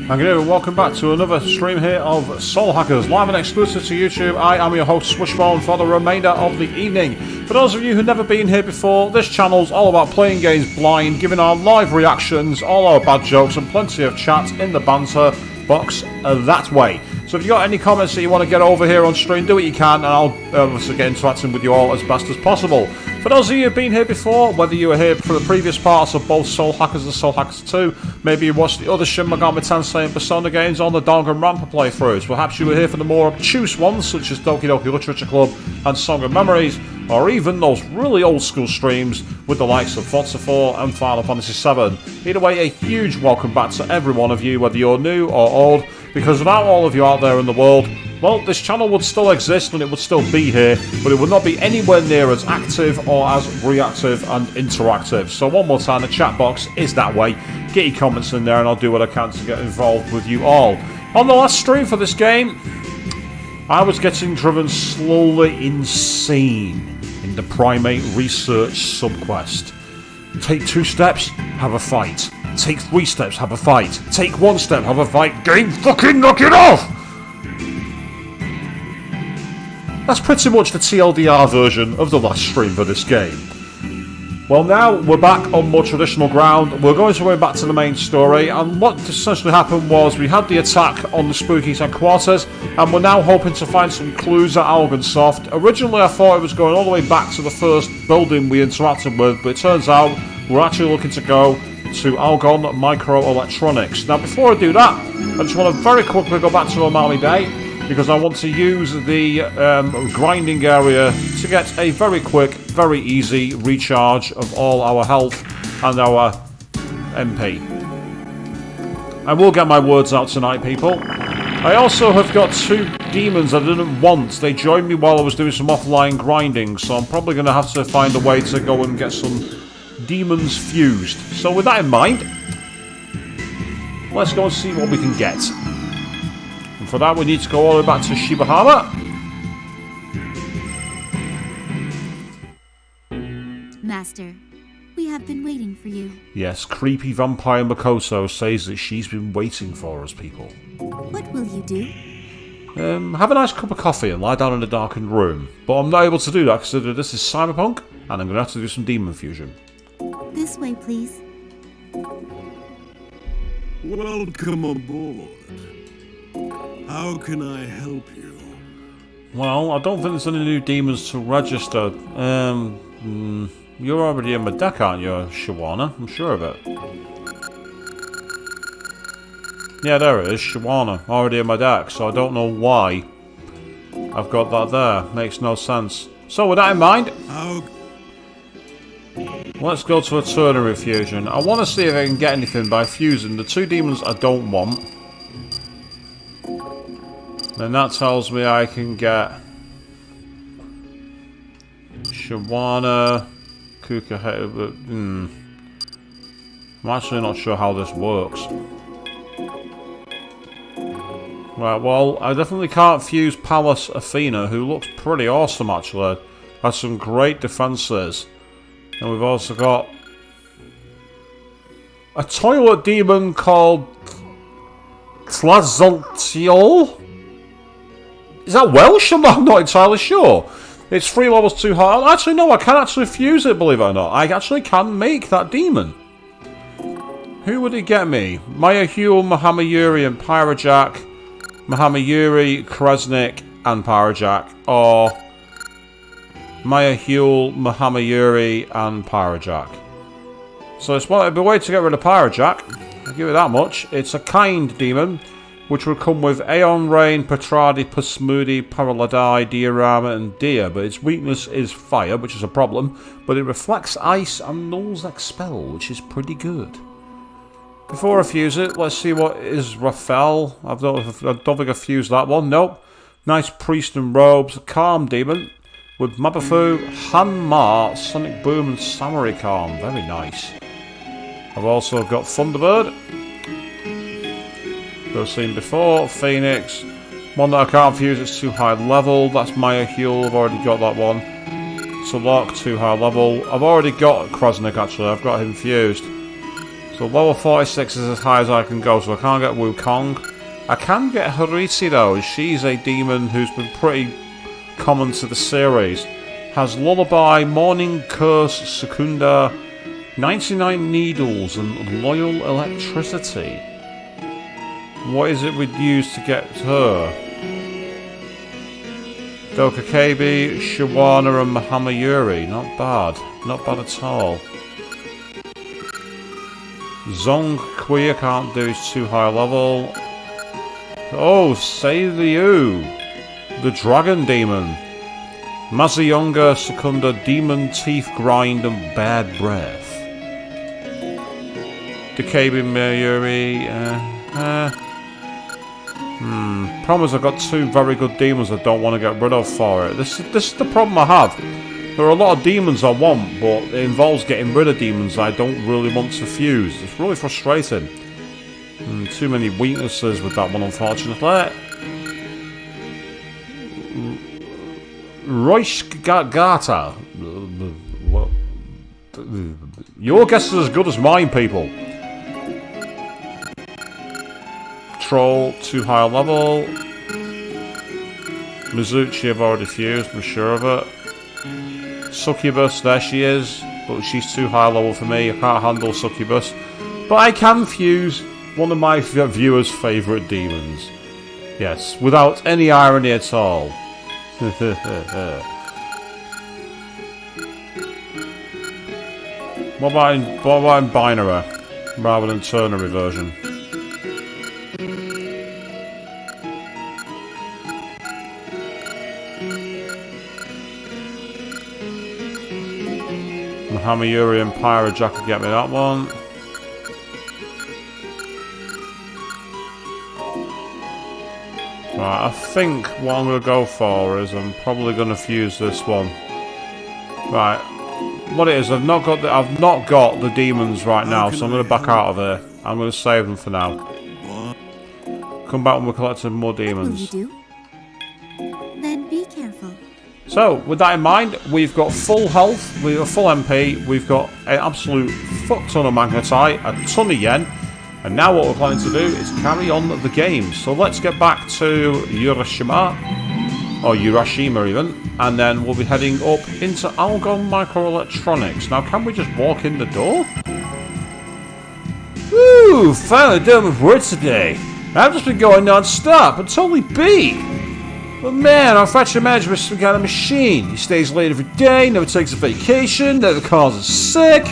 And good evening, welcome back to another stream here of Soul Hackers, live and exclusive to YouTube. I am your host, Swishbone, for the remainder of the evening. For those of you who've never been here before, this channel's all about playing games blind, giving our live reactions, all our bad jokes, and plenty of chat in the banter box that way. So if you've got any comments that you want to get over here on stream, do what you can, and I'll obviously get interacting with you all as best as possible. For those of you who've been here before, whether you were here for the previous parts of both Soul Hackers and Soul Hackers 2, maybe you watched the other Shin Megami Tensei and Persona games on the Danganronpa playthroughs, perhaps you were here for the more obtuse ones, such as Doki Doki Literature Club and Song of Memories, or even those really old school streams with the likes of Forza 4 and Final Fantasy 7. Either way, a huge welcome back to every one of you, whether you're new or old, because without all of you out there in the world, well, this channel would still exist and it would still be here, but it would not be anywhere near as active or as reactive and interactive. So one more time, the chat box is that way. Get your comments in there and I'll do what I can to get involved with you all. On the last stream for this game, I was getting driven slowly insane in the Primate Research subquest. Take 2 steps, have a fight. Take 3 steps, have a fight. Take 1 step, have a fight. Game fucking knock it off! That's pretty much the TLDR version of the last stream for this game. Well, now we're back on more traditional ground. We're going to go back to the main story, and what essentially happened was we had the attack on the Spooky's headquarters, and we're now hoping to find some clues at Algonsoft. Originally I thought it was going all the way back to the first building we interacted with, but it turns out we're actually looking to go to Algon Microelectronics. Now before I do that, I just want to very quickly go back to Omami Bay, because I want to use the grinding area to get a very quick, very easy recharge of all our health and our MP. I will get my words out tonight, people. I also have got 2 demons I didn't want. They joined me while I was doing some offline grinding, so I'm probably going to have to find a way to go and get some demons fused. So with that in mind, let's go and see what we can get. For that, we need to go all the way back to Shibahama. Master, we have been waiting for you. Yes, creepy vampire Makoto says that she's been waiting for us, people. What will you do? Have a nice cup of coffee and lie down in a darkened room. But I'm not able to do that because this is Cyberpunk, and I'm going to have to do some demon fusion. This way, please. Welcome aboard. How can I help you? Well, I don't think there's any new demons to register. You're already in my deck, aren't you, Shawana? I'm sure of it. Yeah, there it is, Shawana. Already in my deck, so I don't know why I've got that there. Makes no sense. So with that in mind, let's go to a ternary fusion. I want to see if I can get anything by fusing the 2 demons I don't want. And that tells me I can get Shawana, Kukahe, but I'm actually not sure how this works. Right, well, I definitely can't fuse Pallas Athena, who looks pretty awesome actually. Has some great defenses. And we've also got a toilet demon called Tlazoltiol. Is that Welsh? I'm not entirely sure. It's 3 levels too hard. Actually, no, I can actually fuse it, believe it or not. I actually can make that demon. Who would it get me? Maya Huel, Mahamayuri, and Pyrojack. Mahamayuri, Kresnik, and Pyrojack. Or Maya Huel, Mahamayuri, and Pyrojack. So it's well, it'd be a way to get rid of Pyrojack. I'll give it that much. It's a kind demon, which would come with Aeon Rain, Petradi, Pasmudi, Paraladai, Diorama, and Dia, but its weakness is fire, which is a problem, but it reflects ice and nulls Expel, which is pretty good. Before I fuse it, let's see what is Raphael. I don't think I fused that one, nope. Nice Priest and Robes, Calm Demon, with Mabafu, Hanmar, Sonic Boom, and Samurai Calm, very nice. I've also got Thunderbird. We've seen before, Phoenix, one that I can't fuse, it's too high level, that's Maya Huel, I've already got that one. Solok, too high level, I've already got Krasnik actually, I've got him fused. So lower 46 is as high as I can go, so I can't get Wukong. I can get Hariti though. She's a demon who's been pretty common to the series. Has Lullaby, Morning Curse, Secunda, 99 Needles, and Loyal Electricity. What is it we'd use to get her? Dokakebi, Shawana, and Mahamayuri. Not bad. Not bad at all. Zong Kui I can't do, it's too high level. Oh, Seiyu, the Dragon Demon. Mazayonga, Secunda, Demon, Teeth Grind, and Bad Breath. Dekebi Mayuri, Problem is I've got two very good demons I don't want to get rid of for it. This is the problem I have. There are a lot of demons I want, but it involves getting rid of demons I don't really want to fuse. It's really frustrating. Too many weaknesses with that one, unfortunately. Roishgata. Your guess is as good as mine, people. Troll, too high a level. Mizuchi I've already fused, I'm sure of it. Succubus, there she is, but she's too high level for me. I can't handle Succubus. But I can fuse one of my viewers' favourite demons. Yes, without any irony at all. What about in binary, rather than ternary version? Mahamayuri and Pyrojack could get me that one. Right, I think what I'm going to go for is I'm probably going to fuse this one. Right, what it is, I've not got the demons right now, so I'm going to back out of here. I'm going to save them for now. Come back when we're collecting more demons. Will you do? Then be careful. So, with that in mind, we've got full health, we've got full MP, we've got an absolute fuck ton of magnetite, a ton of yen, and now what we're planning to do is carry on the game. So let's get back to Urashima, or Urashima even, and then we'll be heading up into Algon Microelectronics. Now, can we just walk in the door? Woo! Finally done with work today. I've just been going non-stop. I'm totally beat. But man, our factory manager is some kind of machine. He stays late every day, never takes a vacation, never calls us sick.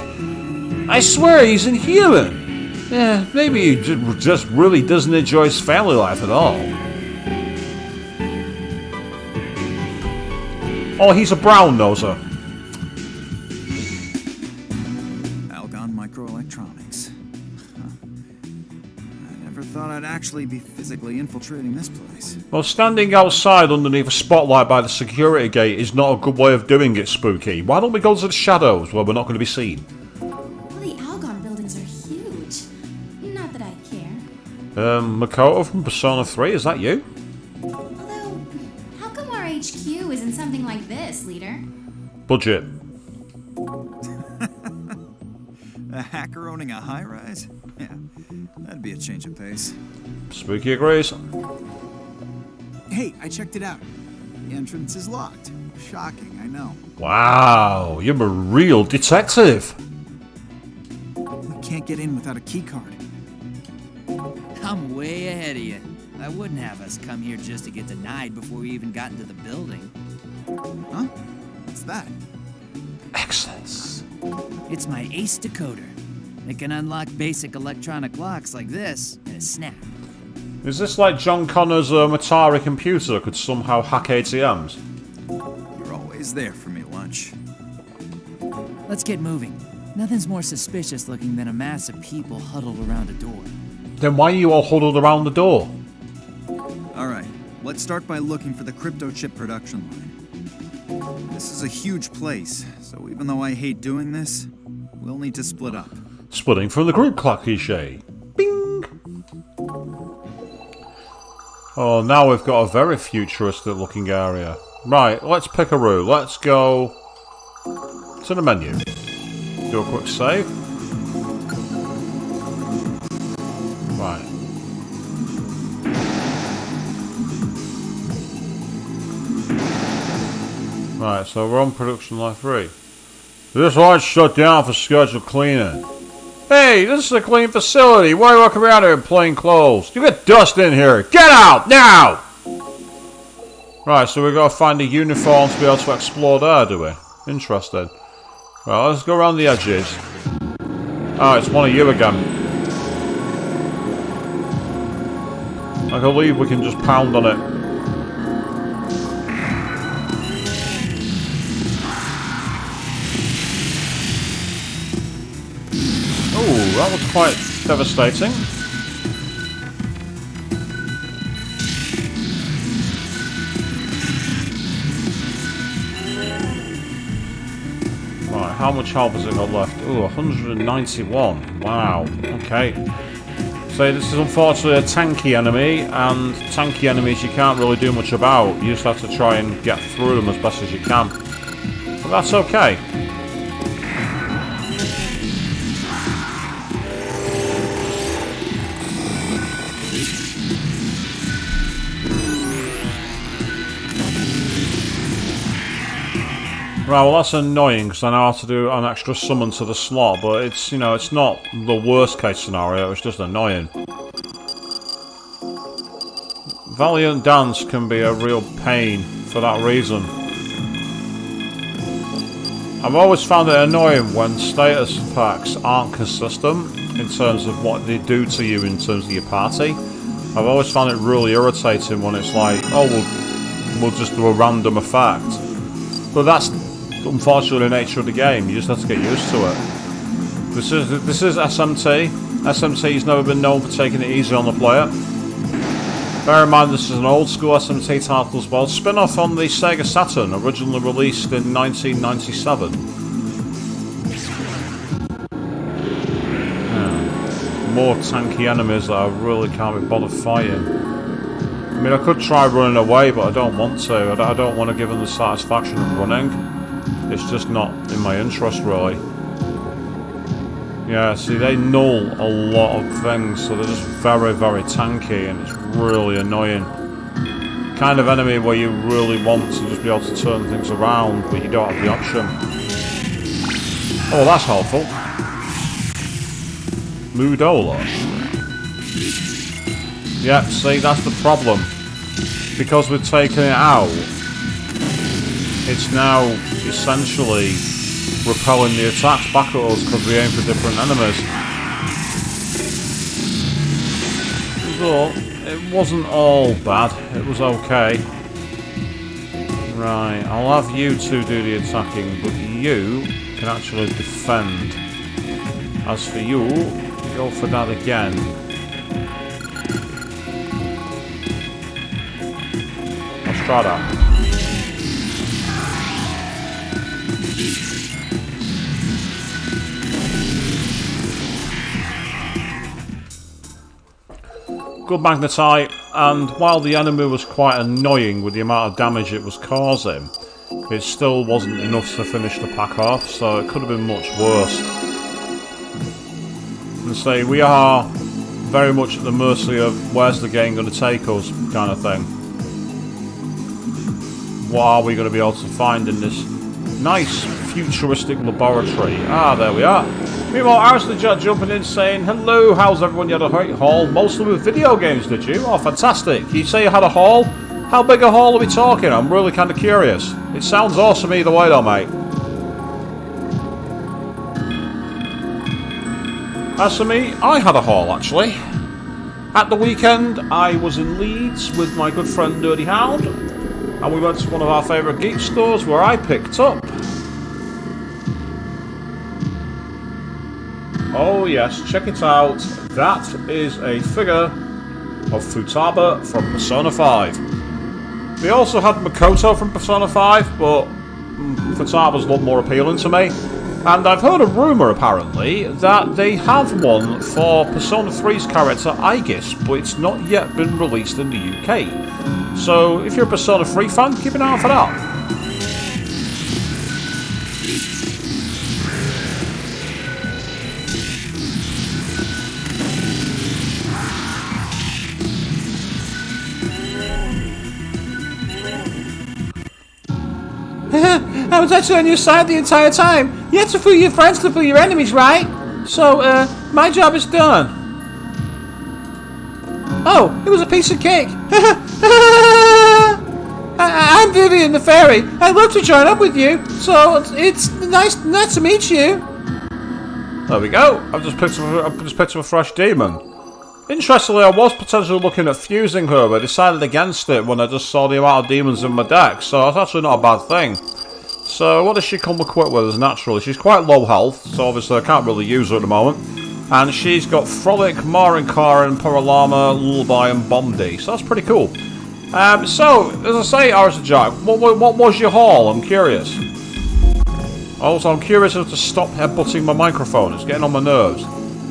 I swear he's inhuman. Yeah, maybe he just really doesn't enjoy his family life at all. Oh, he's a brown noser. Algon Microelectronics. I never thought I'd actually be physically infiltrating this place. Well, standing outside underneath a spotlight by the security gate is not a good way of doing it, Spooky. Why don't we go to the shadows where we're not going to be seen? Well, the Algon buildings are huge. Not that I care. Makoto from Persona 3, is that you? Although, how come our HQ isn't something like this, leader? Budget. A hacker owning a high-rise? Yeah, that'd be a change of pace. Spooky agrees. Hey, I checked it out. The entrance is locked. Shocking, I know. Wow, you're a real detective. We can't get in without a keycard. I'm way ahead of you. I wouldn't have us come here just to get denied before we even got into the building. Huh? What's that? Access. It's my ace decoder. It can unlock basic electronic locks like this in a snap. Is this like John Connor's Atari computer could somehow hack ATMs? You're always there for me, Lunch. Let's get moving. Nothing's more suspicious looking than a mass of people huddled around a door. Then why are you all huddled around the door? Alright, let's start by looking for the crypto chip production line. This is a huge place, so even though I hate doing this, we'll need to split up. Splitting from the group cliche. Bing! Oh, now we've got a very futuristic looking area. Right, let's pick a route. Let's go to the menu. Do a quick save. Right, so we're on production line 3. This line's shut down for scheduled cleaning. Hey, this is a clean facility. Why are you walking around here in plain clothes? You get dust in here. Get out, now! Right, so we got to find a uniform to be able to explore there, do we? Interesting. Well, let's go around the edges. Oh, it's one of you again. I believe we can just pound on it. Oh, that was quite devastating. Right, how much health has it got left? Oh, 191. Wow, okay. So this is unfortunately a tanky enemy, and tanky enemies you can't really do much about. You just have to try and get through them as best as you can. But that's okay. Right, well that's annoying because I know how to do an extra summon to the slot, but it's, you know, it's not the worst case scenario, it's just annoying. Valiant Dance can be a real pain for that reason. I've always found it annoying when status packs aren't consistent in terms of what they do to you in terms of your party. I've always found it really irritating when it's like, oh, we'll just do a random effect. But that's unfortunately the nature of the game. You just have to get used to it. This is SMT. SMT's never been known for taking it easy on the player. Bear in mind this is an old school SMT title as well. Spin-off on the Sega Saturn, originally released in 1997. More tanky enemies that I really can't be bothered fighting. I mean, I could try running away, but I don't want to. I don't want to give them the satisfaction of running. It's just not in my interest, really. Yeah, see, they null a lot of things, so they're just very, very tanky, and it's really annoying. Kind of enemy where you really want to just be able to turn things around, but you don't have the option. Oh, that's helpful. Mudola. Yep, see, that's the problem. Because we've taken it out, it's now essentially repelling the attacks back at us because we aim for different enemies. But it wasn't all bad, it was okay. Right, I'll have you two do the attacking, but you can actually defend. As for you, go for that again. Let's try that. Good magnetite, and while the enemy was quite annoying with the amount of damage it was causing, it still wasn't enough to finish the pack off, so it could have been much worse. And say, we are very much at the mercy of where's the game going to take us kind of thing. What are we going to be able to find in this nice futuristic laboratory? Ah, there we are. Meanwhile, Arsenal jumping in saying, hello, how's everyone? You had a great haul, mostly with video games, did you? Oh, fantastic. You say you had a haul? How big a haul are we talking? I'm really kind of curious. It sounds awesome either way though, mate. As for me, I had a haul actually. At the weekend, I was in Leeds with my good friend Dirty Hound, and we went to one of our favourite geek stores where I picked up... Oh yes, check it out. That is a figure of Futaba from Persona 5. We also had Makoto from Persona 5, but Futaba's a lot more appealing to me. And I've heard a rumour, apparently, that they have one for Persona 3's character Aegis, but it's not yet been released in the UK. So, if you're a Persona 3 fan, keep an eye out for that. I was actually on your side the entire time. You have to fool your friends to fool your enemies, right? So, my job is done. Oh, it was a piece of cake. I'm Vivian the fairy. I'd love to join up with you. So it's nice to meet you. There we go. I've just picked up a fresh demon. Interestingly, I was potentially looking at fusing her, but I decided against it when I just saw the amount of demons in my deck. So that's actually not a bad thing. So what does she come equipped with as naturally? She's quite low health, so obviously I can't really use her at the moment. And she's got Frolic, Marinkarin, Paralama, Lullaby, and Bombdi. So that's pretty cool. So, as I say, Arthur Jack, what was your haul? I'm curious. Also, I'm curious as to stop headbutting my microphone. It's getting on my nerves.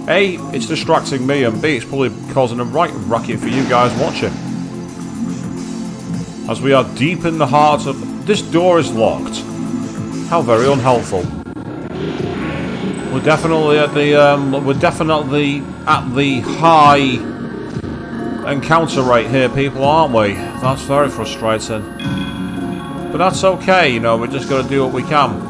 A, it's distracting me, and B, it's probably causing a right racket for you guys watching. As we are deep in the heart of... This door is locked. How very unhelpful. We're definitely at the high encounter rate here, people, aren't we? That's very frustrating. But that's okay, you know, we just got to do what we can.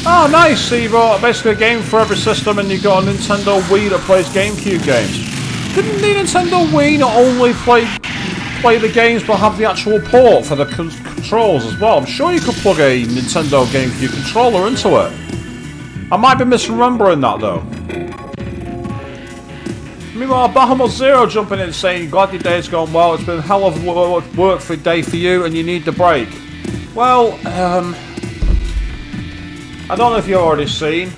Oh, nice! So you brought basically a game for every system, and you got a Nintendo Wii that plays GameCube games. Didn't the Nintendo Wii not only play the games, but have the actual port for the controls as well? I'm sure you could plug a Nintendo GameCube controller into it. I might be misremembering that though. Meanwhile, Bahamut Zero jumping in saying, glad your day's gone well. It's been a hell of a work for a day for you, and you need the break. Well, I don't know if you've already seen,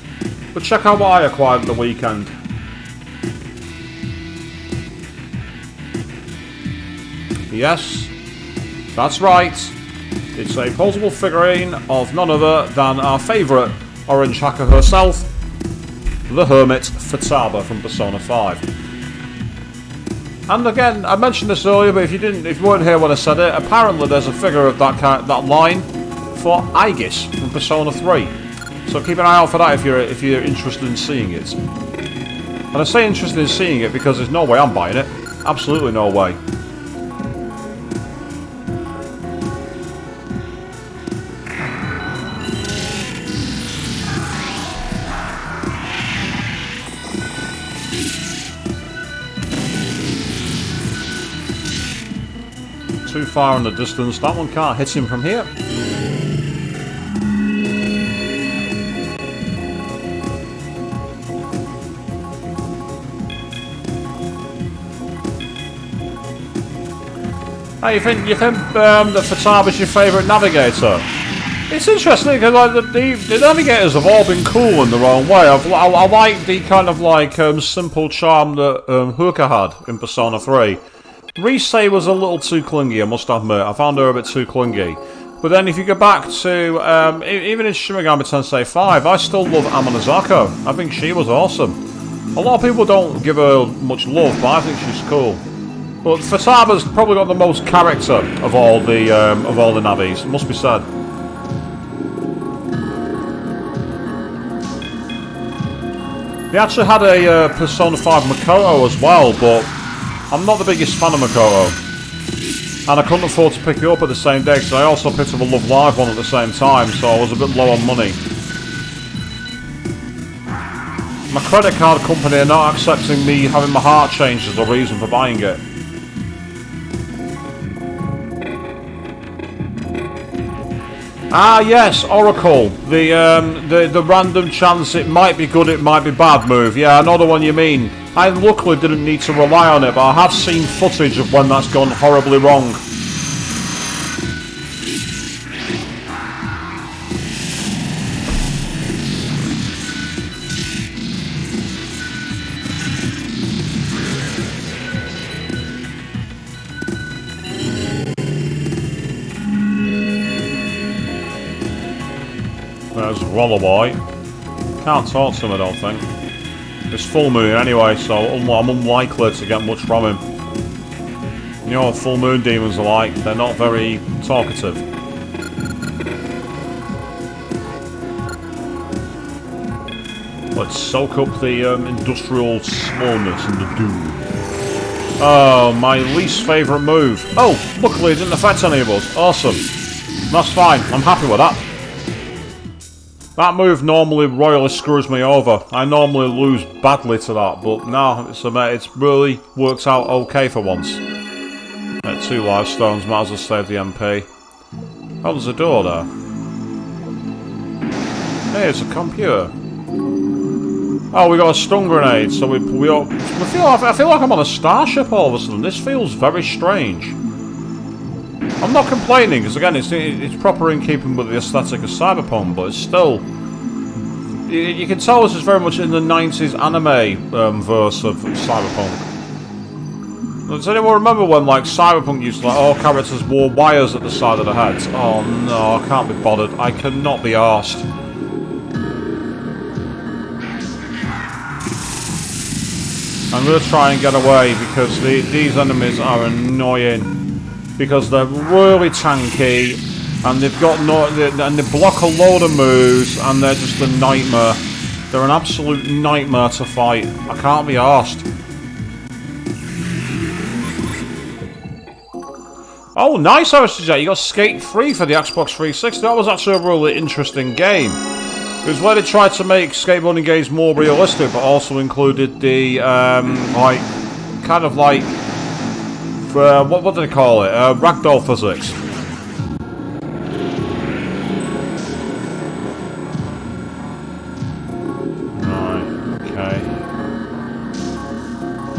but check out what I acquired at the weekend. Yes, that's right. It's a posable figurine of none other than our favourite orange hacker herself, the Hermit Futaba from Persona 5. And again, I mentioned this earlier, but if you weren't here when I said it, apparently there's a figure of that line for Aegis from Persona 3. So keep an eye out for that if you're interested in seeing it. And I say interested in seeing it because there's no way I'm buying it. Absolutely no way. Too far in the distance, that one can't hit him from here. Hey, you think that Futaba's your favourite navigator? It's interesting because like, the navigators have all been cool in their own way. I like the kind of like simple charm that Huka had in Persona 3. Rise was a little too clingy, I must admit. I found her a bit too clingy. But then if you go back to, even in Shin Megami Tensei 5, I still love Amanazako. I think she was awesome. A lot of people don't give her much love, but I think she's cool. But Futaba's probably got the most character of all the navis, it must be said. They actually had a Persona 5 Makoto as well, but I'm not the biggest fan of Makoto. And I couldn't afford to pick it up at the same day because I also picked up a Love Live one at the same time, so I was a bit low on money. My credit card company are not accepting me having my heart changed as a reason for buying it. Ah yes, Oracle. The random chance it might be good, it might be bad move. Yeah, I know the one you mean. I luckily didn't need to rely on it, but I have seen footage of when that's gone horribly wrong. There's Rollerboy. Can't talk to him, I don't think. It's full moon anyway, so I'm unlikely to get much from him. You know what full moon demons are like, they're not very talkative. Let's soak up the industrial slowness and the doom. Oh, my least favourite move. Oh, luckily it didn't affect any of us. Awesome. That's fine. I'm happy with that. That move normally royally screws me over. I normally lose badly to that, but no, it's really worked out okay for once. 2 life stones, might as well save the MP. Oh, there's a door there. Hey, it's a computer. Oh, we got a stun grenade, so I feel like I'm on a starship all of a sudden. This feels very strange. I'm not complaining, because again, it's proper in keeping with the aesthetic of Cyberpunk, but it's still... You can tell this is very much in the 90s anime verse of Cyberpunk. Does anyone remember when, like, Cyberpunk used to, like, all characters wore wires at the side of their heads? Oh no, I can't be bothered. I cannot be arsed. I'm going to try and get away, because these enemies are annoying. Because they're really tanky, and they've got and they block a load of moves, and they're just a nightmare. They're an absolute nightmare to fight. I can't be arsed. Oh, nice, RSJ. You got Skate 3 for the Xbox 360. That was actually a really interesting game. It was where they tried to make skateboarding games more realistic, but also included the, what do they call it? Ragdoll physics. Right, okay.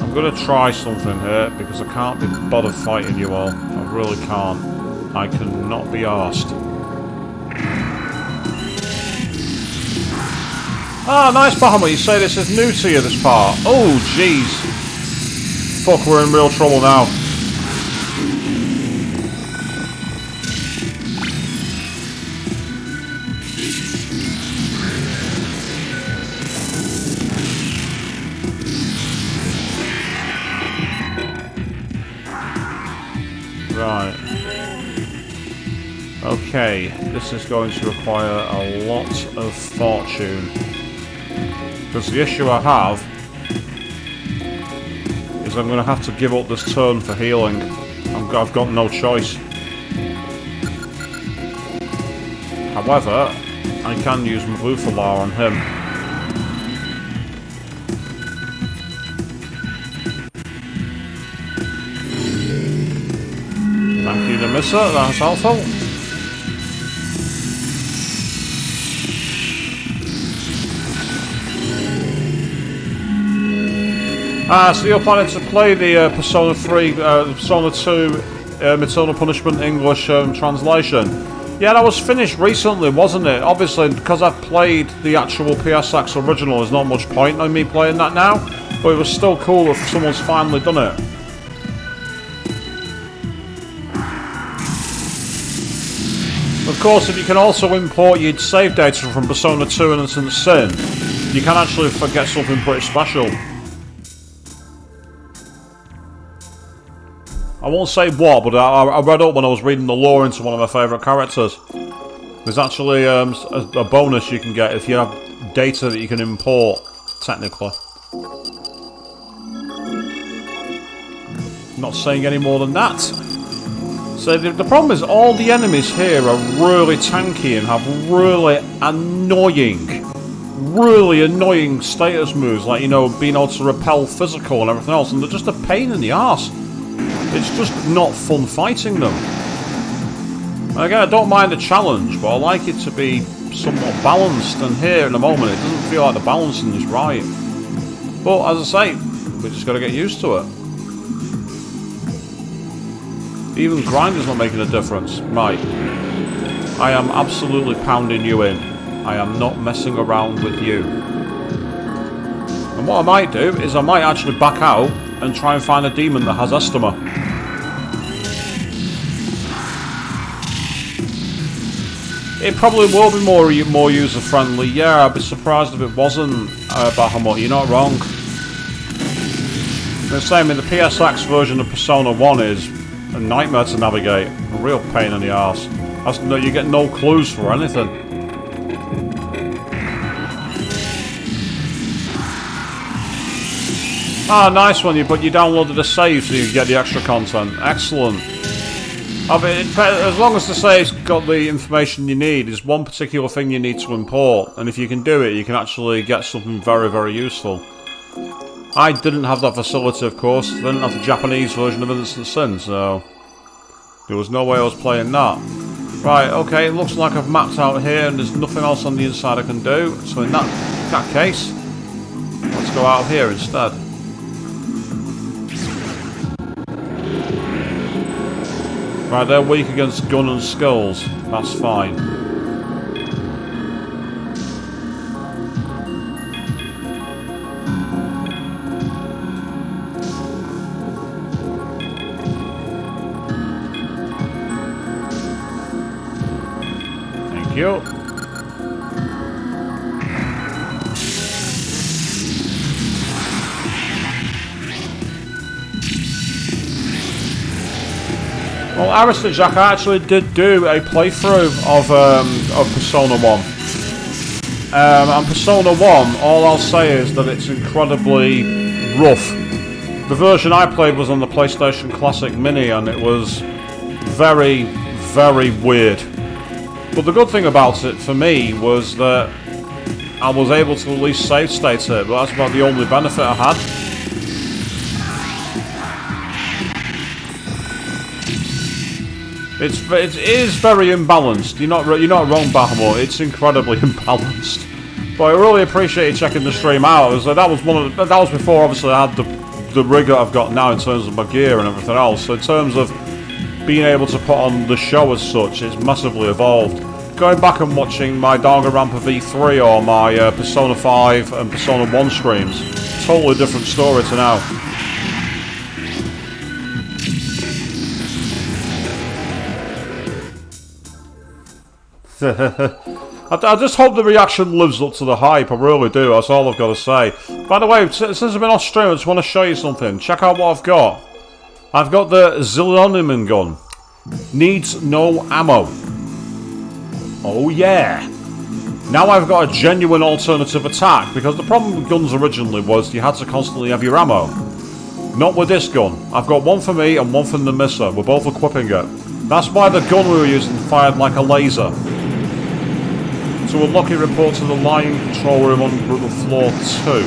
I'm gonna try something here, because I can't be bothered fighting you all. I really can't. I cannot be arsed. Ah, nice, Bahamut. You say this is new to you, this part. Oh, jeez. Fuck, we're in real trouble now. Right. Okay, this is going to require a lot of fortune. Because the issue I have is I'm going to have to give up this turn for healing. I've got no choice. However, I can use Mabufala on him. Thank you, Nemissa. That's helpful. So you're planning to play the Persona 3, Persona 2 Eternal Punishment English translation. Yeah, that was finished recently, wasn't it? Obviously, because I've played the actual PSX original, there's not much point in me playing that now. But it was still cool if someone's finally done it. Of course, if you can also import your save data from Persona 2 Innocent Sin, you can actually get something pretty special. I won't say what, but I read up when I was reading the lore into one of my favourite characters. There's actually a bonus you can get if you have data that you can import, technically. Not saying any more than that. So the problem is all the enemies here are really tanky and have really annoying status moves, like, you know, being able to repel physical and everything else, and they're just a pain in the arse. It's just not fun fighting them. Again, I don't mind the challenge, but I like it to be somewhat balanced, and here at the moment it doesn't feel like the balancing is right. But as I say, we just got to get used to it. Even grind is not making a difference. Right. I am absolutely pounding you in. I am not messing around with you. And what I might do is I might actually back out and try and find a demon that has Estima. It probably will be more user-friendly. Yeah, I'd be surprised if it wasn't, Bahamut. You're not wrong. The same in the PSX version of Persona 1 is a nightmare to navigate. A real pain in the arse. You get no clues for anything. Ah, nice one, but you downloaded a save so you can get the extra content. Excellent. I mean, as long as the save's got the information you need, there's one particular thing you need to import, and if you can do it, you can actually get something very, very useful. I didn't have that facility, of course. I didn't have the Japanese version of Innocent Sin, so there was no way I was playing that. Right, okay, it looks like I've mapped out here, and there's nothing else on the inside I can do. So in that case, let's go out here instead. Right, they're weak against gun and skulls. That's fine. Thank you. Well, Arrested Jack, I actually did do a playthrough of Persona 1. And Persona 1, all I'll say is that it's incredibly rough. The version I played was on the PlayStation Classic Mini, and it was very, very weird. But the good thing about it, for me, was that I was able to at least save state it, but that's about the only benefit I had. It is very imbalanced. You're not wrong, Bahamut. It's incredibly imbalanced. But I really appreciate you checking the stream out. That was before, obviously, I had the rig that I've got now in terms of my gear and everything else. So in terms of being able to put on the show as such, it's massively evolved. Going back and watching my Danganronpa V3 or my Persona 5 and Persona 1 streams, totally different story to now. I just hope the reaction lives up to the hype, I really do, that's all I've got to say. By the way, since I've been off stream, I just want to show you something. Check out what I've got. I've got the Ziloniman gun. Needs no ammo. Oh yeah. Now I've got a genuine alternative attack, because the problem with guns originally was you had to constantly have your ammo. Not with this gun. I've got one for me and one for Nemissa. We're both equipping it. That's why the gun we were using fired like a laser. To unlock it, report to the line control room on floor 2.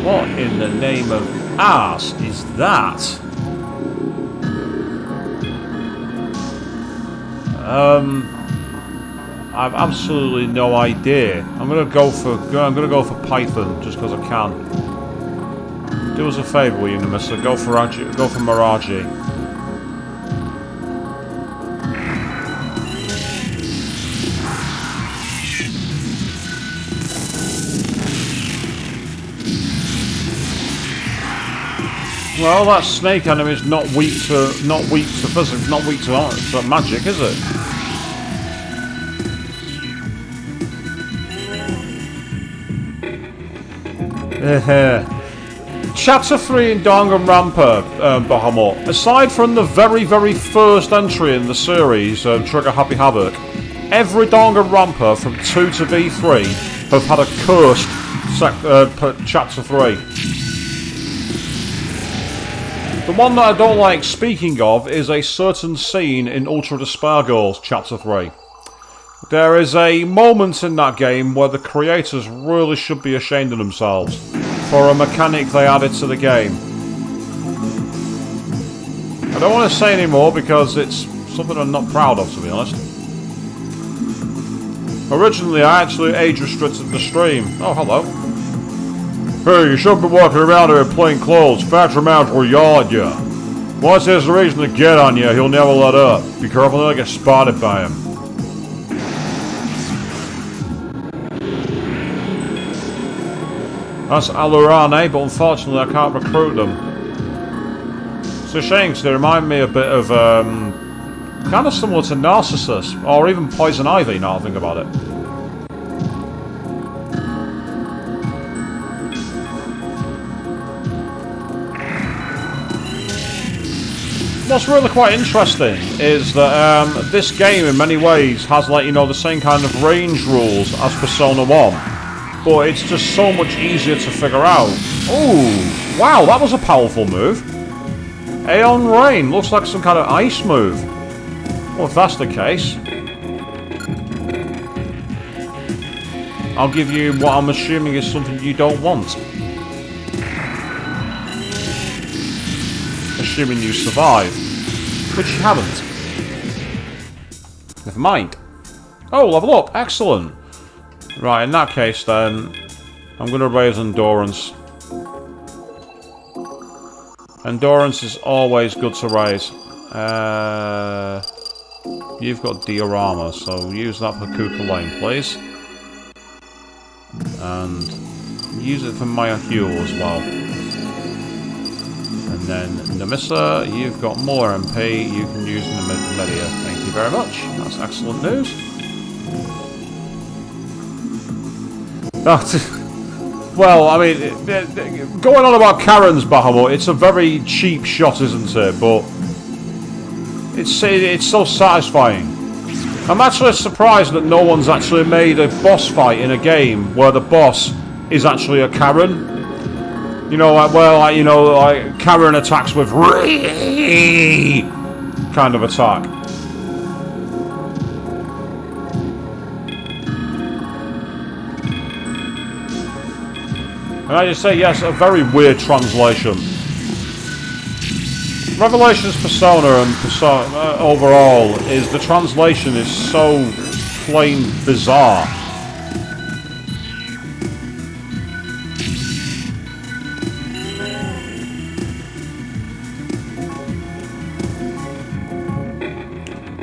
What in the name of arse is that? I've absolutely no idea. I'm gonna go for Python just because I can. Do us a favour, will you, Nemissa? Go for Miraji. Well, that snake enemy is not weak to physics, not weak to magic, is it? Chapter 3 in Danganronpa, Bahamut. Aside from the very, very first entry in the series, Trigger Happy Havoc, every Danganronpa from 2 to V3 have had a cursed Chapter 3. The one that I don't like speaking of is a certain scene in Ultra Despair Girls Chapter 3. There is a moment in that game where the creators really should be ashamed of themselves for a mechanic they added to the game. I don't want to say any more because it's something I'm not proud of, to be honest. Originally, I actually age restricted the stream. Oh, hello. Hey, you shouldn't be walking around here in plain clothes. Factory manager will yell at you. Once there's a reason to get on you, he'll never let up. Be careful not to get spotted by him. That's Alurane, but unfortunately I can't recruit them. It's a shame because they remind me a bit of, kind of similar to Narcissus, or even Poison Ivy, now I think about it. What's really quite interesting is that this game in many ways has, like, you know, the same kind of range rules as Persona 1. but it's just so much easier to figure out. Oh, wow, that was a powerful move. Aeon Rain, looks like some kind of ice move. Well, if that's the case, I'll give you what I'm assuming is something you don't want. Assuming you survive, which you haven't. Never mind. Oh, level up, excellent. Right, in that case then, I'm going to raise Endurance. Endurance is always good to raise. You've got Diorama, so use that for Cooper Lane, please. And use it for Maya Hugh as well. And then Nemissa, you've got more MP, you can use Nemissa. Thank you very much. That's excellent news. Well, I mean, going on about Karen's Bahamut, it's a very cheap shot, isn't it? But it's so satisfying. I'm actually surprised that no one's actually made a boss fight in a game where the boss is actually a Karen. You know, like, well, like, you know, like Karen attacks with kind of attack. And I just say, yes, a very weird translation. Revelations Persona and Persona overall is the translation is so plain bizarre.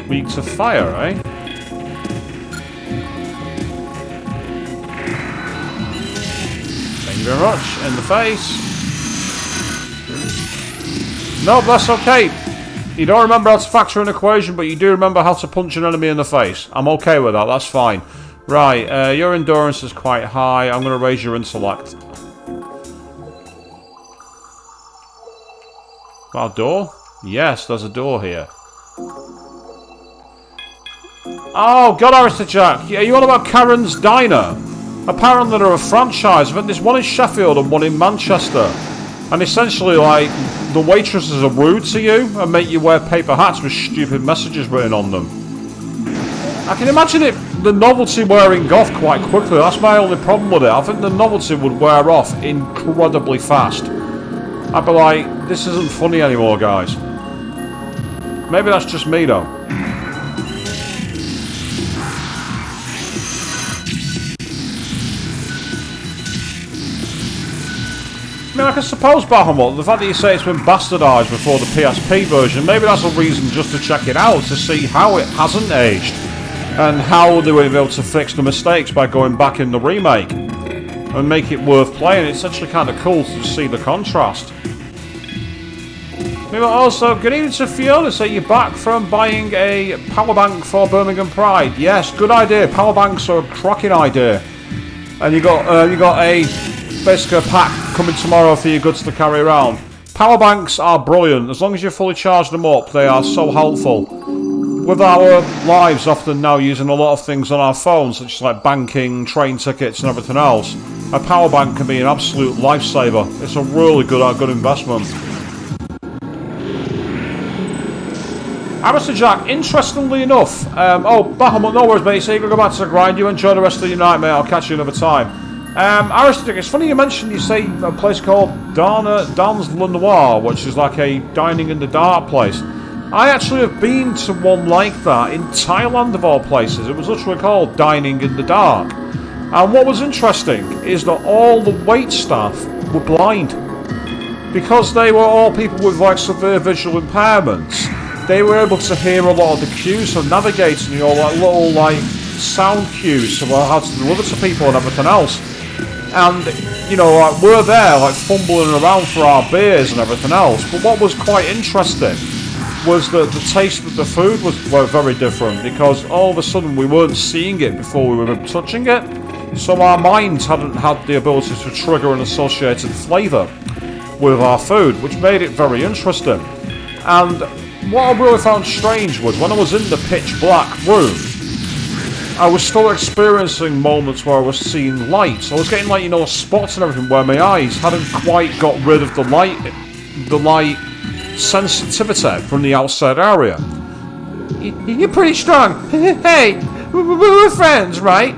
Weak to fire, eh? Thank you very much. In the face. No, that's okay. You don't remember how to factor an equation, but you do remember how to punch an enemy in the face. I'm okay with that, that's fine. Right, your endurance is quite high. I'm going to raise your intellect. That a door? Yes, there's a door here. Oh, God, Aristojack. Are you on about Karen's Diner? Apparently they're a franchise. I think there's one in Sheffield and one in Manchester. And essentially, like, the waitresses are rude to you and make you wear paper hats with stupid messages written on them. I can imagine the novelty wearing off quite quickly. That's my only problem with it. I think the novelty would wear off incredibly fast. I'd be like, this isn't funny anymore, guys. Maybe that's just me, though. I mean, I can suppose, Bahamut, the fact that you say it's been bastardised before the PSP version, maybe that's a reason just to check it out, to see how it hasn't aged, and how they were able to fix the mistakes by going back in the remake, and make it worth playing. It's actually kind of cool to see the contrast. Maybe also, good evening to Fiona, so you're back from buying a power bank for Birmingham Pride. Yes, good idea, power banks are a cracking idea. And you got a... basically a pack coming tomorrow for your goods to carry around. Power banks are brilliant. As long as you fully charge them up, they are so helpful. With our lives often now using a lot of things on our phones, such as like banking, train tickets and everything else, a power bank can be an absolute lifesaver. It's a really good investment. Alistair Jack, interestingly enough, Bahamut, no worries mate, so you can go back to the grind. You enjoy the rest of your night, mate. I'll catch you another time. Aristotle, it's funny you mentioned, you say a place called Dans Le Noir, which is like a dining in the dark place. I actually have been to one like that in Thailand of all places. It was literally called Dining in the Dark. And what was interesting is that all the wait staff were blind. Because they were all people with like severe visual impairments, they were able to hear a lot of the cues for navigating, you know, like little like sound cues about how to deliver to people and everything else. And, you know, like, we're there, like, fumbling around for our beers and everything else. But what was quite interesting was that the taste of the food were very different, because all of a sudden we weren't seeing it before we were touching it. So our minds hadn't had the ability to trigger an associated flavour with our food, which made it very interesting. And what I really found strange was when I was in the pitch black room, I was still experiencing moments where I was seeing lights. I was getting like, you know, spots and everything where my eyes hadn't quite got rid of the light sensitivity from the outside area. You're pretty strong. Hey, we're friends, right?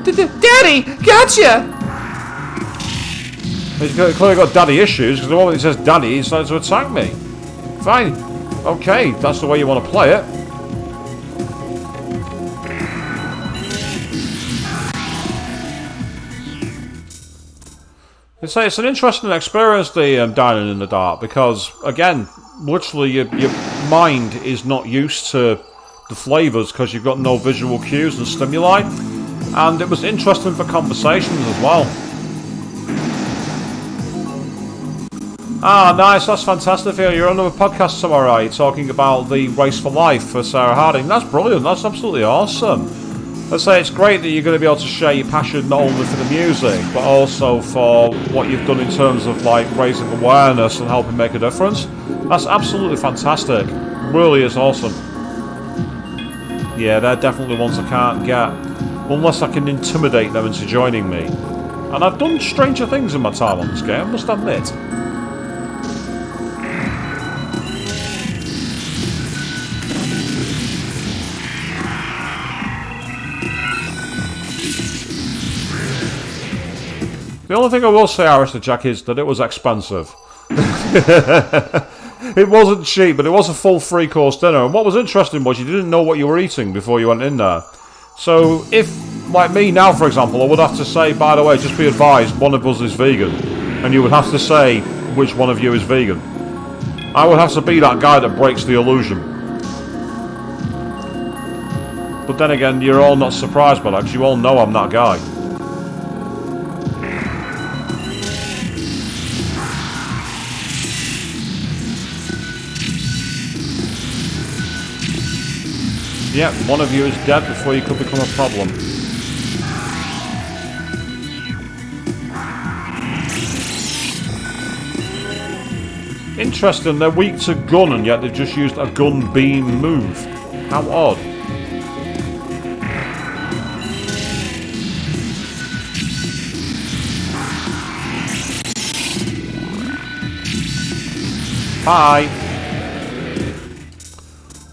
Daddy, gotcha! He's clearly got daddy issues, because the moment he says daddy, he starts to attack me. Fine. Okay, that's the way you want to play it. It's an interesting experience, the dining in the dark, because, again, literally your mind is not used to the flavours because you've got no visual cues and stimuli. And it was interesting for conversations as well. Ah, nice, that's fantastic. You're on another podcast tomorrow, right? Talking about the Race for Life for Sarah Harding. That's brilliant, that's absolutely awesome. Let's say it's great that you're going to be able to share your passion not only for the music, but also for what you've done in terms of like raising awareness and helping make a difference. That's absolutely fantastic. Really is awesome. Yeah, they're definitely ones I can't get. Unless I can intimidate them into joining me. And I've done stranger things in my time on this game, I must admit. The only thing I will say, Alistair Jack, is that it was expensive. It wasn't cheap, but it was a full 3-course dinner. And what was interesting was you didn't know what you were eating before you went in there. So if, like me now, for example, I would have to say, by the way, just be advised, one of us is vegan. And you would have to say which one of you is vegan. I would have to be that guy that breaks the illusion. But then again, you're all not surprised by that, because you all know I'm that guy. Yep, one of you is dead before you could become a problem. Interesting, they're weak to gun and yet they've just used a gun beam move. How odd. Hi.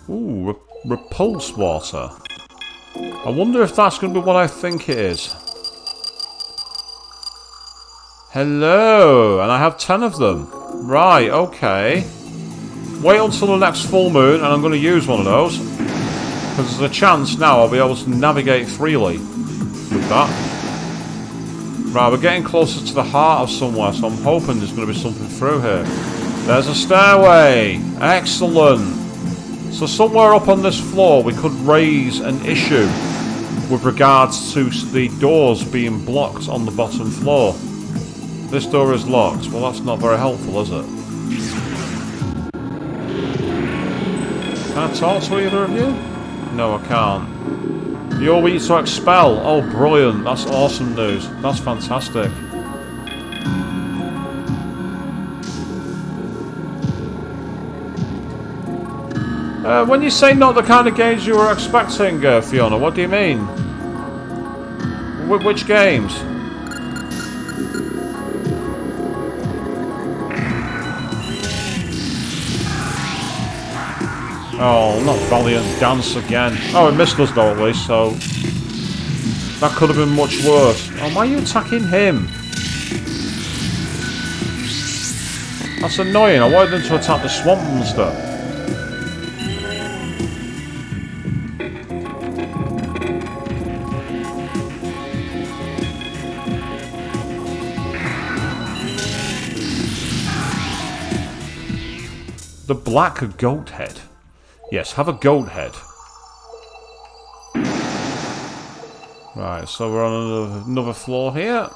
Ooh, repulse water. I wonder if that's going to be what I think it is. Hello, and I have 10 of them. Right, okay. Wait until the next full moon and I'm going to use one of those. Because there's a chance now I'll be able to navigate freely with that. Right, we're getting closer to the heart of somewhere, so I'm hoping there's going to be something through here. There's a stairway. Excellent. So somewhere up on this floor we could raise an issue with regards to the doors being blocked on the bottom floor. This door is locked. Well, that's not very helpful, is it? Can I talk to either of you? No, I can't. You're weak to expel. Oh, brilliant. That's awesome news. That's fantastic. When you say not the kind of games you were expecting, Fiona, what do you mean? Which games? Oh, not Valiant Dance again. Oh, it missed us though at least, so... that could have been much worse. Oh, why are you attacking him? That's annoying. I wanted them to attack the swamp monster. The black goat head. Yes, have a goat head. Right, so we're on another floor here.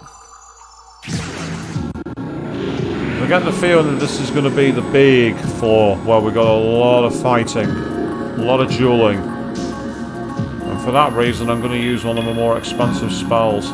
I get the feeling that this is going to be the big floor where we got a lot of fighting, a lot of dueling. And for that reason, I'm going to use one of the more expensive spells.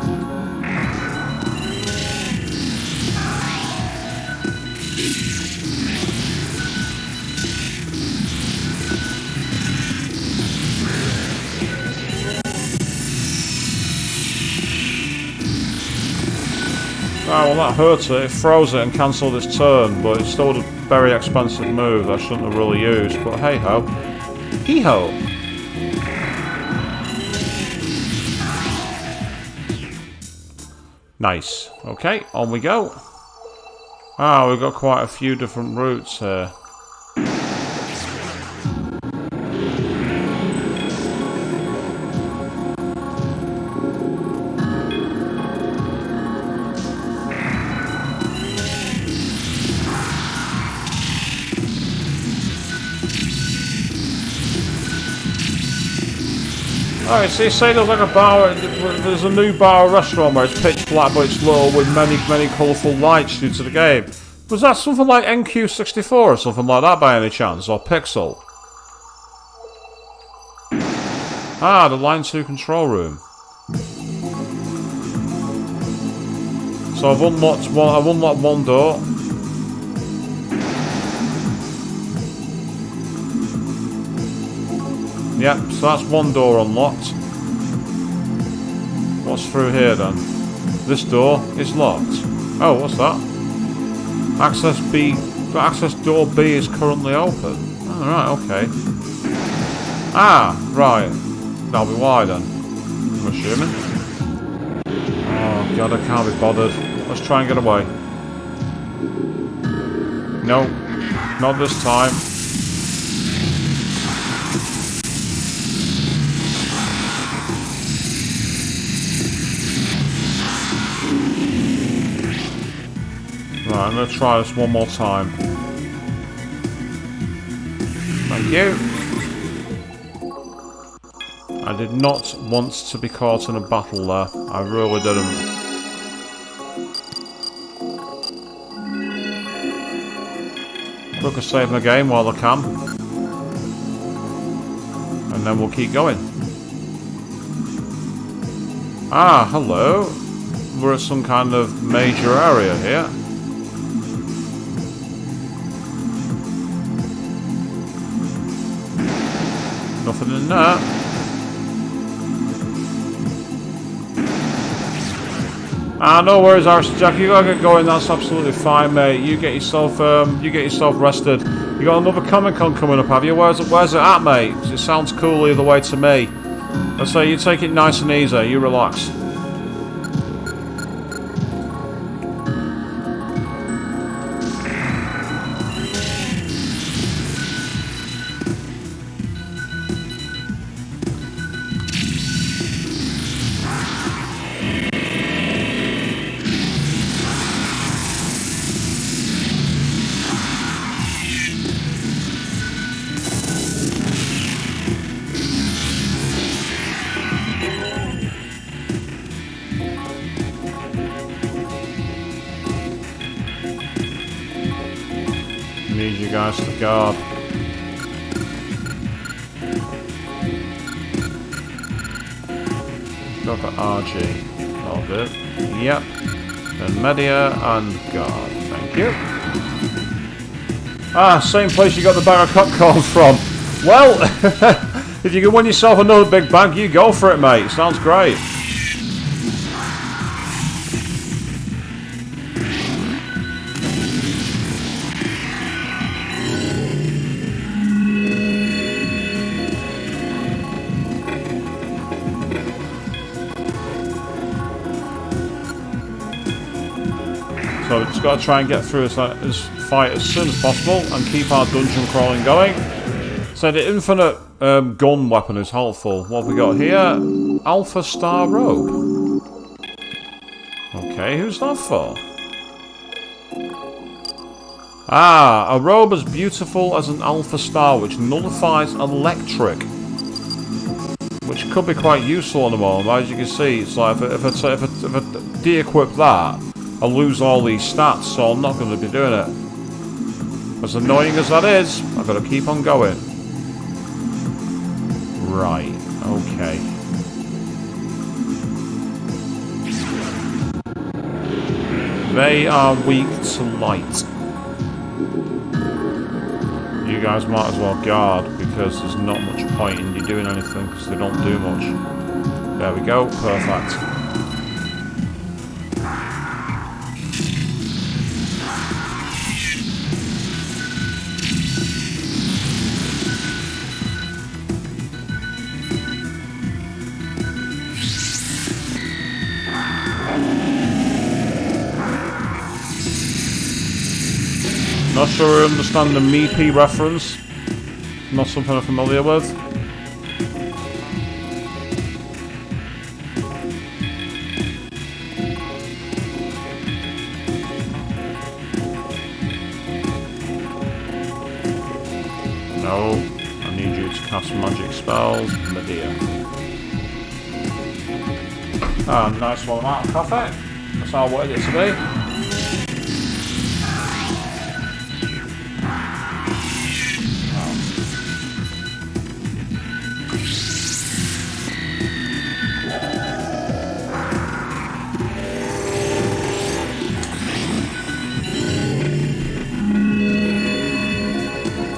well that hurt it. It froze it and cancelled its turn, but it's still a very expensive move I shouldn't have really used, but hey ho. Hee ho. Nice. Okay, on we go. Ah, we've got quite a few different routes here. Alright, so you say there's like a bar, there's a new bar or restaurant where it's pitch black but it's little with many colourful lights due to the game. Was that something like NQ64 or something like that by any chance, or Pixel? Ah, the Line 2 control room. So I've unlocked one door. Yep, so that's one door unlocked. What's through here then? This door is locked. Oh, what's that? Access door B is currently open. Alright, okay. Ah, right. That'll be why then. I'm assuming. Oh god, I can't be bothered. Let's try and get away. No, not this time. Right, I'm going to try this one more time. Thank you. I did not want to be caught in a battle there. I really didn't. Quick a save my game while I can. And then we'll keep going. Ah, hello. We're at some kind of major area here. Nothing in there. Ah, no worries, Arson Jack. You gotta get going. That's absolutely fine, mate. You get yourself rested. You got another Comic Con coming up, have you? Where's it at, mate? 'Cause it sounds cool either way to me. Let's say you take it nice and easy. You relax. Need you guys to guard. Go for RG. That'll do. Yep. Then Media and guard. Thank you. Ah, same place you got the bag of popcorn from. Well, if you can win yourself another big bag, you go for it, mate. Sounds great. So we've just got to try and get through this fight as soon as possible and keep our dungeon crawling going. So the infinite gun weapon is helpful. What have we got here? Alpha Star Robe. Okay, who's that for? Ah, a robe as beautiful as an Alpha Star which nullifies electric. Which could be quite useful in the moment. As you can see, it's like if I de-equip that, I'll lose all these stats, so I'm not going to be doing it. As annoying as that is, I've got to keep on going. Right, okay. They are weak to light. You guys might as well guard, because there's not much point in you doing anything, because they don't do much. There we go, perfect. Not sure I understand the Meepy reference. Not something I'm familiar with. No, I need you to cast magic spells, my dear. Ah, nice one out of coffee. That's how I wanted it to be.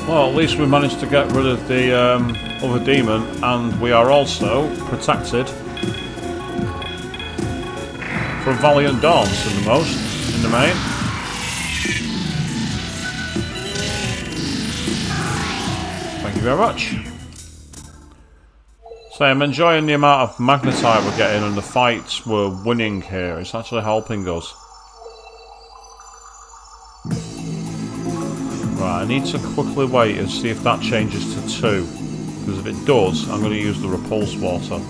Well, at least we managed to get rid of the other demon, and we are also protected from Valiant Dawns in the main. Thank you very much. So I'm enjoying the amount of magnetite we're getting, and the fights we're winning here. It's actually helping us. Right, I need to quickly wait and see if that changes to 2. Because if it does, I'm going to use the repulse water.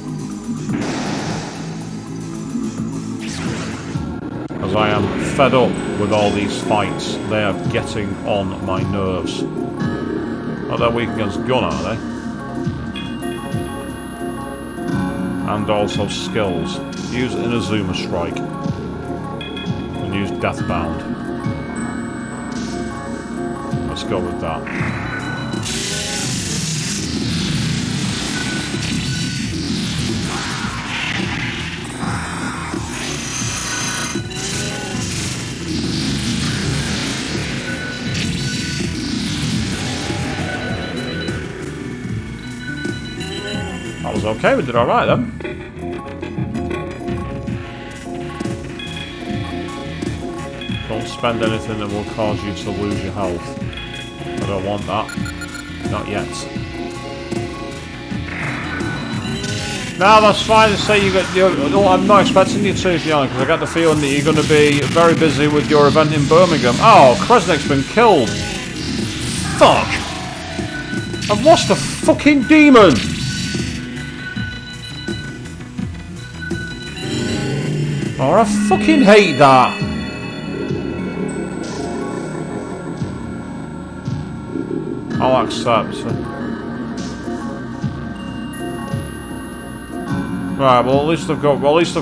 As I am fed up with all these fights. They are getting on my nerves. Oh, they're weak against gun, are they? And also skills. Use Inazuma Strike. And use Deathbound. Let's go with that. That was okay, we did alright then. Don't spend anything that will cause you to lose your health. I don't want that. Not yet. No, that's fine to say you got. No, I'm not expecting you to be honest, because I got the feeling that you're going to be very busy with your event in Birmingham. Oh, Kresnik's been killed. Fuck! I've lost a fucking demon! Oh, I fucking hate that! I'll accept. Right, well at least I've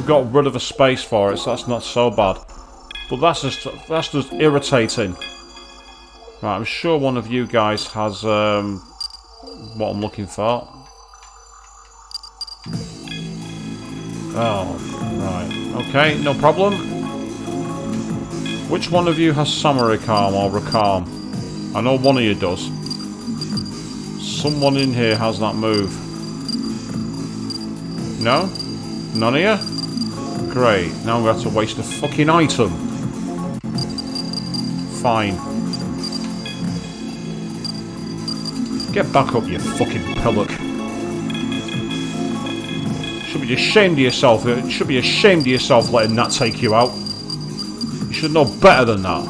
got rid of a space for it, so that's not so bad. But that's just irritating. Right, I'm sure one of you guys has what I'm looking for. Oh, right. Okay, no problem. Which one of you has Samurai Calm or Recalm? I know one of you does. Someone in here has that move. No? None of you? Great. Now I'm going to have to waste a fucking item. Fine. Get back up, you fucking pillock. Should be ashamed of yourself. You should be ashamed of yourself letting that take you out. You should know better than that.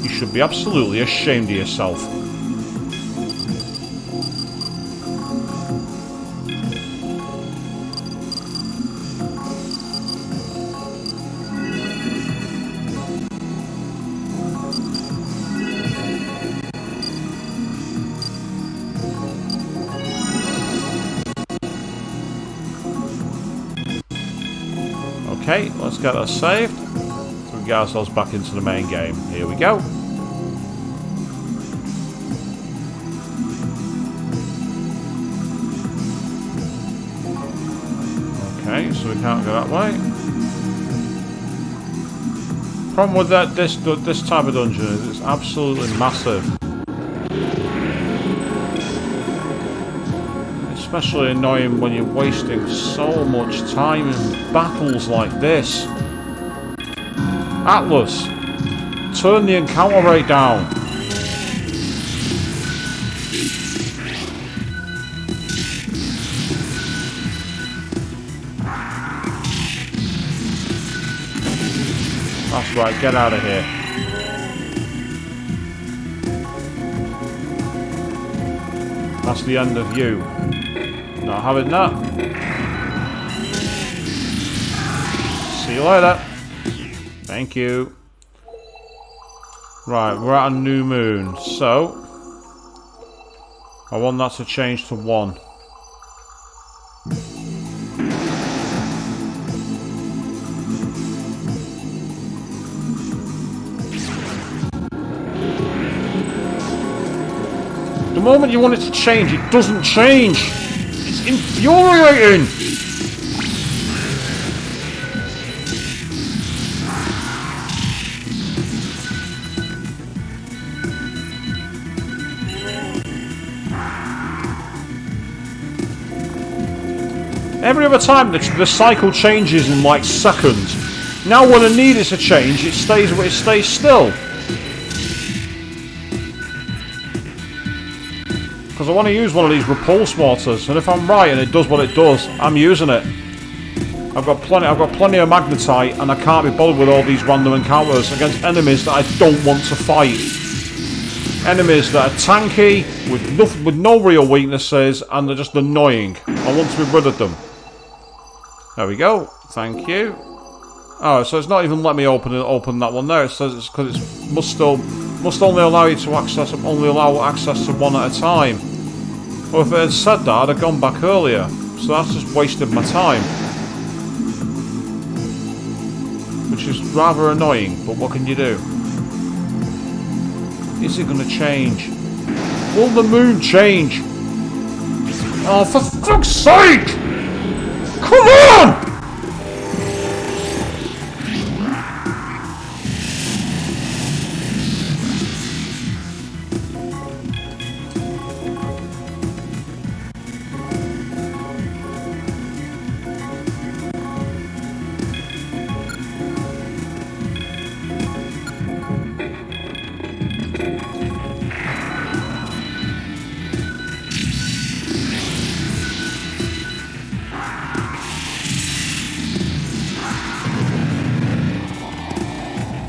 You should be absolutely ashamed of yourself. Okay, let's get that saved. So we can get ourselves back into the main game. Here we go. Okay, so we can't go that way. Problem with this type of dungeon is it's absolutely massive. Especially annoying when you're wasting so much time in battles like this. Atlas, turn the encounter rate down. That's right, get out of here. That's the end of you. Not having that. See you later. Thank you. Right, we're at a new moon, so I want that to change to 1. The moment you want it to change, it doesn't change. It's infuriating. Every other time the cycle changes in like seconds. Now when I need it to change, it stays still. Because I want to use one of these repulse waters, and if I'm right and it does what it does, I'm using it. I've got plenty of magnetite, and I can't be bothered with all these random encounters against enemies that I don't want to fight. Enemies that are tanky, with no real weaknesses, and they're just annoying. I want to be rid of them. There we go. Thank you. Oh, so it's not even let me open that one there. It says it's because it must only allow you to access to one at a time. Well, if it had said that, I'd have gone back earlier. So that's just wasted my time, which is rather annoying. But what can you do? Is it going to change? Will the moon change? Oh, for fuck's sake! Come on!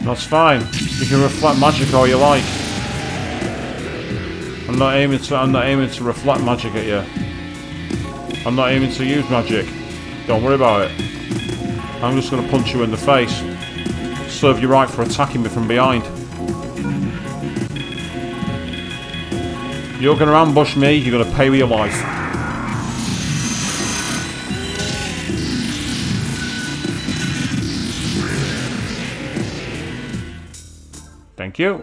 That's fine. You can reflect magic all you like. I'm not aiming to reflect magic at you. I'm not aiming to use magic. Don't worry about it. I'm just going to punch you in the face. Serve you right for attacking me from behind. You're going to ambush me, you're going to pay with your life. Thank you.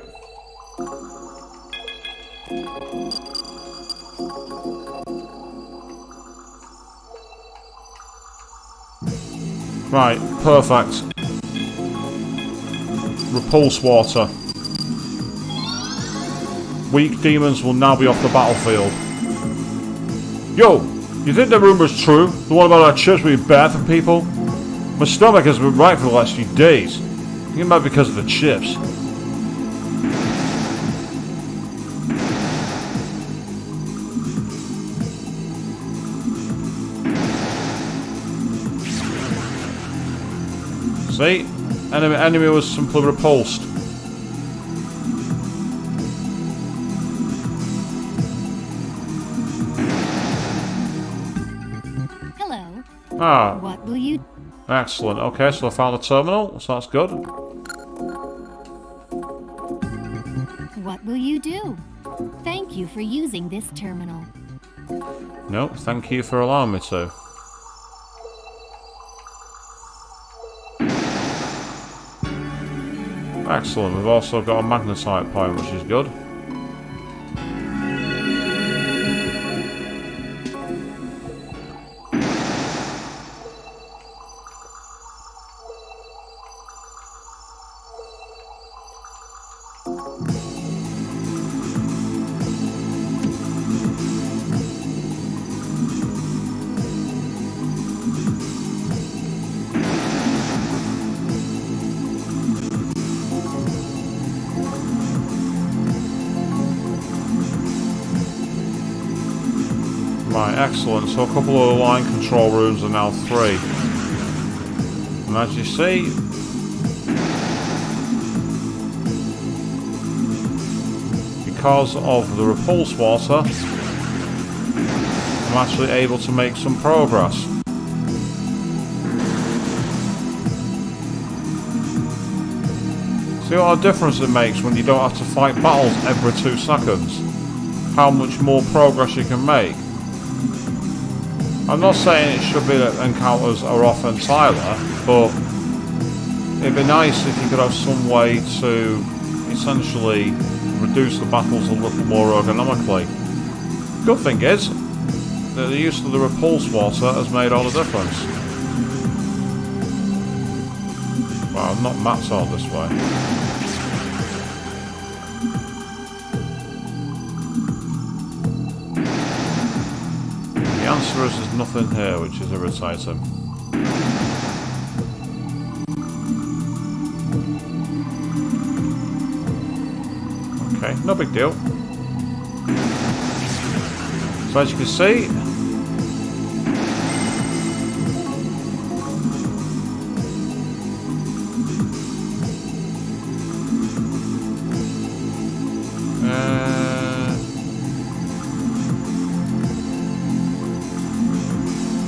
Right, perfect. Repulse water. Weak demons will now be off the battlefield. Yo, you think the rumor's true? The one about our chips being bad for people? My stomach has been right for the last few days. I think it might be because of the chips. See? Enemy was simply repulsed. Hello. Ah. What will you... Excellent. Okay, so I found the terminal, so that's good. What will you do? Thank you for using this terminal. No, thank you for allowing me to. Excellent, we've also got a magnetite point, which is good. Right, excellent. So a couple of the line control rooms are now 3. And as you see, because of the repulse water, I'm actually able to make some progress. See what a difference it makes when you don't have to fight battles every 2 seconds. How much more progress you can make. I'm not saying it should be that encounters are off entirely, but it'd be nice if you could have some way to essentially reduce the battles a little more ergonomically. Good thing is that the use of the repulse water has made all the difference. Well, I've not mapped all this way. The answer is there's nothing here, which is irritating. Okay, no big deal. So as you can see,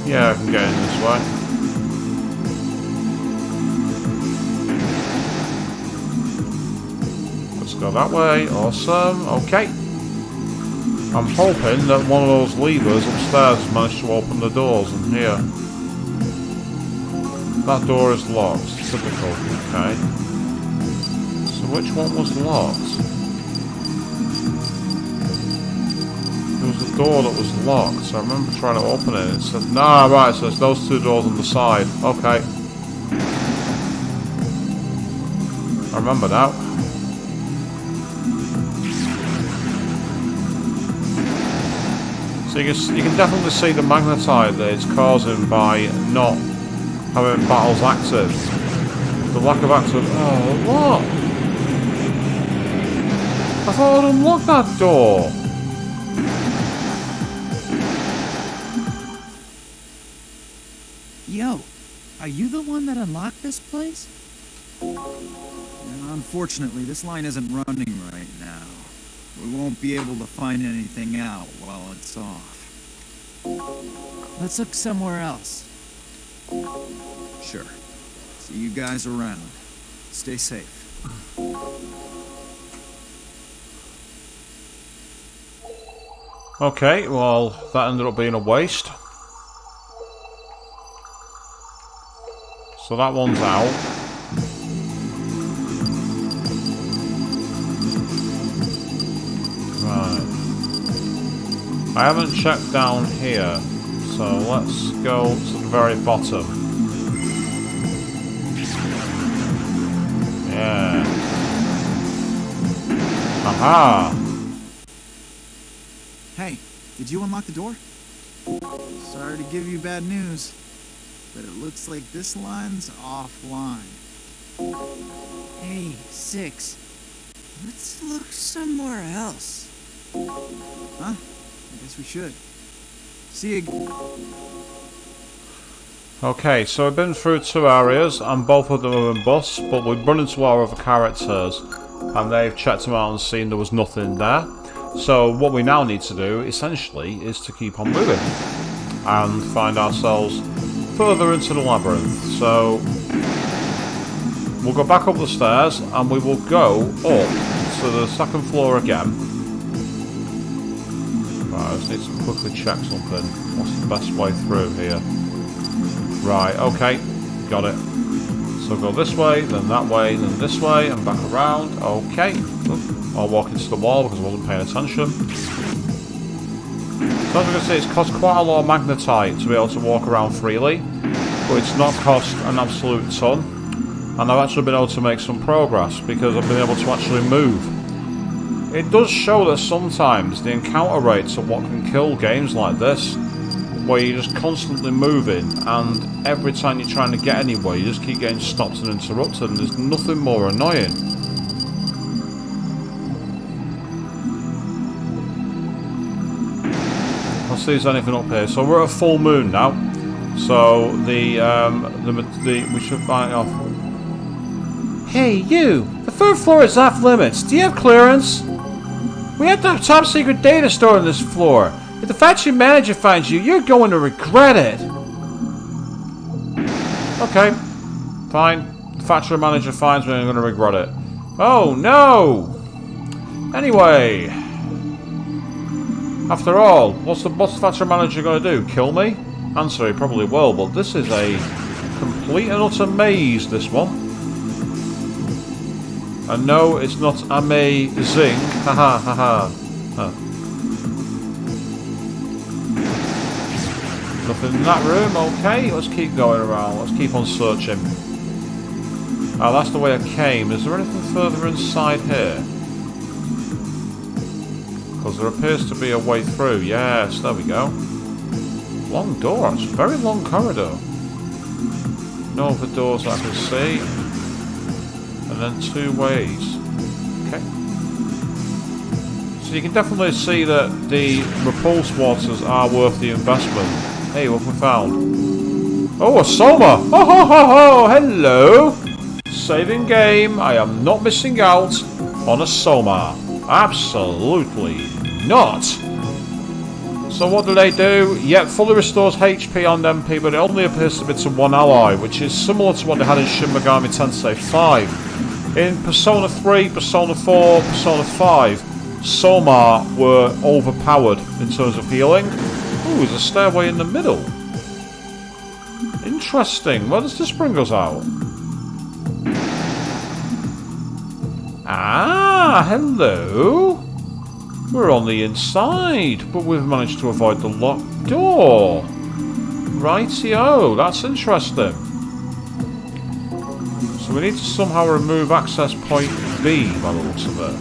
yeah, I can get in this way. Let's go that way. Awesome. Okay. I'm hoping that one of those levers upstairs has managed to open the doors in here. That door is locked. Typical. Okay. So which one was locked? There was a door that was locked, so I remember trying to open it. It said, nah, right, so it's those 2 doors on the side. Okay. I remember now. So you can definitely see the magnetite that it's causing by not having battles active. The lack of active... Oh, what? I thought I'd unlocked that door. Yo, are you the one that unlocked this place? Unfortunately, this line isn't running right now. We won't be able to find anything out while it's off. Let's look somewhere else. Sure. See you guys around. Stay safe. Okay, well, that ended up being a waste. So that one's out. Right. I haven't checked down here, so let's go to the very bottom. Yeah. Aha! Hey, did you unlock the door? Sorry to give you bad news, but it looks like this line's offline. Hey, Six. Let's look somewhere else. Huh? I guess we should. See you. Okay, so we've been through 2 areas, and both of them are in bus, but we've run into our other characters, and they've checked them out and seen there was nothing there. So what we now need to do, essentially, is to keep on moving, and find ourselves further into the labyrinth. So we'll go back up the stairs, and we will go up to the 2nd floor again. Right, I just need to quickly check something. What's the best way through here? Right, okay, got it. So go this way, then that way, then this way, and back around. Okay. I'll walk into the wall because I wasn't paying attention. So as you can see, it's cost quite a lot of magnetite to be able to walk around freely, but it's not cost an absolute ton. And I've actually been able to make some progress because I've been able to actually move. It does show that sometimes the encounter rates are what can kill games like this, where you're just constantly moving, and every time you're trying to get anywhere, you just keep getting stopped and interrupted, and there's nothing more annoying. Let's see if there's anything up here. So we're at a full moon now, so we should find it off. Hey, you! The 3rd floor is off limits. Do you have clearance? We have to have top secret data stored on this floor. If the factory manager finds you, you're going to regret it. Okay. Fine. The factory manager finds me, I'm going to regret it. Oh, no! Anyway. After all, what's the factory manager going to do? Kill me? Answer, he probably will, but this is a complete and utter maze, this one. And no, it's not amazing. Haha, haha. Huh. Nothing in that room, okay. Let's keep going around. Let's keep on searching. Oh, that's the way I came. Is there anything further inside here? Because there appears to be a way through. Yes, there we go. Long door. It's a very long corridor. No other doors I can see. And then 2 ways. Okay. So you can definitely see that the repulse waters are worth the investment. Hey, what have we found? Oh, a Soma! Oh, ho, ho, ho! Hello! Saving game. I am not missing out on a Soma. Absolutely not! So what do they do? Yep, fully restores HP on MP, but it only appears to be to one ally, which is similar to what they had in Shin Megami Tensei 5. In Persona 3, Persona 4, Persona 5, Soma were overpowered in terms of healing. Ooh, there's a stairway in the middle. Interesting. Where does this bring us out? Ah, hello. We're on the inside, but we've managed to avoid the locked door. Rightio, that's interesting. So we need to somehow remove access point B by the looks of it.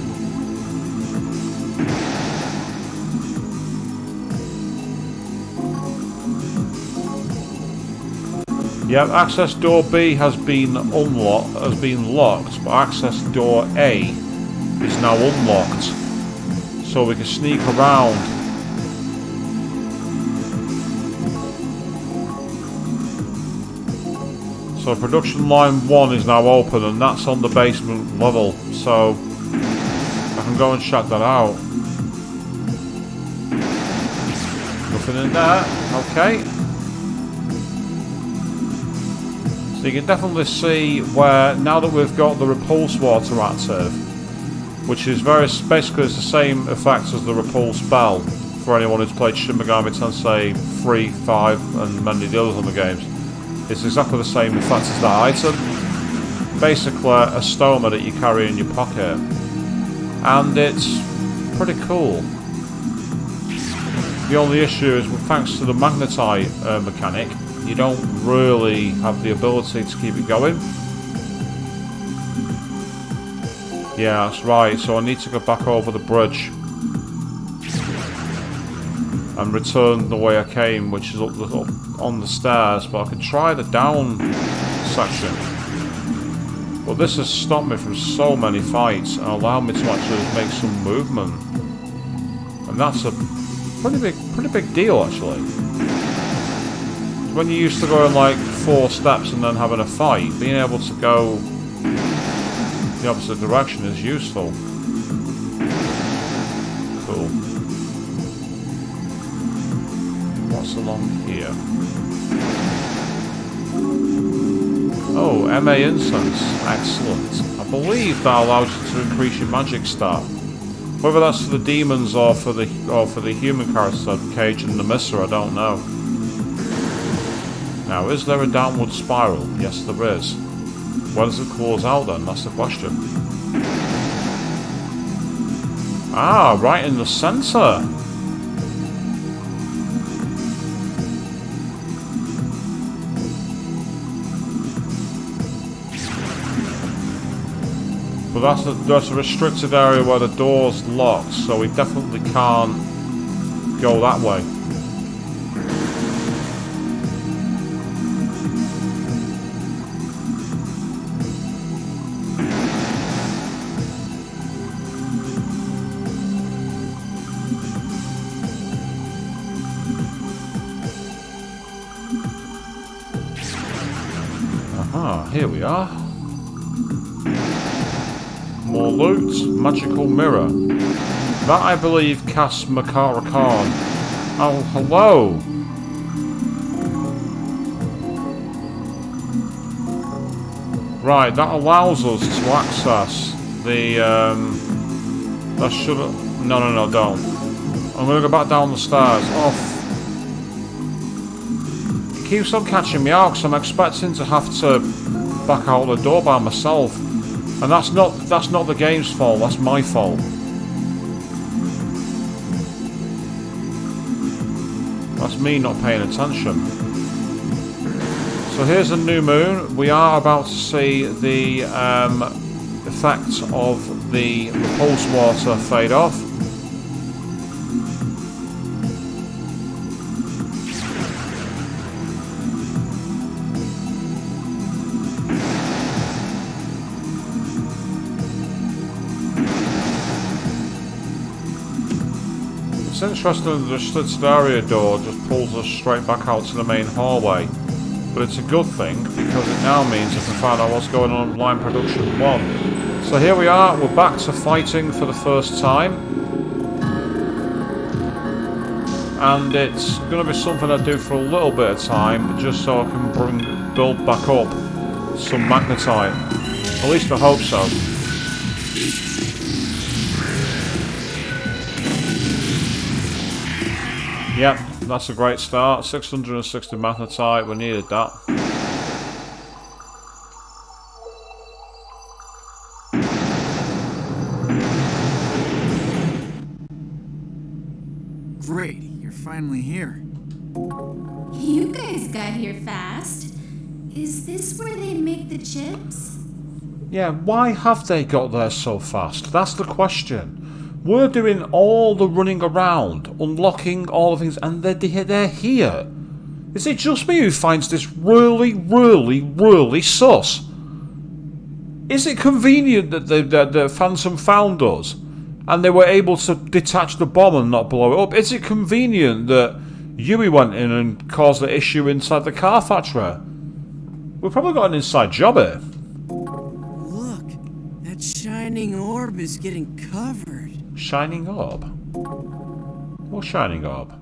Yep, access door B has been locked, but access door A is now unlocked. So we can sneak around. So production line 1 is now open, and that's on the basement level. So I can go and check that out. Nothing in there. Okay. So you can definitely see where, now that we've got the repulse water active, which is basically it's the same effect as the repulse bell for anyone who's played Shin Megami Tensei 3, 5 and many of the others on the games. It's exactly the same effect as that item. Basically a stoma that you carry in your pocket. And it's pretty cool. The only issue is, thanks to the magnetite mechanic, you don't really have the ability to keep it going. Yeah, that's right, so I need to go back over the bridge and return the way I came, which is up on the stairs, but I can try the down section. But this has stopped me from so many fights and allowed me to actually make some movement. And that's a pretty big deal, actually. When you used to go in like 4 steps and then having a fight, being able to go the opposite direction is useful. Cool. What's along here? Oh, MA incense. Excellent. I believe that allows you to increase your magic stat. Whether that's for the demons or for the human characters, Cage and Nemissa, I don't know. Now, is there a downward spiral? Yes, there is. Where does it close out then? That's the question. Ah, right in the centre. But that's a restricted area where the door's locked, so we definitely can't go that way. Here we are. More loot. Magical mirror. That, I believe, casts Makara Khan Oh, hello. Right, that allows us to access the, that should have... No, don't. I'm gonna go back down the stairs. Oh, it keeps on catching me out because I'm expecting to have to back out the door by myself. And that's not the game's fault, that's my fault. That's me not paying attention. So here's a new moon. We are about to see the effect of the repulse water fade off. It's interesting the restricted area door just pulls us straight back out to the main hallway. But it's a good thing, because it now means I can find out what's going on in Line Production 1. So here we are, we're back to fighting for the first time. And it's going to be something I do for a little bit of time, just so I can build back up some magnetite. At least I hope so. Yep, that's a great start. 660 magnetite, we needed that. Great, you're finally here. You guys got here fast. Is this where they make the chips? Yeah, why have they got there so fast? That's the question. We're doing all the running around, unlocking all the things, and they're here. Is it just me who finds this really, really, really sus? Is it convenient that the Phantom found us, and they were able to detach the bomb and not blow it up? Is it convenient that Yui went in and caused the issue inside the car factory? We've probably got an inside job here. Look, that shining orb is getting covered. Shining orb? What shining orb?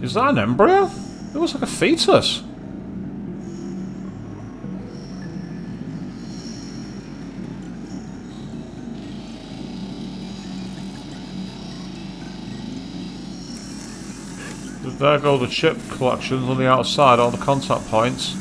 Is that an embryo? It looks like a fetus. There go the chip collections on the outside, all the contact points.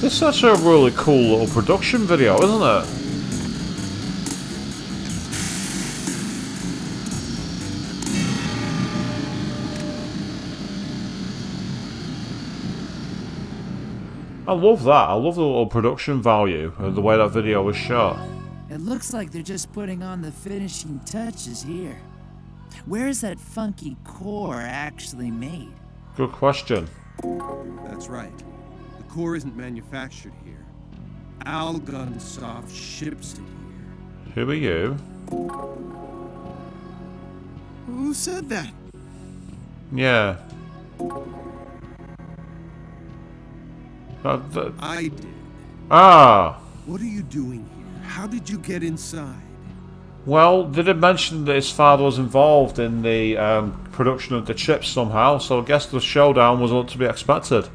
It's such a really cool little production video, isn't it? I love that. I love the little production value of the way that video was shot. It looks like they're just putting on the finishing touches here. Where is that funky core actually made? Good question. That's right. The core isn't manufactured here. Algonsoft ships it here. Who are you? Who said that? Yeah. I did. Ah! What are you doing here? How did you get inside? Well, they did mention that his father was involved in the production of the chips somehow, so I guess the showdown was not to be expected.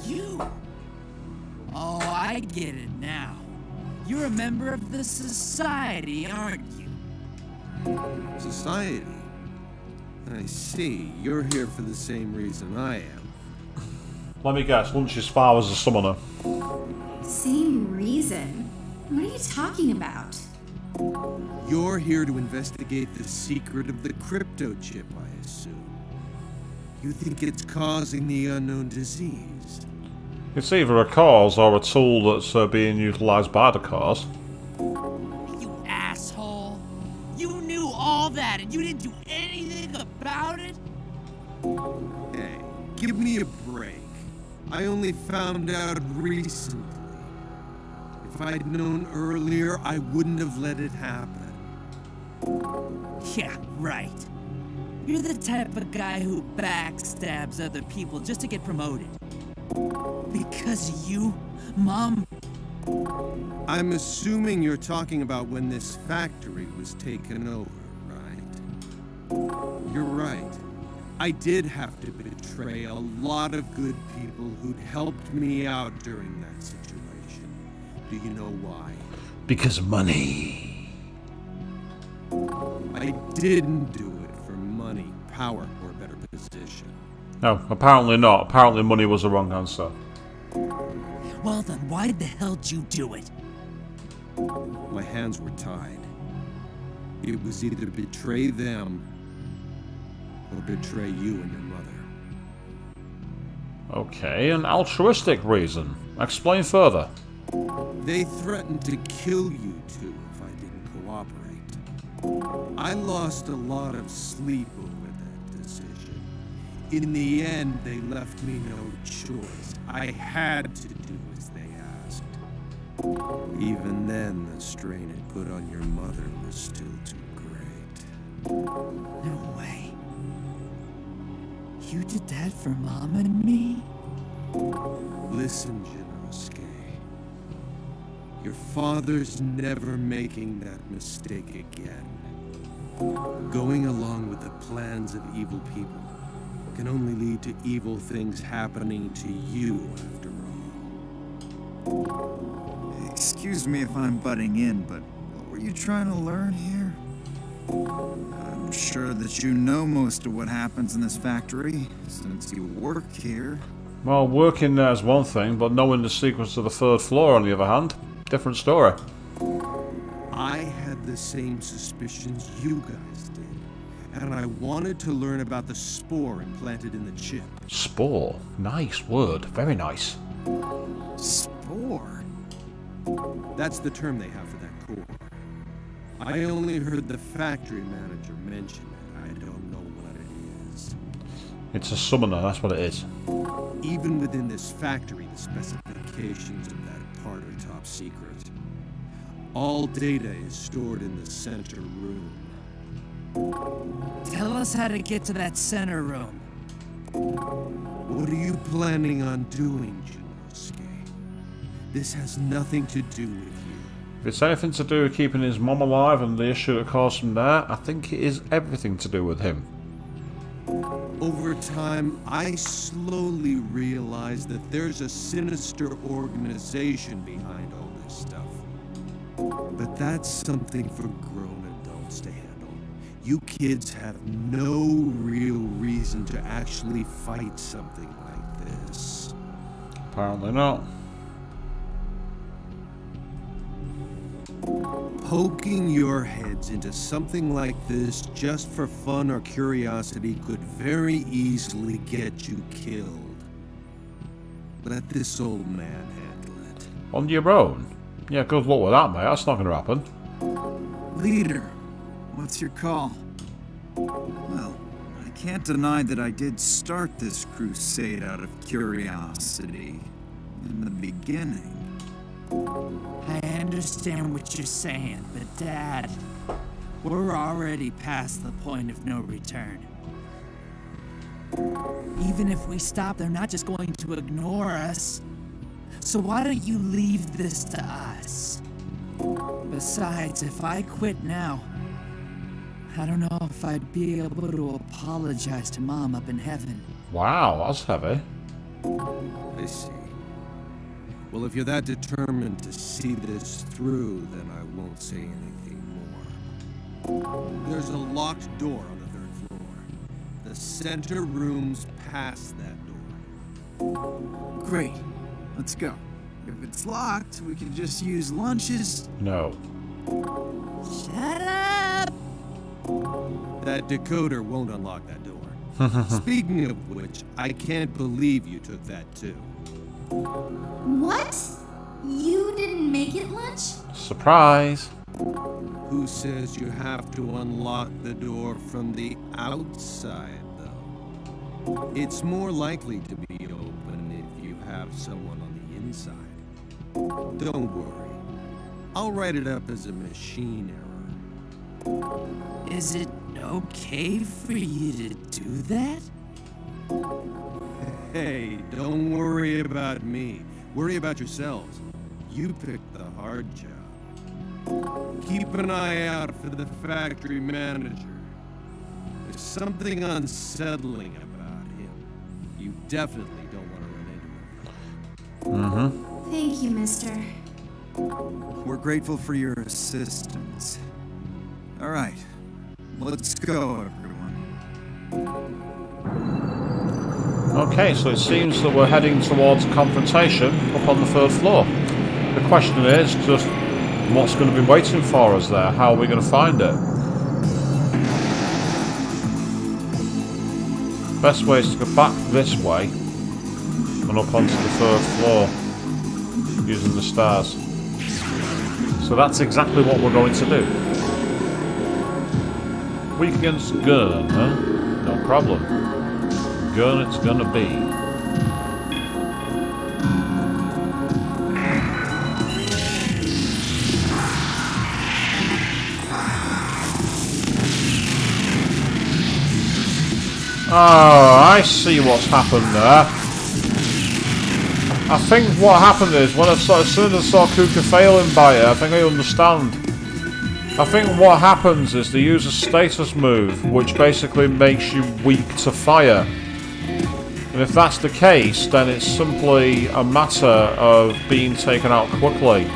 You? Oh, I get it now. You're a member of the society, aren't you? Society? I see. You're here for the same reason I am. Let me guess, Lunch's father's a summoner. Same reason. What are you talking about? You're here to investigate the secret of the crypto chip, I assume. You think it's causing the unknown disease? It's either a cause or a tool that's being utilised by the cause. You asshole! You knew all that and you didn't do anything about it? Hey, give me a break. I only found out recently. If I'd known earlier, I wouldn't have let it happen. Yeah, right. You're the type of guy who backstabs other people just to get promoted. Because of you, Mom. I'm assuming you're talking about when this factory was taken over, right? You're right. I did have to betray a lot of good people who'd helped me out during that situation. Do you know why? Because money. I didn't do it for money, power, or a better position. No, apparently not. Apparently money was the wrong answer. Well then, why the hell did you do it? My hands were tied. It was either betray them or betray you and your mother. Okay, an altruistic reason. Explain further. They threatened to kill you two if I didn't cooperate. I lost a lot of sleep over that decision. In the end, they left me no choice. I had to do as they asked. Even then, the strain it put on your mother was still too great. No way. You did that for Mom and me? Listen, Jinosuke. Your father's never making that mistake again. Going along with the plans of evil people can only lead to evil things happening to you, after all. Excuse me if I'm butting in, but what were you trying to learn here? I'm sure that you know most of what happens in this factory, since you work here. Well, working there is one thing, but knowing the secrets of the third floor, on the other hand, different story. I had the same suspicions you guys did, and I wanted to learn about the spore implanted in the chip. Spore. Nice word. Very nice. Spore? That's the term they have for that core. I only heard the factory manager mention it. I don't know what it is. It's a summoner, that's what it is. Even within this factory, the specifications of that part are top secret. All data is stored in the center room. Tell us how to get to that center room. What are you planning on doing, Jinosuke? This has nothing to do with you. If it's anything to do with keeping his mom alive and the issue that caused him there, I think it is everything to do with him. Over time, I slowly realized that there's a sinister organization behind all this stuff. But that's something for grown adults to handle. You kids have no real reason to actually fight something like this. Apparently not. Poking your heads into something like this just for fun or curiosity could very easily get you killed. Let this old man handle it. On your own? Yeah, good luck with that, mate. That's not going to happen. Leader, what's your call? Well, I can't deny that I did start this crusade out of curiosity. In the beginning. I understand what you're saying, but Dad, we're already past the point of no return. Even if we stop, they're not just going to ignore us. So why don't you leave this to us? Besides, if I quit now, I don't know if I'd be able to apologize to Mom up in heaven. Wow, that's heavy. I see. Well, if you're that determined to see this through, then I won't say anything more. There's a locked door on the 3rd floor. The center room's past that door. Great. Let's go. If it's locked, we can just use lunches. No. Shut up! That decoder won't unlock that door. Speaking of which, I can't believe you took that too. What? You didn't make it lunch? Surprise! Who says you have to unlock the door from the outside, though? It's more likely to be open if you have someone on the inside. Don't worry. I'll write it up as a machine error. Is it okay for you to do that? Hey, don't worry about me. Worry about yourselves. You picked the hard job. Keep an eye out for the factory manager. There's something unsettling about him. You definitely don't want to run into him. Thank you, mister. We're grateful for your assistance. All right, let's go, everyone. Okay, so it seems that we're heading towards confrontation up on the 3rd floor. The question is just what's going to be waiting for us there? How are we going to find it? Best way is to go back this way and up onto the 3rd floor using the stairs. So that's exactly what we're going to do. Weak against gun, huh? No problem. Gun it's gonna be. Oh, I see what's happened there. I think what happened is, as soon as I saw Kuka failing by it, I think I understand. I think what happens is they use a status move, which basically makes you weak to fire. And if that's the case, then it's simply a matter of being taken out quickly.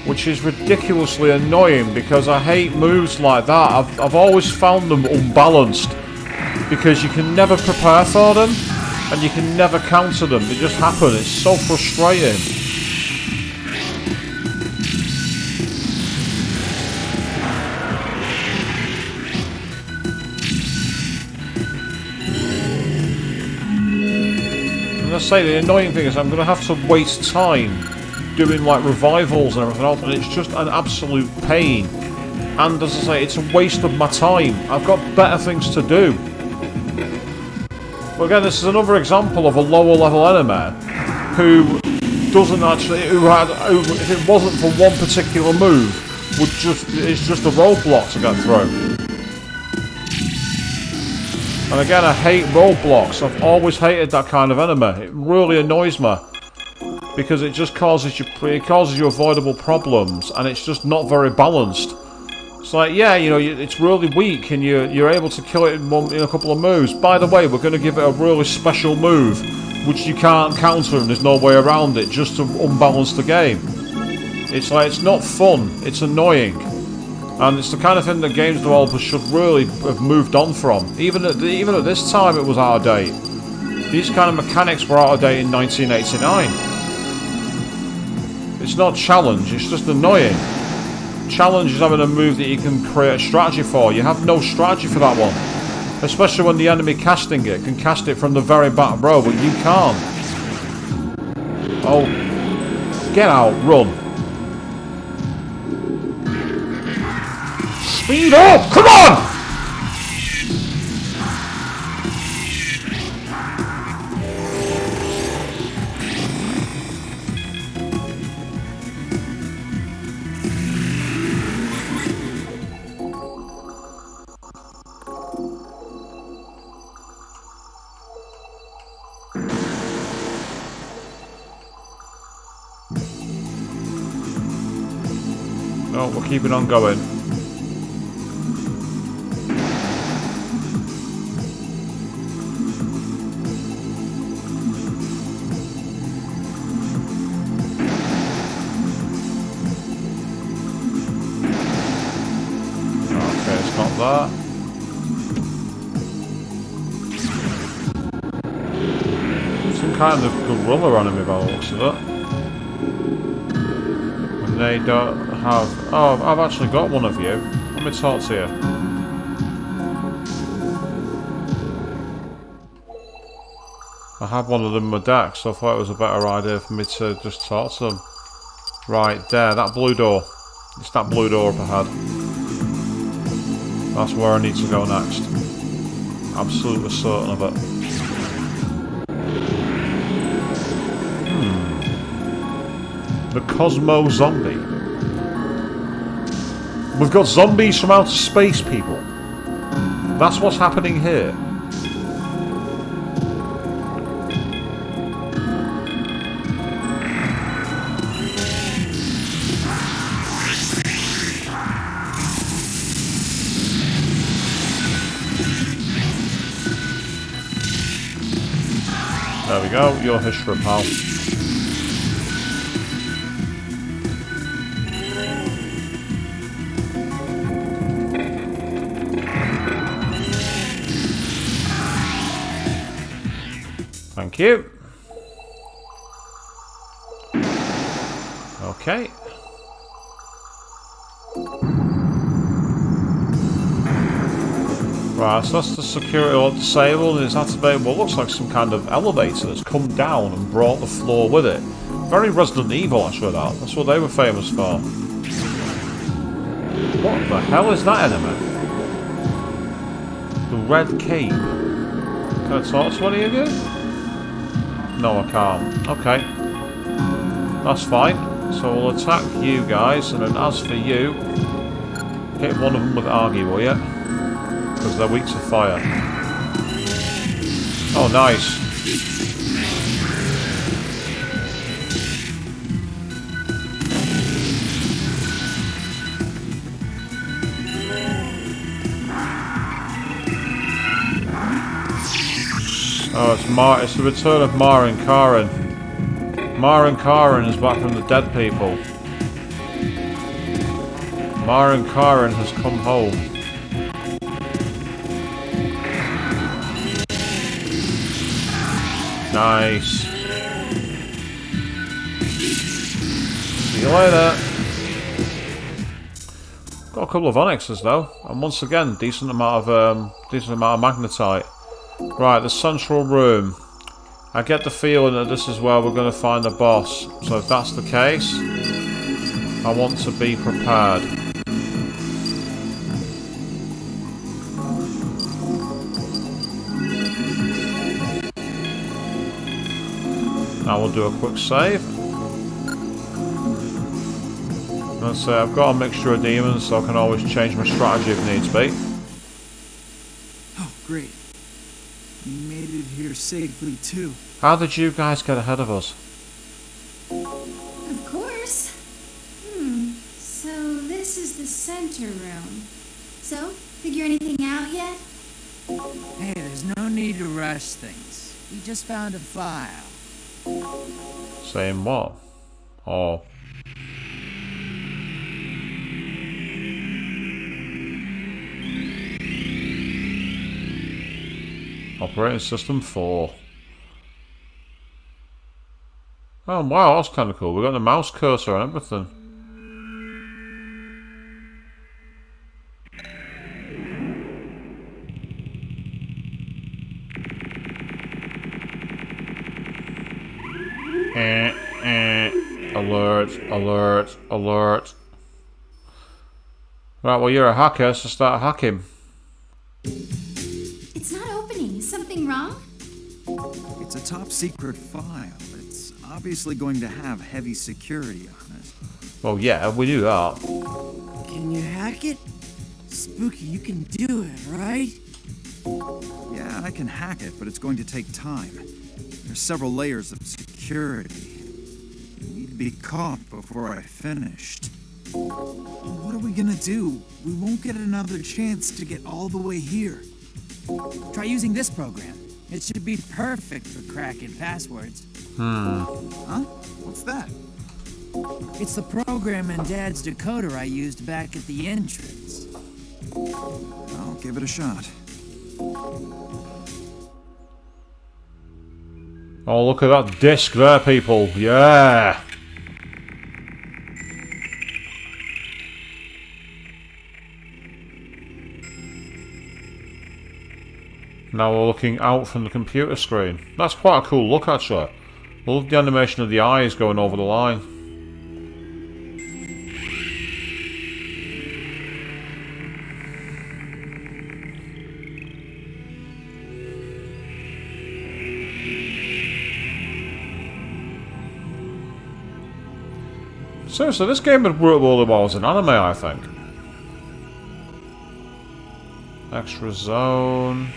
Which is ridiculously annoying, because I hate moves like that. I've always found them unbalanced. Because you can never prepare for them, and you can never counter them. They just happen. It's so frustrating. And I say the annoying thing is I'm going to have to waste time doing like revivals and everything else, and it's just an absolute pain. And as I say, it's a waste of my time. I've got better things to do. But again, this is another example of a lower level enemy who doesn't actually, who if it wasn't for one particular move, it's just a roadblock to get through. And again, I hate roadblocks. I've always hated that kind of enemy. It really annoys me because it just causes you avoidable problems, and it's just not very balanced. It's like, yeah, you know, it's really weak, and you're able to kill it in a couple of moves. By the way, we're going to give it a really special move, which you can't counter, and there's no way around it, just to unbalance the game. It's like, it's not fun, it's annoying. And it's the kind of thing that games developers should really have moved on from. Even at this time, it was out of date. These kind of mechanics were out of date in 1989. It's not challenge, it's just annoying. Challenge is having a move that you can create a strategy for. You have no strategy for that one. Especially when the enemy casting it can cast it from the very back row, but you can't. Oh, get out, run. Speed up, come on! No, we're keeping on going. Okay, it's not that. Some kind of gorilla enemy by the looks of it. And they don't have... Oh, I've actually got one of you. Let me talk to you. I had one of them in my deck, so I thought it was a better idea for me to just talk to them. Right, there, that blue door. It's that blue door up ahead. That's where I need to go next. Absolutely certain of it. The Cosmo Zombie. We've got zombies from outer space, people. That's what's happening here. There we go, your history, pal. Thank you. Okay. Right, so that's the security lock disabled and it's activated what looks like some kind of elevator that's come down and brought the floor with it. Very Resident Evil, actually, that. That's what they were famous for. What the hell is that enemy? The Red Cape. Can I talk to any of you? No, I can't. Okay. That's fine. So we'll attack you guys, and then as for you, hit one of them with Argy, will you? Because they're weak to fire. Oh, nice. Oh, it's the return of Mar and Karen. Mar and Karen is back from the dead people. Mar and Karen has come home. Nice. See you later. Got a couple of onyxes though, and once again, decent amount of magnetite. Right, the central room. I get the feeling that this is where we're going to find the boss. So if that's the case, I want to be prepared. Now we'll do a quick save. Let's say I've got a mixture of demons, so I can always change my strategy if needs be. Oh, great. We made it here safely, too. How did you guys get ahead of us? Of course. So this is the center room. So, figure anything out yet? Hey, there's no need to rush things. We just found a file. Saying what? Oh. Operating System 4. Oh wow, that's kind of cool. We've got the mouse cursor and everything. Alert, alert, alert. Right, well you're a hacker, so start hacking. It's not opening. Is something wrong? It's a top secret file. It's obviously going to have heavy security on it. Well yeah, we knew that. Can you hack it? Spooky, you can do it, right? Yeah, I can hack it, but it's going to take time. There's several layers of security. You need to be caught before I finished. What are we gonna do? We won't get another chance to get all the way here. Try using this program. It should be perfect for cracking passwords. Huh? What's that? It's the program in Dad's decoder I used back at the entrance. I'll give it a shot. Oh, look at that disc there, people. Yeah. Now we're looking out from the computer screen. That's quite a cool look, actually. I love the animation of the eyes going over the line. Seriously, this game would work really well as an anime, I think. Extra zone.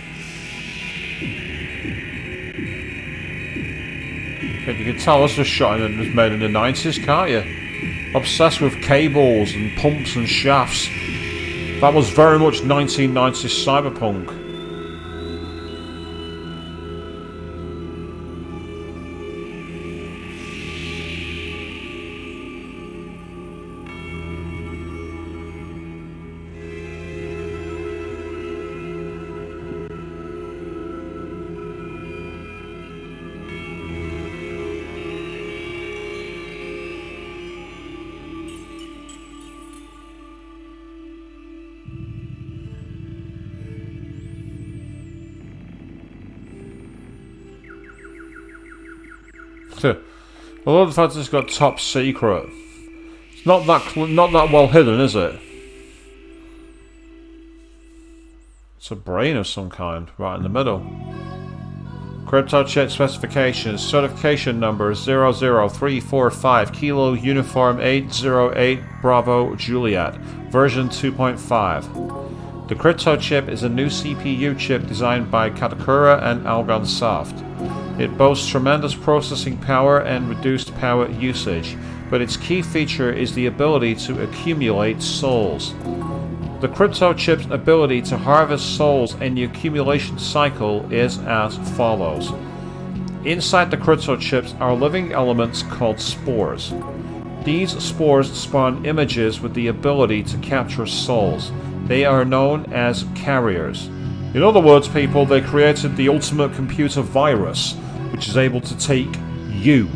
You can tell this was shot and was made in the 90s, can't you? Obsessed with cables and pumps and shafts. That was very much 1990s cyberpunk. I love the fact it's got top secret. It's not that well hidden, is it? It's a brain of some kind, right in the middle. Crypto chip specifications. Certification number 00345 Kilo Uniform 808 Bravo Juliet. Version 2.5. The crypto chip is a new CPU chip designed by Katakura and Algonsoft. It boasts tremendous processing power and reduced power usage, but its key feature is the ability to accumulate souls. The crypto chip's ability to harvest souls in the accumulation cycle is as follows. Inside the crypto chips are living elements called spores. These spores spawn images with the ability to capture souls. They are known as carriers. In other words, people, they created the ultimate computer virus, which is able to take you.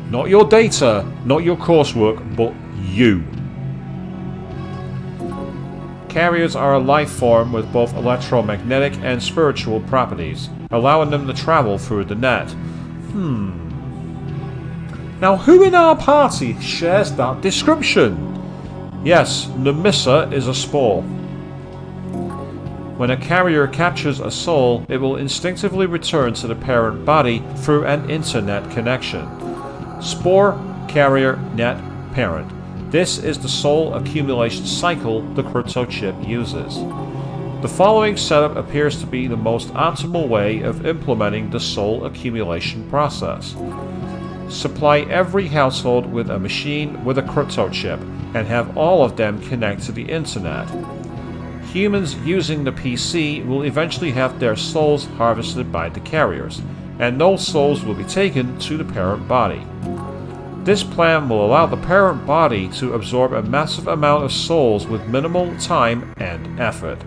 Not your data, not your coursework, but you. Carriers are a life form with both electromagnetic and spiritual properties, allowing them to travel through the net. Now, who in our party shares that description? Yes, Nemissa is a spore. When a carrier captures a soul, it will instinctively return to the parent body through an internet connection. Spore, carrier, net, parent. This is the soul accumulation cycle the crypto chip uses. The following setup appears to be the most optimal way of implementing the soul accumulation process. Supply every household with a machine with a crypto chip and have all of them connect to the internet. Humans using the PC will eventually have their souls harvested by the carriers, and no souls will be taken to the parent body. This plan will allow the parent body to absorb a massive amount of souls with minimal time and effort.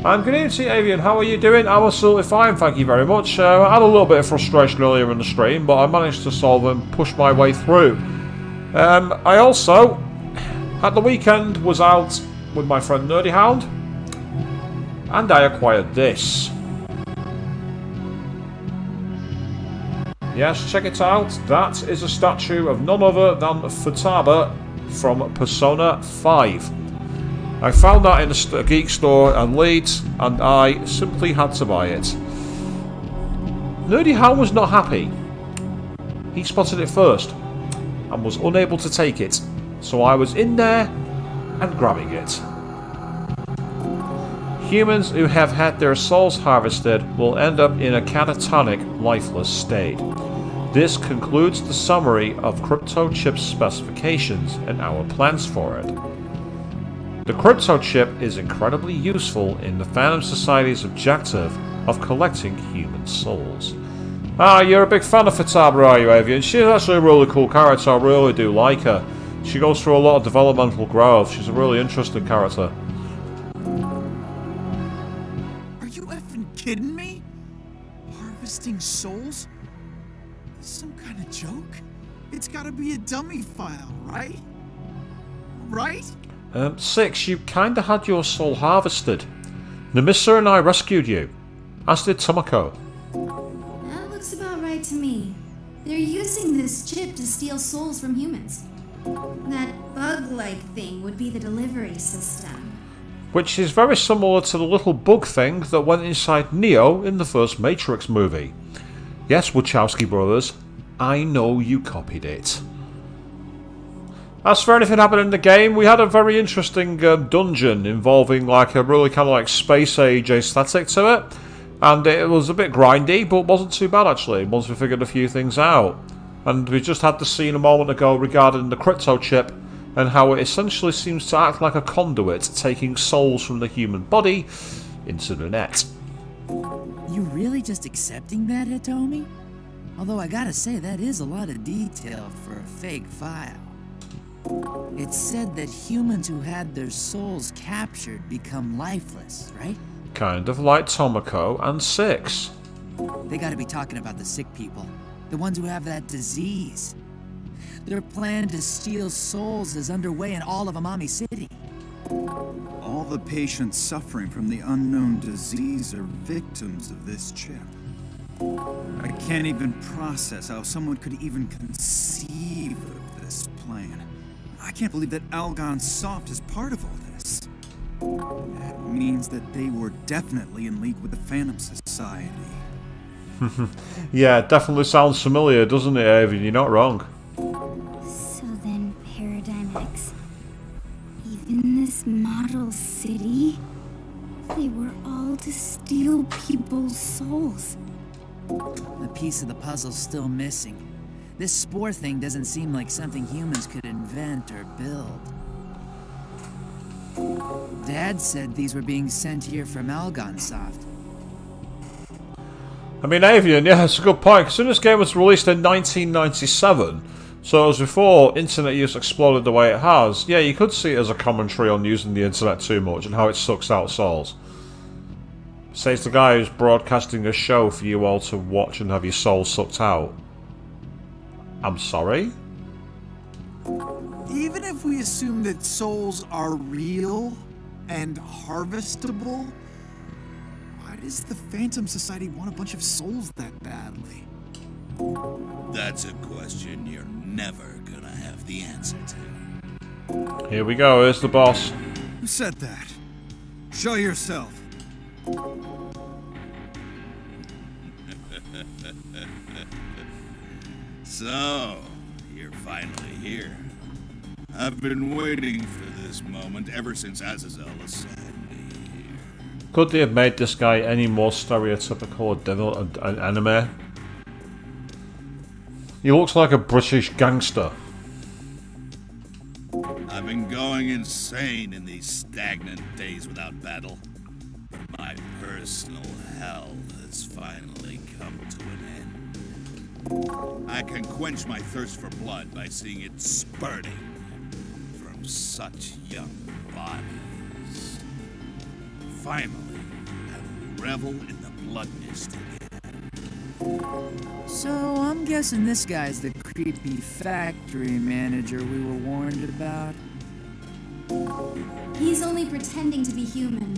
And good evening to you, Avian. How are you doing? I'm absolutely fine, thank you very much. I had a little bit of frustration earlier in the stream, but I managed to solve and push my way through. I also, at the weekend, was out with my friend Nerdy Hound, and I acquired this. Yes, check it out. That is a statue of none other than Futaba from Persona 5. I found that in a geek store in Leeds, and I simply had to buy it. Nerdy Hound was not happy. He spotted it first, and was unable to take it, so I was in there and grabbing it. Humans who have had their souls harvested will end up in a catatonic, lifeless state. This concludes the summary of crypto chip specifications and our plans for it. The crypto chip is incredibly useful in the Phantom Society's objective of collecting human souls. Ah, you're a big fan of Futaba, are you, Avian? She's actually a really cool character, I really do like her. She goes through a lot of developmental growth, she's a really interesting character. Kidding me? Harvesting souls? This is some kind of joke? It's gotta be a dummy file, right? Right? 6, you kinda had your soul harvested. Nemissa and I rescued you. as did Tomoko. That looks about right to me. They're using this chip to steal souls from humans. That bug-like thing would be the delivery system. Which is very similar to the little bug thing that went inside Neo in the first Matrix movie. Yes, Wachowski brothers, I know you copied it. As for anything happening in the game, we had a very interesting dungeon involving like a really kind of like space age aesthetic to it. And it was a bit grindy, but wasn't too bad actually, once we figured a few things out. And we just had the scene a moment ago regarding the crypto chip, and how it essentially seems to act like a conduit, taking souls from the human body into the net. You really just accepting that, Hitomi? Although I gotta say, that is a lot of detail for a fake file. It said that humans who had their souls captured become lifeless, right? Kind of like Tomoko and Six. They gotta be talking about the sick people. The ones who have that disease. Their plan to steal souls is underway in all of Amami City. All the patients suffering from the unknown disease are victims of this chip. I can't even process how someone could even conceive of this plan. I can't believe that Algonsoft is part of all this. That means that they were definitely in league with the Phantom Society. Yeah, it definitely sounds familiar, doesn't it, Avian? You're not wrong. So then, Paradigm X, even this model city, they were all to steal people's souls. A piece of the puzzle's still missing. This spore thing doesn't seem like something humans could invent or build. Dad said these were being sent here from Algonsoft. I mean, Avian, yeah, it's a good point. As soon as this game was released in 1997, so it was before internet use exploded the way it has, yeah, you could see it as a commentary on using the internet too much and how it sucks out souls. Says the guy who's broadcasting a show for you all to watch and have your soul sucked out. I'm sorry? Even if we assume that souls are real and harvestable, why does the Phantom Society want a bunch of souls that badly? That's a question you're never gonna have the answer to. Here we go, here's the boss. Who said that? Show yourself. So, you're finally here. I've been waiting for this moment ever since Azazel assigned me here. Could they have made this guy any more stereotypical an anime? He looks like a British gangster. I've been going insane in these stagnant days without battle. My personal hell has finally come to an end. I can quench my thirst for blood by seeing it spurting from such young bodies. Finally, I will revel in the blood mist again. So I'm guessing this guy's the creepy factory manager we were warned about. He's only pretending to be human.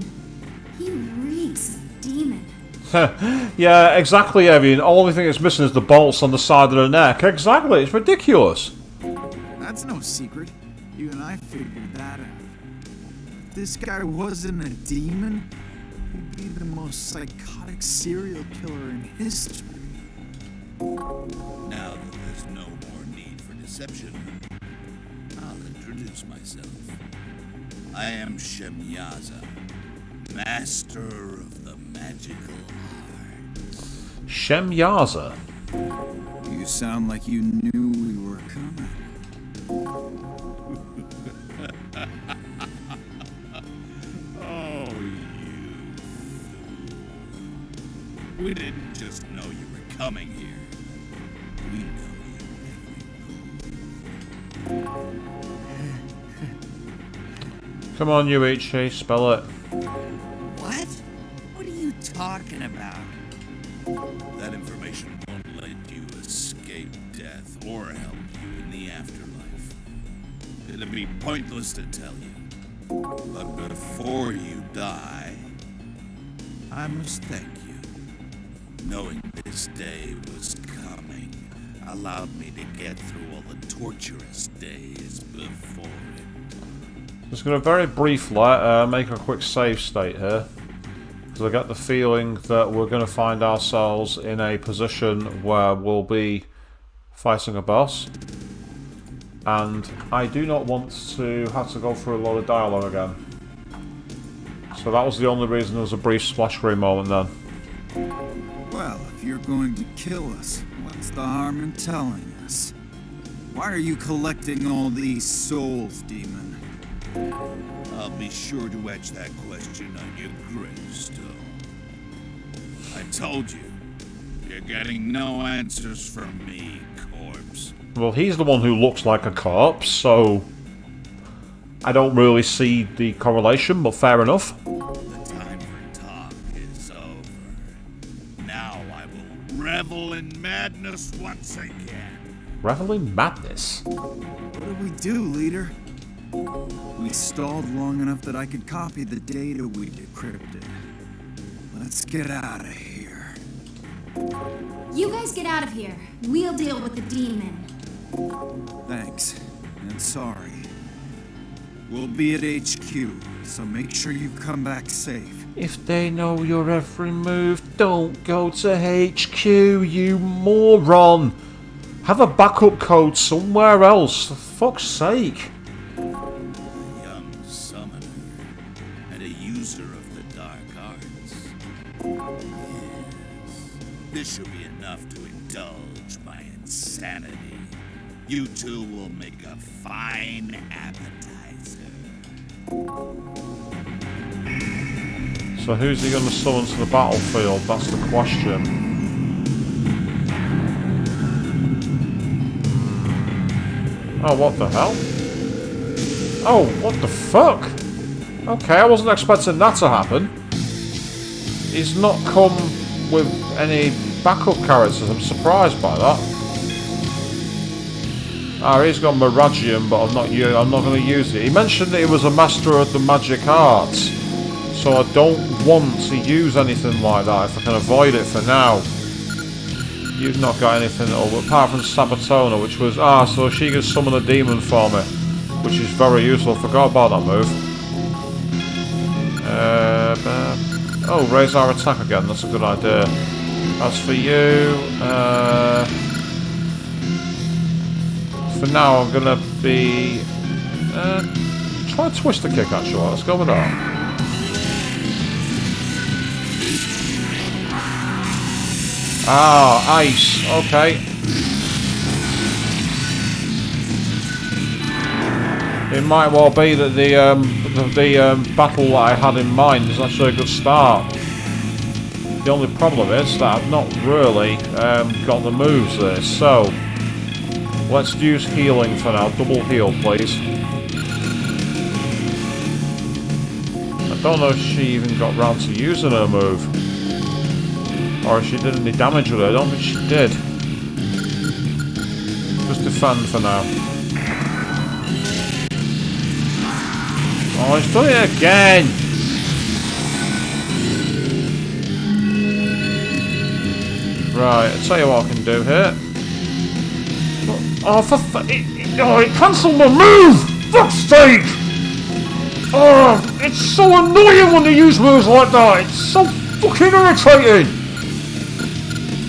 He reeks of demon. Yeah, exactly, Evian. Only thing that's missing is the bolts on the side of the neck. Exactly, it's ridiculous. That's no secret. You and I figured that out. If this guy wasn't a demon, he'd be the most psychotic serial killer in history. Now that there's no more need for deception, I'll introduce myself. I am Shemyaza, master of the magical arts. Shemyaza. You sound like you knew we were coming. Oh, you fool. We didn't just know you were coming here. We know you every move. Come on, Yuichi, spell it. What? What are you talking about? That information won't let you escape death or help you in the afterlife. It'd be pointless to tell you. But before you die, I must thank you. Knowing this day was coming allowed me to get through all the torturous days before it. Just going to very briefly make a quick save state here. Because I get the feeling that we're going to find ourselves in a position where we'll be fighting a boss. And I do not want to have to go through a lot of dialogue again. So that was the only reason there was a brief splash screen moment then. Well, if you're going to kill us, what's the harm in telling us? Why are you collecting all these souls, demon? I'll be sure to etch that question on your gravestone. I told you, you're getting no answers from me, corpse. Well, he's the one who looks like a corpse, so I don't really see the correlation, but fair enough. The time for talk is over. Now I will revel in madness once again. Revel in madness? What do we do, leader? We stalled long enough that I could copy the data we decrypted. Let's get out of here. You guys get out of here. We'll deal with the demon. Thanks, and sorry. We'll be at HQ, so make sure you come back safe. If they know your every move, don't go to HQ, you moron! Have a backup code somewhere else, for fuck's sake. A young summoner and a user of the dark arts. Yes, this should be enough to indulge my insanity. You two will make a fine appetizer. So who's he going to summon to the battlefield? That's the question. Oh, what the hell? Oh, what the fuck? Okay, I wasn't expecting that to happen. He's not come with any backup characters. I'm surprised by that. Ah, he's got Miragium, but I'm not going to use it. He mentioned that he was a master of the magic arts, so I don't want to use anything like that if I can avoid it for now. You've not got anything at all, apart from Sabatona, which was... Ah, so she can summon a demon for me, which is very useful. I forgot about that move. Oh, raise our attack again. That's a good idea. As for you... for now, I'm gonna be... try a twister kick, actually. Let's go with that. Ah, ice. Okay. It might well be that the battle that I had in mind is actually a good start. The only problem is that I've not really got the moves there, so... Let's use healing for now. Double heal, please. I don't know if she even got round to using her move. Or if she did any damage with it. I don't think she did. Just defend for now. Oh, he's done it again! Right, I'll tell you what I can do here. Oh, it cancelled my move! Fuck's sake! Oh, it's so annoying when they use moves like that! It's so fucking irritating!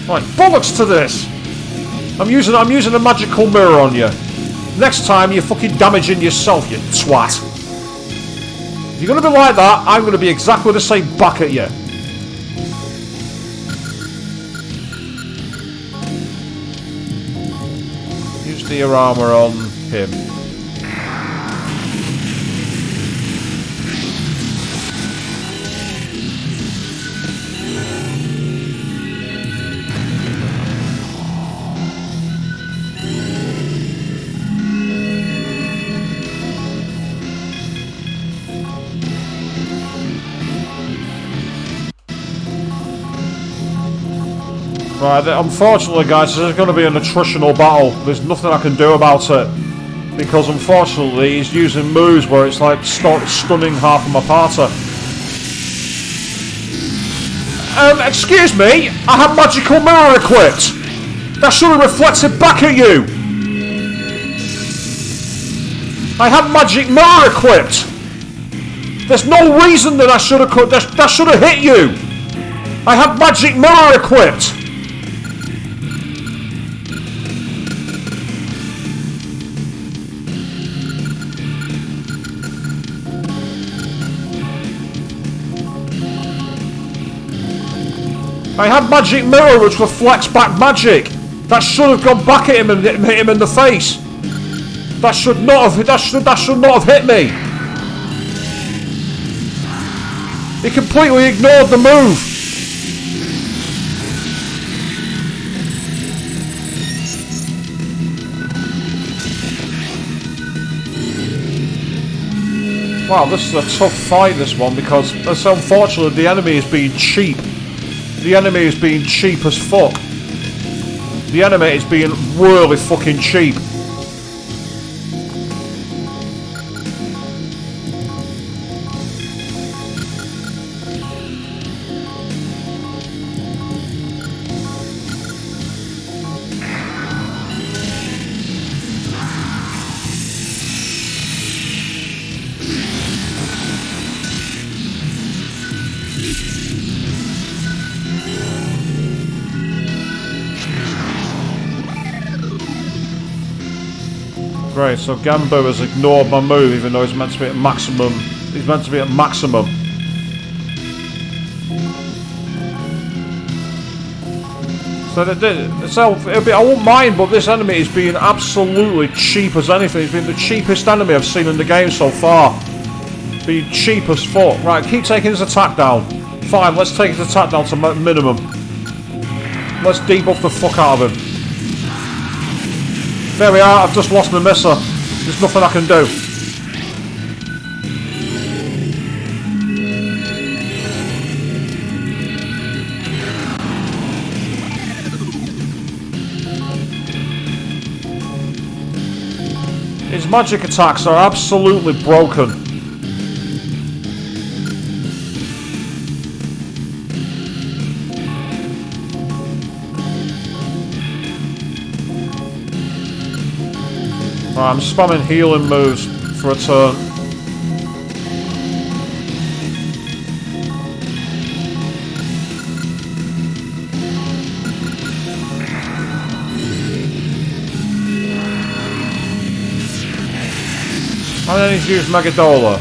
Right, bollocks to this! I'm using a magical mirror on you. Next time you're fucking damaging yourself, you twat! If you're gonna be like that, I'm gonna be exactly the same back at you. Use the armor on him. Right, unfortunately guys, this is going to be an attritional battle. There's nothing I can do about it. Because unfortunately he's using moves where it's like stunning half of my party. Excuse me, I have magical mirror equipped. That should have reflected back at you. I have magic mirror equipped. There's no reason that I should have that should have hit you. I have magic mirror equipped. I have magic mirror which reflects back magic. That should have gone back at him and hit him in the face. That should not have hit me. He completely ignored the move. Wow, this is a tough fight, this one, because it's unfortunate the enemy is being cheap. The enemy is being cheap as fuck. The enemy is being really fucking cheap. Great, so Gambo has ignored my move even though he's meant to be at maximum. He's meant to be at maximum. So I won't mind, but this enemy is being absolutely cheap as anything. He's been the cheapest enemy I've seen in the game so far. Being cheap as fuck. Right, keep taking his attack down. Fine, let's take his attack down to minimum. Let's debuff the fuck out of him. There we are, I've just lost Nemissa. There's nothing I can do. His magic attacks are absolutely broken. Right, I'm spamming healing moves for a turn. And then he's used Megadola.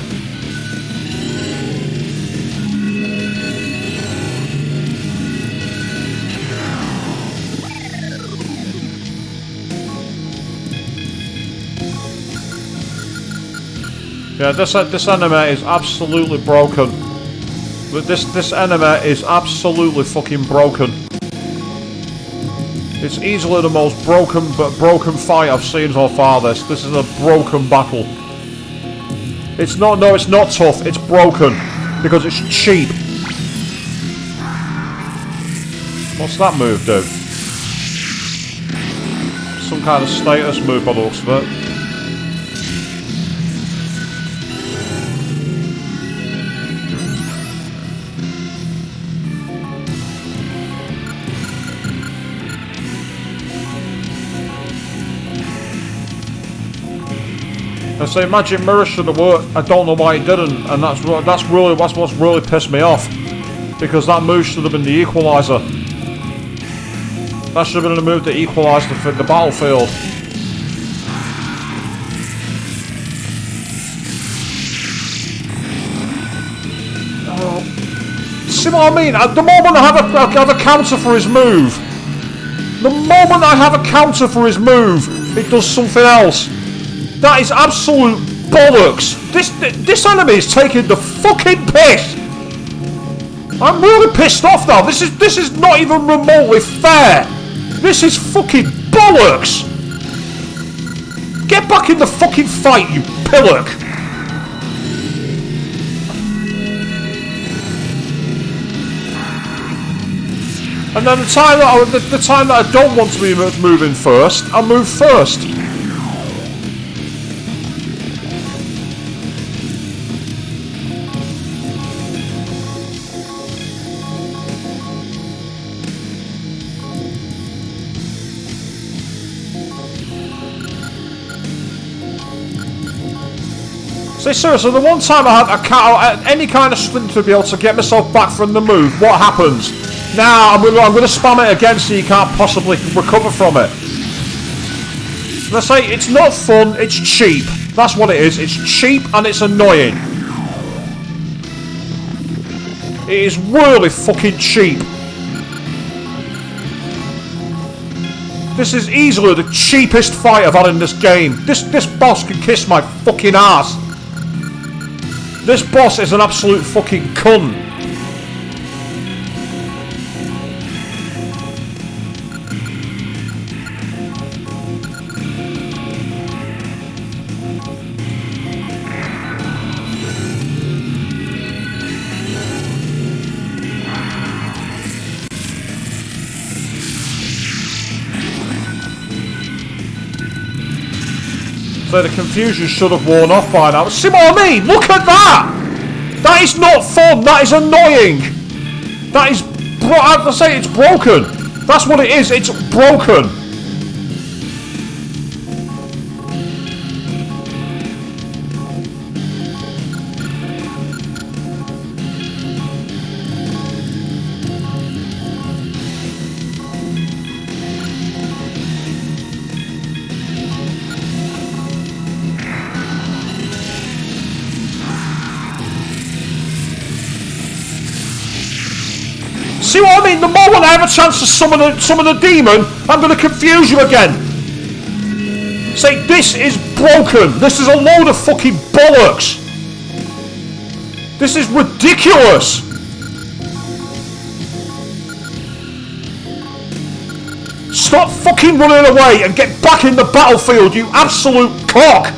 Yeah, this enemy is absolutely broken. This enemy is absolutely fucking broken. It's easily the most broken fight I've seen so far. This is a broken battle. It's not. No, it's not tough. It's broken because it's cheap. What's that move do? Some kind of status move by the looks of it. I say magic mirror should have worked. I don't know why it didn't, and that's what's really pissed me off, because that move should have been the equalizer. That should have been the move that equalised the battlefield. See what I mean? At the moment I have a counter for his move. The moment I have a counter for his move, it does something else. That is absolute bollocks. This enemy is taking the fucking piss. I'm really pissed off now. This is not even remotely fair. This is fucking bollocks. Get back in the fucking fight, you pillock. And then the time that I don't want to be moving first, I move first. See, seriously, the one time I had any kind of strength to be able to get myself back from the move, what happens? Now I'm going to spam it again so you can't possibly recover from it. Let's say it's not fun, it's cheap. That's what it is. It's cheap and it's annoying. It is really fucking cheap. This is easily the cheapest fight I've had in this game. This boss can kiss my fucking ass. This boss is an absolute fucking cunt. So the confusion should have worn off by now. See what I mean? Look at that! That is not fun. That is annoying. That is... I have to say it's broken. That's what it is. It's broken. See what I mean? The moment I have a chance to summon the demon, I'm going to confuse you again. Say, this is broken. This is a load of fucking bollocks. This is ridiculous. Stop fucking running away and get back in the battlefield, you absolute cock.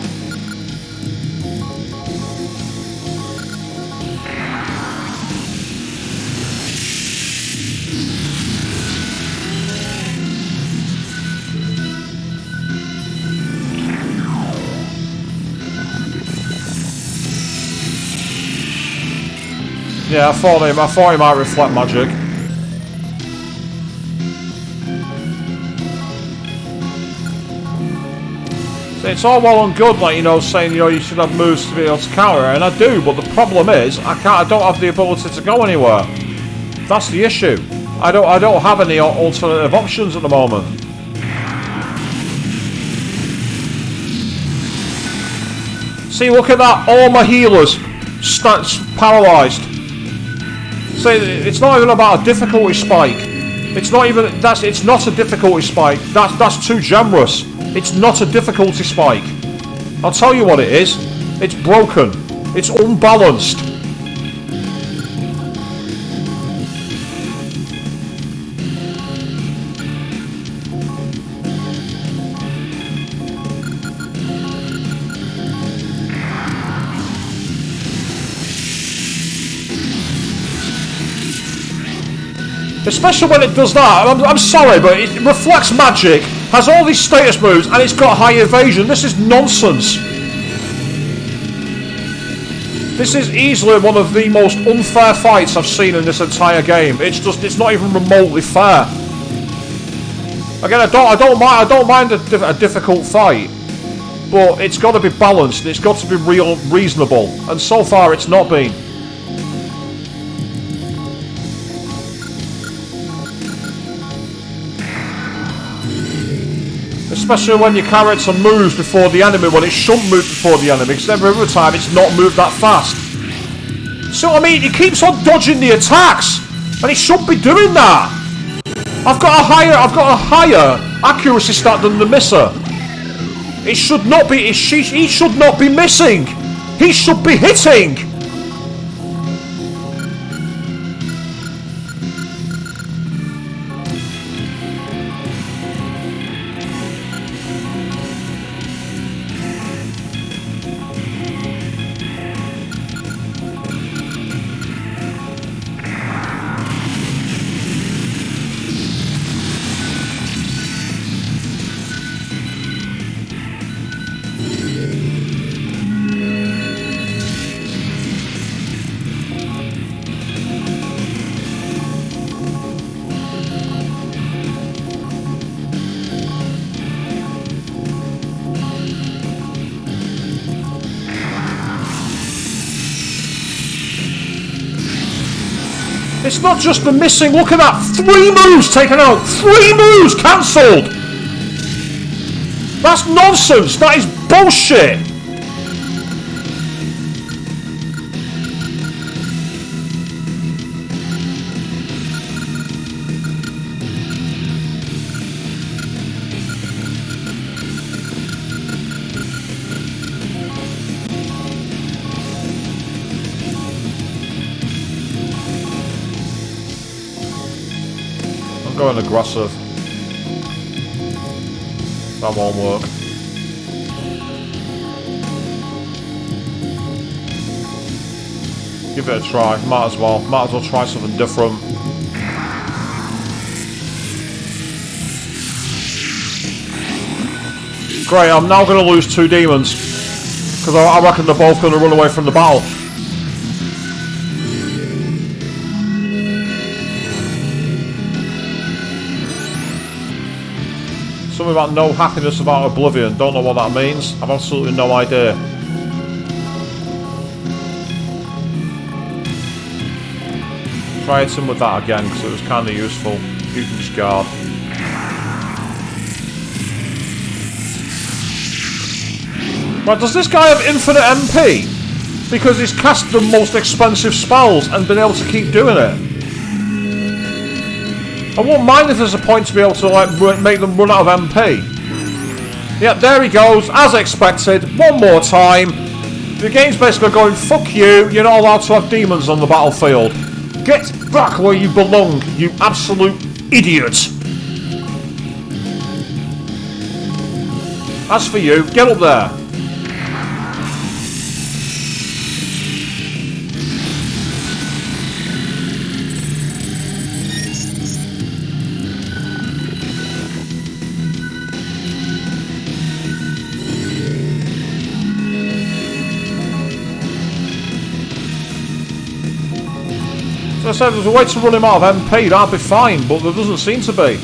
Yeah, I thought he might reflect magic. So it's all well and good, like, you know, saying, you know, you should have moves to be able to counter, and I do, but the problem is, I don't have the ability to go anywhere. That's the issue. I don't have any alternative options at the moment. See, look at that, all my healers stats paralysed. See, it's not even about a difficulty spike. It's not a difficulty spike. That's too generous. It's not a difficulty spike. I'll tell you what it is. It's broken. It's unbalanced. Especially when it does that. I'm sorry, but it reflects magic, has all these status moves, and it's got high evasion. This is nonsense. This is easily one of the most unfair fights I've seen in this entire game. It's not even remotely fair. Again, I don't mind a difficult fight, but it's got to be balanced. It's got to be reasonable, and so far it's not been. Especially when your character moves before the enemy when it shouldn't move before the enemy, because every other time it's not moved that fast. See what I mean? He keeps on dodging the attacks, and he shouldn't be doing that. I've got a higher accuracy stat than Nemissa. It should not be. He should not be missing. He should be hitting. It's not just the missing. Look at that. 3 moves taken out. 3 moves cancelled. That's nonsense. That is bullshit. Going aggressive. That won't work. Give it a try. Might as well. Might as well try something different. Great, I'm now going to lose 2 demons. Because I reckon they're both going to run away from the battle. Something about no happiness about oblivion. Don't know what that means. I've absolutely no idea. Try hitting with that again because it was kind of useful. You can just guard. Right, does this guy have infinite MP? Because he's cast the most expensive spells and been able to keep doing it. I won't mind if there's a point to be able to like make them run out of MP. Yep, there he goes, as expected, one more time. The game's basically going, fuck you, you're not allowed to have demons on the battlefield. Get back where you belong, you absolute idiot. As for you, get up there. I said there's a way to run him out of MP, that'd be fine, but there doesn't seem to be.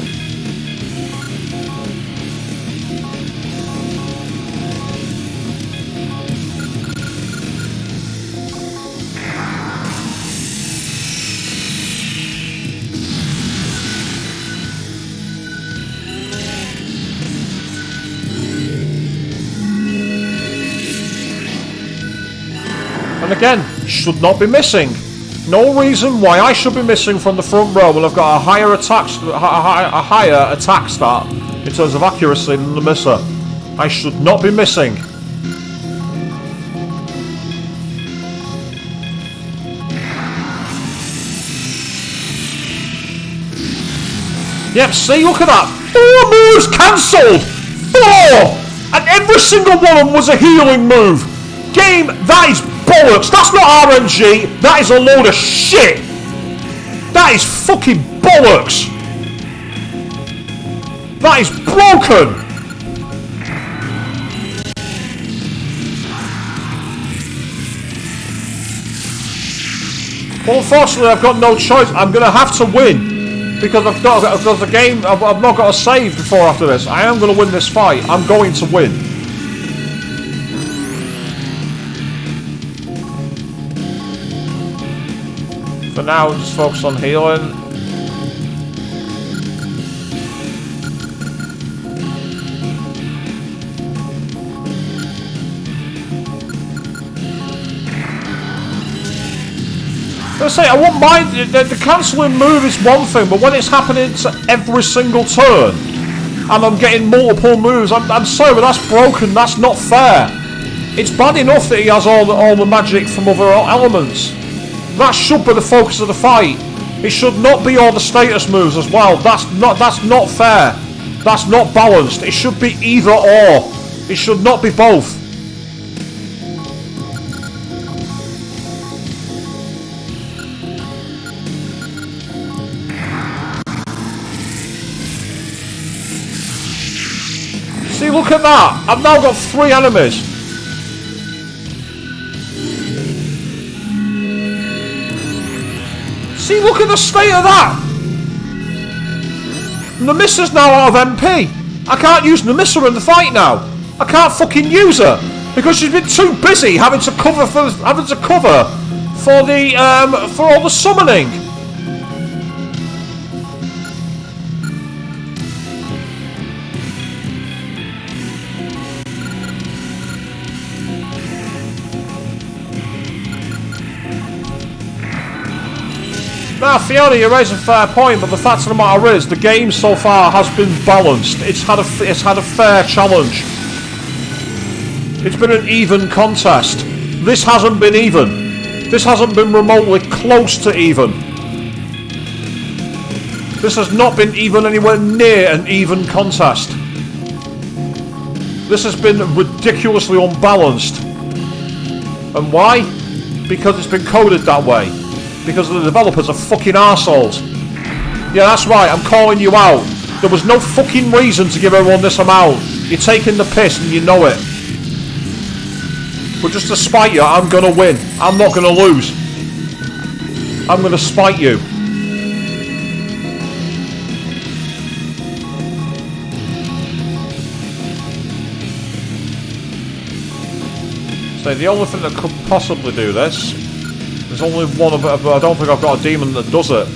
And again, should not be missing. No reason why I should be missing from the front row when I've got a higher attack stat in terms of accuracy than Nemissa. I should not be missing. Yep, see, look at that. 4 moves cancelled! 4! And every single one of them was a healing move. Game, that is bollocks. That's not RNG. That is a load of shit. That is fucking bollocks. That is broken. Well, unfortunately, I've got no choice. I'm going to have to win because I've the game. I've not got a save before after this. I am going to win this fight. I'm going to win. For now, just focus on healing. I won't mind, the cancelling move is one thing, but when it's happening to every single turn, and I'm getting multiple moves, I'm sorry, but that's broken, that's not fair. It's bad enough that he has all the magic from other elements. That should be the focus of the fight. It should not be all the status moves as well. That's not fair. That's not balanced. It should be either or. It should not be both. See, look at that. I've now got 3 enemies. See, look at the state of that! Nemissa's now out of MP. I can't use Nemissa in the fight now. I can't fucking use her because she's been too busy having to cover for all the summoning. Now, Fiona, you raise a fair point, but the fact of the matter is, the game so far has been balanced. It's had a fair challenge. It's been an even contest. This hasn't been even. This hasn't been remotely close to even. This has not been even anywhere near an even contest. This has been ridiculously unbalanced. And why? Because it's been coded that way. Because the developers are fucking arseholes. Yeah, that's right, I'm calling you out. There was no fucking reason to give everyone this amount. You're taking the piss and you know it. But just to spite you, I'm gonna win. I'm not gonna lose. I'm gonna spite you. So the only thing that could possibly do this, there's only one of it, but I don't think I've got a demon that does it.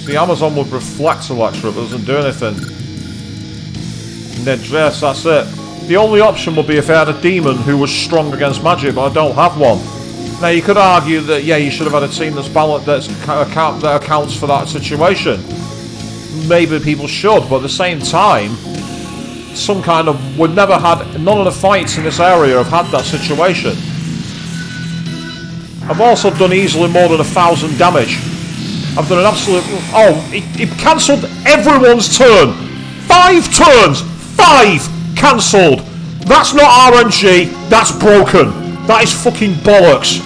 See, Amazon would reflect Electra, but it doesn't do anything. And then yes, that's it. The only option would be if I had a demon who was strong against magic, but I don't have one. Now you could argue that yeah, you should have had a team that's balanced, that accounts for that situation. Maybe people should, but at the same time, some kind of we've never had none of the fights in this area have had that situation. I've also done easily more than 1,000 damage. I've done an absolute it cancelled everyone's turn. 5 turns! 5 cancelled! That's not RNG, that's broken. That is fucking bollocks.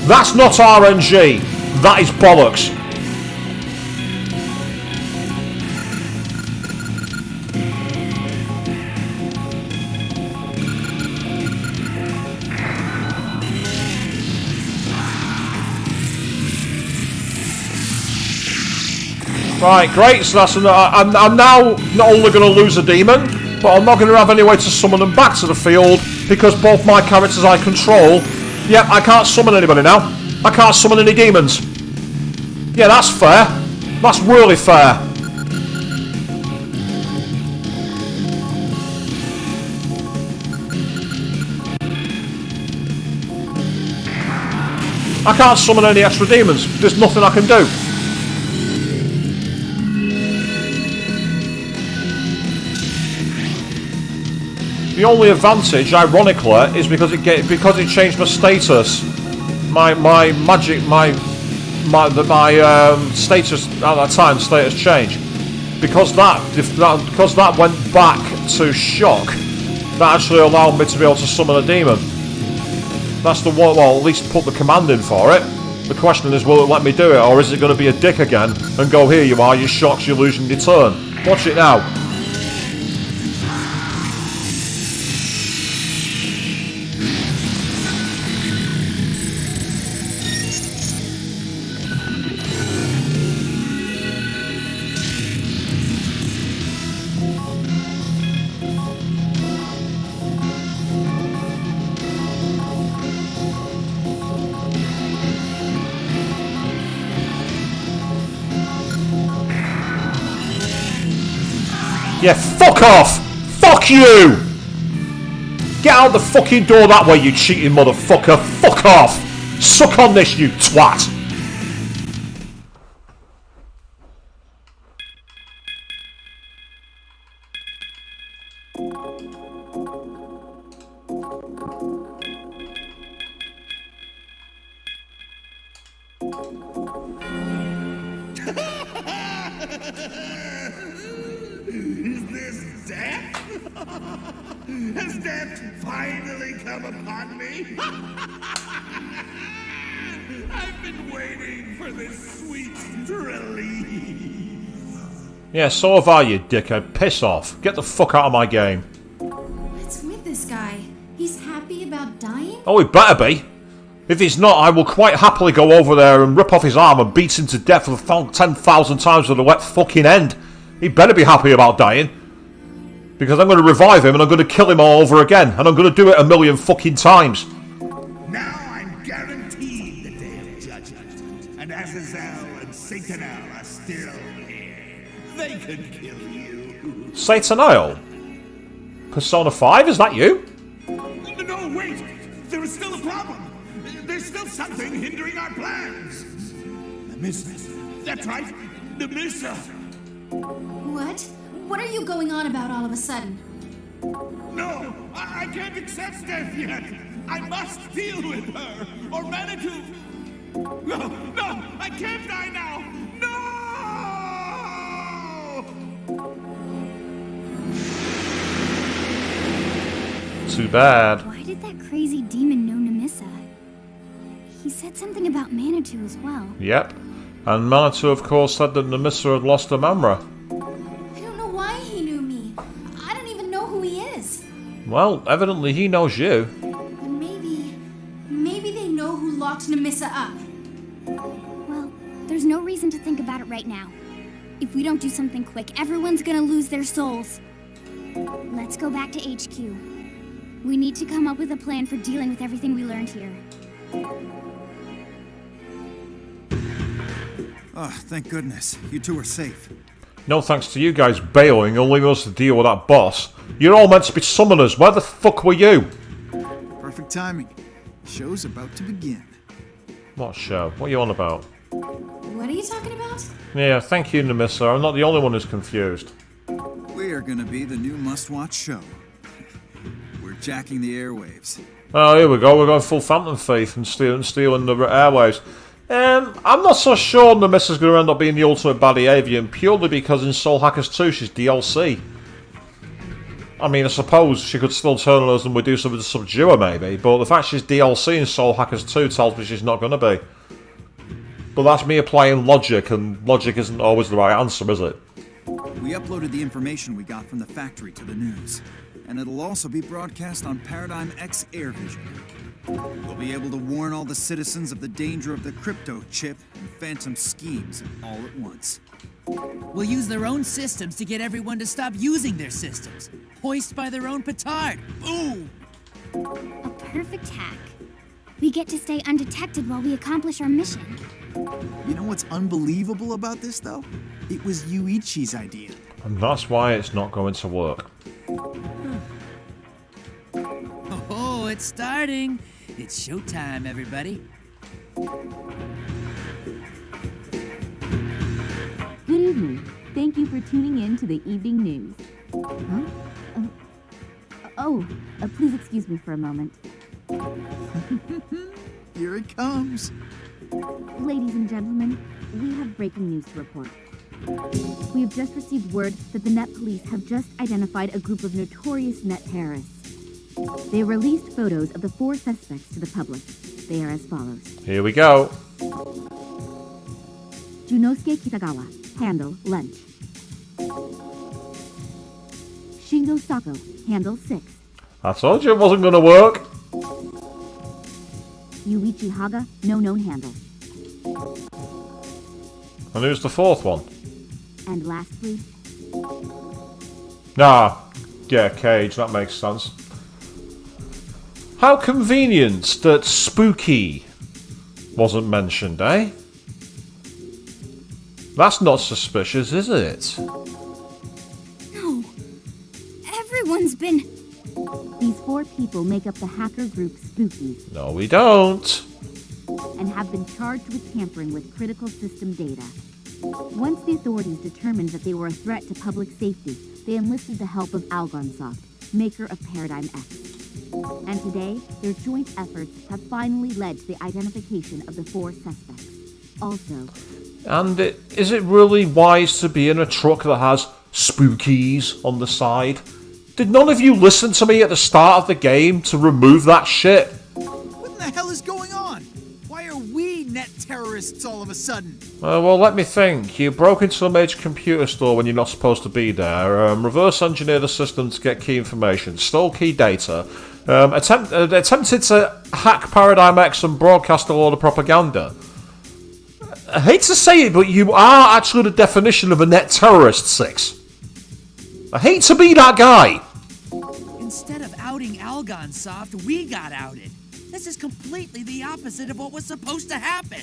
That's not RNG, that is bollocks. Right, great, so that's I'm now not only going to lose a demon, but I'm not going to have any way to summon them back to the field, because both my characters I control, yep, I can't summon anybody now. I can't summon any demons. Yeah, that's fair. That's really fair. I can't summon any extra demons. There's nothing I can do. The only advantage, ironically, is because it changed my status. My magic, my status at that time, status changed. Because that went back to shock, that actually allowed me to be able to summon a demon. That's the one. Well, at least put the command in for it. The question is, will it let me do it, or is it going to be a dick again and go, here you are, you're shocked, you're losing your turn. Watch it now. Yeah, fuck off! Fuck you! Get out the fucking door that way, you cheating motherfucker! Fuck off! Suck on this, you twat! Is this death? Has death finally come upon me? I've been waiting for this sweet release. Yeah, so have I, you dickhead. Piss off. Get the fuck out of my game. What's with this guy? He's happy about dying? Oh, he better be. If he's not, I will quite happily go over there and rip off his arm and beat him to death for 10,000 times with a wet fucking end. He better be happy about dying. Because I'm going to revive him and I'm going to kill him all over again. And I'm going to do it a million fucking times. Now I'm guaranteed the day of judgment. And Azazel and Satanel are still here. They could kill you. Satanel? Persona 5? Is that you? No, wait! There is still a problem! There's still something hindering our plans. Nemissa. That's right, Nemissa. What? What are you going on about all of a sudden? No, I can't accept death yet. I must deal with her, or Manitou. No, no, I can't die now. No! Too bad. Why did that crazy demon know Nemissa? He said something about Manitou as well. Yep. And Manitou, of course, said that Nemissa had lost her memory. I don't know why he knew me. I don't even know who he is. Well, evidently he knows you. And maybe they know who locked Nemissa up. Well, there's no reason to think about it right now. If we don't do something quick, everyone's gonna lose their souls. Let's go back to HQ. We need to come up with a plan for dealing with everything we learned here. Oh, thank goodness. You two are safe. No thanks to you guys bailing and leaving us to deal with that boss. You're all meant to be summoners. Where the fuck were you? Perfect timing. The show's about to begin. What show? What are you on about? What are you talking about? Yeah, thank you, Nemissa. I'm not the only one who's confused. We are gonna be the new must-watch show. We're jacking the airwaves. Oh, here we go. We're going full Phantom Thief and stealing the airwaves. I'm not so sure Nemissa's going to end up being the ultimate baddie avian, purely because in Soul Hackers 2 she's DLC. I mean, I suppose she could still turn on us and we do something to subdue her, maybe, but the fact she's DLC in Soul Hackers 2 tells me she's not going to be. But that's me applying logic, and logic isn't always the right answer, is it? We uploaded the information we got from the factory to the news, and it'll also be broadcast on Paradigm X Air Vision. We'll be able to warn all the citizens of the danger of the crypto chip and phantom schemes all at once. We'll use their own systems to get everyone to stop using their systems. Hoist by their own petard. Boom! A perfect hack. We get to stay undetected while we accomplish our mission. You know what's unbelievable about this, though? It was Yuichi's idea. And that's why it's not going to work. Oh, it's starting. It's showtime, everybody. Good evening. Thank you for tuning in to the evening news. Please excuse me for a moment. Here it comes. Ladies and gentlemen, we have breaking news to report. We have just received word that the Net Police have just identified a group of notorious net terrorists. They released photos of the 4 suspects to the public. They are as follows. Here we go. Junosuke Kitagawa, handle lunch. Shingo Sako, handle 6. I told you it wasn't going to work. Yuichi Haga, no known handle. And who's the 4th one? And lastly, Yeah, Cage, that makes sense. How convenient that Spooky wasn't mentioned, eh? That's not suspicious, is it? No. Everyone's been... these 4 people make up the hacker group Spookies No, we don't. and have been charged with tampering with critical system data. Once the authorities determined that they were a threat to public safety, they enlisted the help of Algonsoft, maker of Paradigm X. And today, their joint efforts have finally led to the identification of the 4 suspects. Also, And is it really wise to be in a truck that has spookies on the side? Did none of you listen to me at the start of the game to remove that shit? What in the hell is going on? Why are we net terrorists all of a sudden? Well, let me think. You broke into a major computer store when you're not supposed to be there, reverse engineered the system to get key information, stole key data, attempted to hack Paradigm X and broadcast a load of propaganda. I hate to say it, but you are actually the definition of a net terrorist, 6. I hate to be that guy. Instead of outing Algonsoft, we got outed. This is completely the opposite of what was supposed to happen.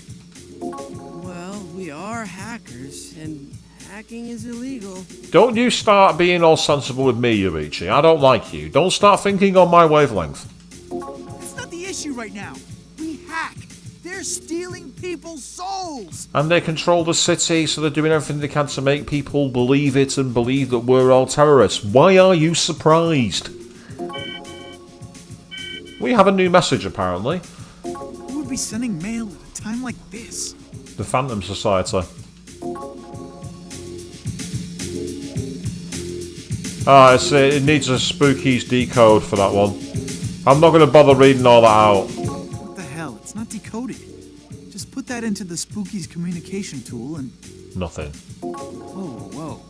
Well, we are hackers, and hacking is illegal. Don't you start being all sensible with me, Yuichi. I don't like you. Don't start thinking on my wavelength. That's not the issue right now. We hack. They're stealing people's souls! And they control the city, so they're doing everything they can to make people believe it and believe that we're all terrorists. Why are you surprised? We have a new message, apparently. Who would be sending mail at a time like this? The Phantom Society. Ah, it needs a Spooky's decode for that one. I'm not going to bother reading all that out. What the hell? It's not decoded. Just put that into the Spooky's communication tool and... Nothing. Whoa.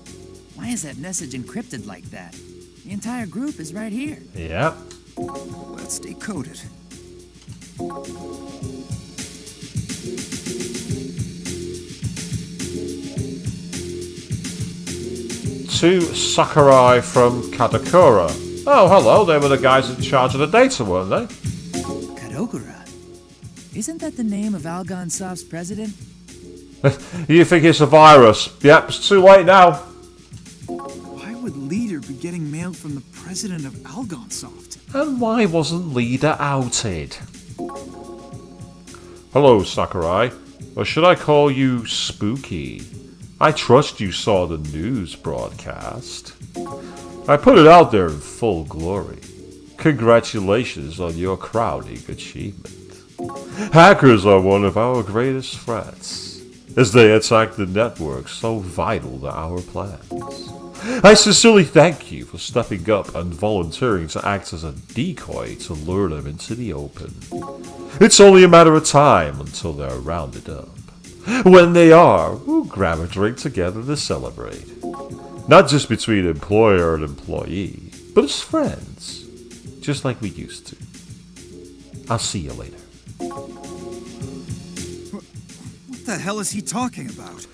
Why is that message encrypted like that? The entire group is right here. Yep. Let's decode it. To Sakurai from Kadokura. Oh, hello, they were the guys in charge of the data, weren't they? Kadokura? Isn't that the name of Algonsoft's president? You think it's a virus? Yep, it's too late now. Why would Leader be getting mail from the president of Algonsoft? And why wasn't Leader outed? Hello, Sakurai. Or should I call you Spooky? I trust you saw the news broadcast. I put it out there in full glory. Congratulations on your crowning achievement. Hackers are one of our greatest threats, as they attack the network so vital to our plans. I sincerely thank you for stepping up and volunteering to act as a decoy to lure them into the open. It's only a matter of time until they're rounded up. When they are, we'll grab a drink together to celebrate. Not just between employer and employee, but as friends. Just like we used to. I'll see you later. What the hell is he talking about?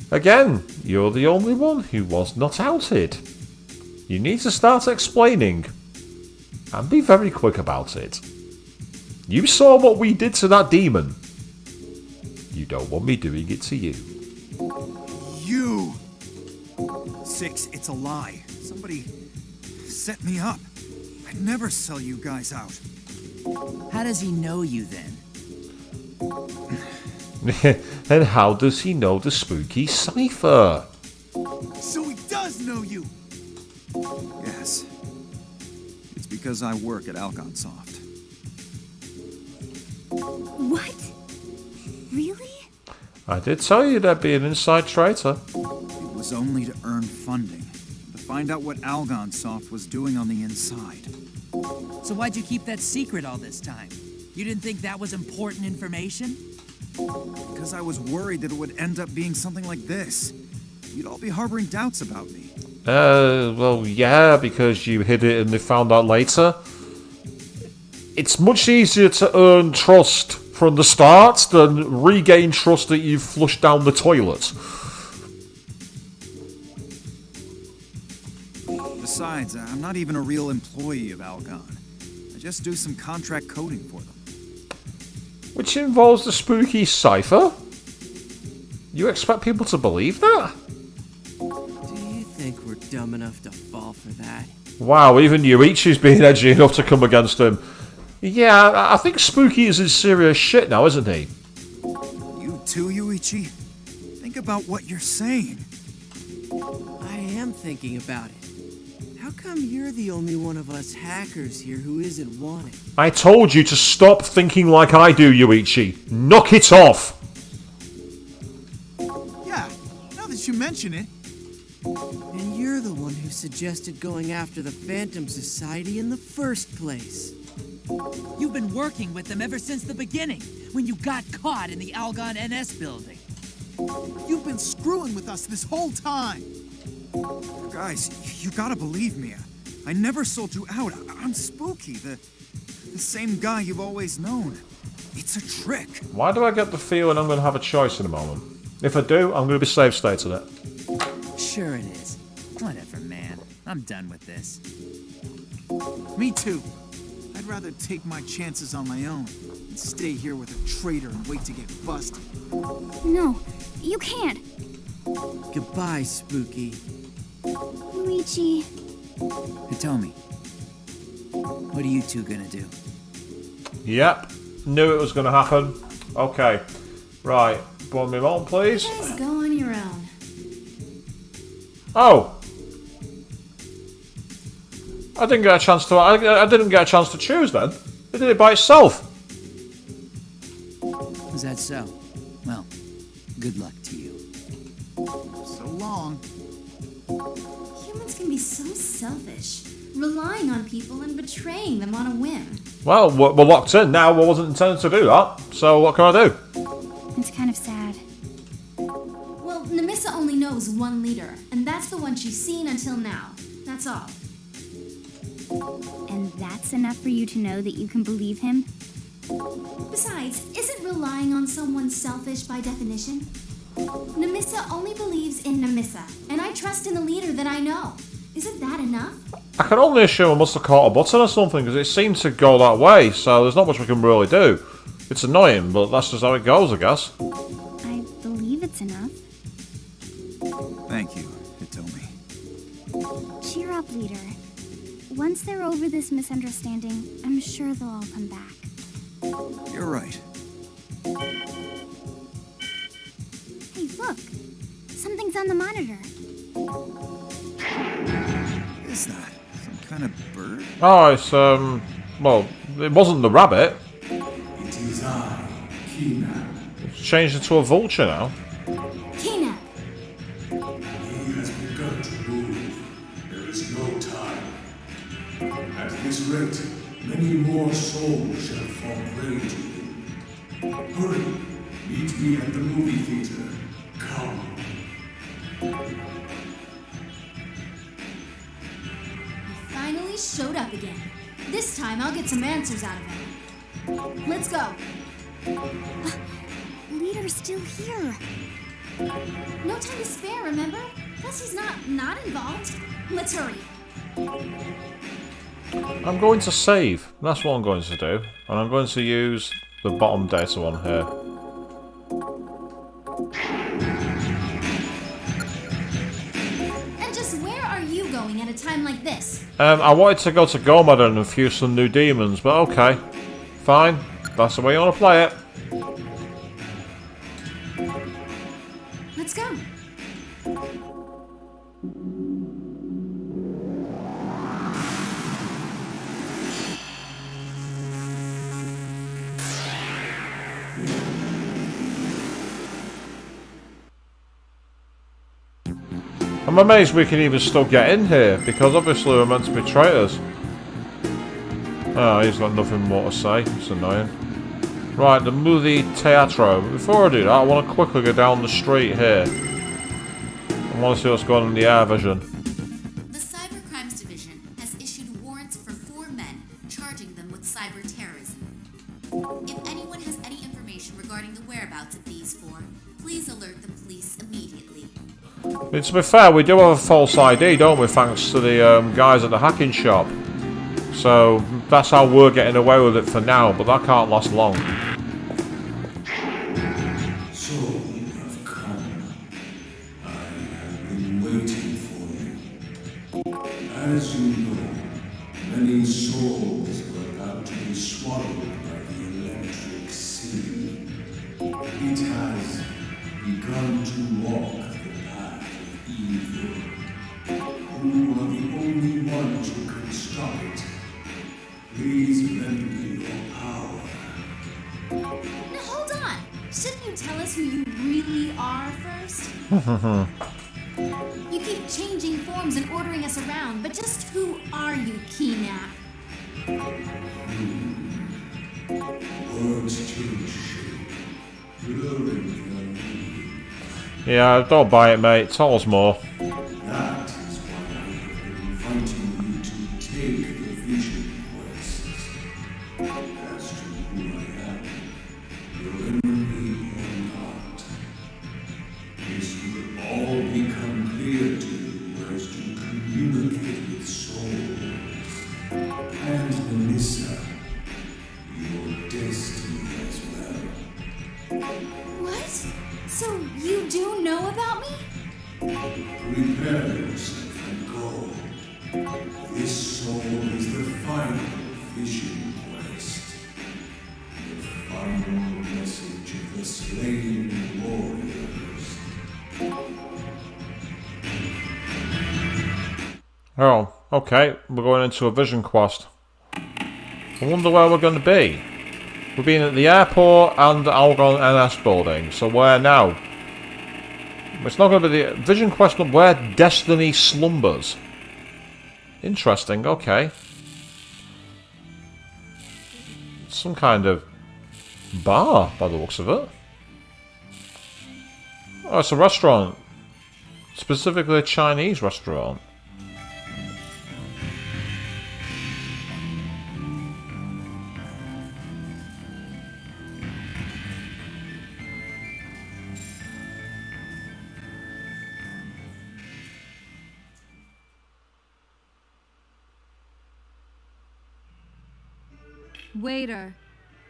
Again, you're the only one who was not outed. You need to start explaining. And be very quick about it. You saw what we did to that demon. You don't want me doing it to you. You! Six, it's a lie. Somebody set me up. I'd never sell you guys out. How does he know you then? And how does he know the spooky cipher? So he does know you! Yes. It's because I work at Algonsoft. What? Really? I did tell you there'd be an inside traitor. It was only to earn funding. To find out what Algonsoft was doing on the inside. So why'd you keep that secret all this time? You didn't think that was important information? Because I was worried that it would end up being something like this. You'd all be harboring doubts about me. Well, yeah, because you hid it and they found out later. It's much easier to earn trust from the start than regain trust that you've flushed down the toilet. Besides, I'm not even a real employee of Algon. I just do some contract coding for them. Which involves the spooky cipher? You expect people to believe that? Do you think we're dumb enough to fall for that? Wow, even Yuichi's being edgy enough to come against him. Yeah, I think Spooky is in serious shit now, isn't he? You too, Yuichi? Think about what you're saying. I am thinking about it. How come you're the only one of us hackers here who isn't wanted? I told you to stop thinking like I do, Yuichi. Knock it off! Yeah, now that you mention it. And you're the one who suggested going after the Phantom Society in the first place. You've been working with them ever since the beginning, when you got caught in the Algon NS building. You've been screwing with us this whole time. Guys, you gotta believe me. I never sold you out. I'm Spooky, the same guy you've always known. It's a trick. Why do I get the feeling I'm going to have a choice in a moment? If I do, I'm going to be safe stating it. Sure it is. Whatever, man. I'm done with this. Me too. I'd rather take my chances on my own than stay here with a traitor and wait to get busted. No, you can't. Goodbye, Spooky. Luigi. Hitomi, what are you two gonna do? Yep, knew it was going to happen. Okay. Right. Bring me on, please. Just go on your own. Oh. I didn't get a chance to. I didn't get a chance to choose then. It did it by itself. Is that so? Well, good luck to you. So long. Humans can be so selfish, relying on people and betraying them on a whim. Well, we're locked in now. We wasn't intended to do that. So what can I do? It's kind of sad. Well, Nemissa only knows one leader, and that's the one she's seen until now. That's all. And that's enough for you to know that you can believe him? Besides, isn't relying on someone selfish by definition? Nemissa only believes in Nemissa, and I trust in the leader that I know. Isn't that enough? I can only assume I must have caught a button or something, because it seemed to go that way, so there's not much we can really do. It's annoying, but that's just how it goes, I guess. I believe it's enough. Thank you, Hitomi. Cheer up, leader. Once they're over this misunderstanding, I'm sure they'll all come back. You're right. Hey, look! Something's on the monitor. What is that? Some kind of bird? Oh, it's, well, it wasn't the rabbit. It is I, Kina. It's changed into a vulture now. Kina! He has begun to move. There is no time. At this rate, many more souls shall fall prey to him. Hurry, meet me at the movie theater. Come. He finally showed up again. This time I'll get some answers out of him. Let's go. Leader's still here. No time to spare, remember? Plus he's not involved. Let's hurry. I'm going to save. That's what I'm going to do. And I'm going to use the bottom data one here. And just where are you going at a time like this? I wanted to go to Gomad and infuse some new demons, but okay. Fine. That's the way you want to play it. Let's go. I'm amazed we can even still get in here, because obviously we're meant to be traitors. Oh, he's got nothing more to say. It's annoying. Right, the movie Teatro. Before I do that, I want to quickly go down the street here. I want to see what's going on in the air vision. The Cybercrimes Division has issued warrants for 4 men, charging them with cyber terrorism. If anyone has any information regarding the whereabouts of these 4, please alert the police immediately. I mean, to be fair, we do have a false ID, don't we, thanks to the guys at the hacking shop. So, that's how we're getting away with it for now, but that can't last long. So you have come. I have been waiting for you. As you know, many souls are about to be swallowed by the electric sea. It has begun to walk the path of evil. You are the only ones who can stop it. Please lend me your power. Now hold on. Shouldn't you tell us who you really are first? You keep changing forms and ordering us around, but just who are you, Keenap? Words change shape, blurring their meaning. Yeah, don't buy it, mate. Tell us more. That is why I have been inviting you to take the vision quest. As to who I am, your enemy or not, this will all become clear to you as you communicate with souls. And Nemissa, your destiny as well. What? So you do know about me? Prepare yourself and go. This soul is the final vision quest. The final message message of the slain warriors. Oh, okay. We're going into a vision quest. I wonder where we're going to be. We've been at the airport and the Algon NS building. So where now? It's not going to be the vision quest, but where destiny slumbers. Interesting, okay. Some kind of bar, by the looks of it. Oh, it's a restaurant. Specifically a Chinese restaurant. Waiter,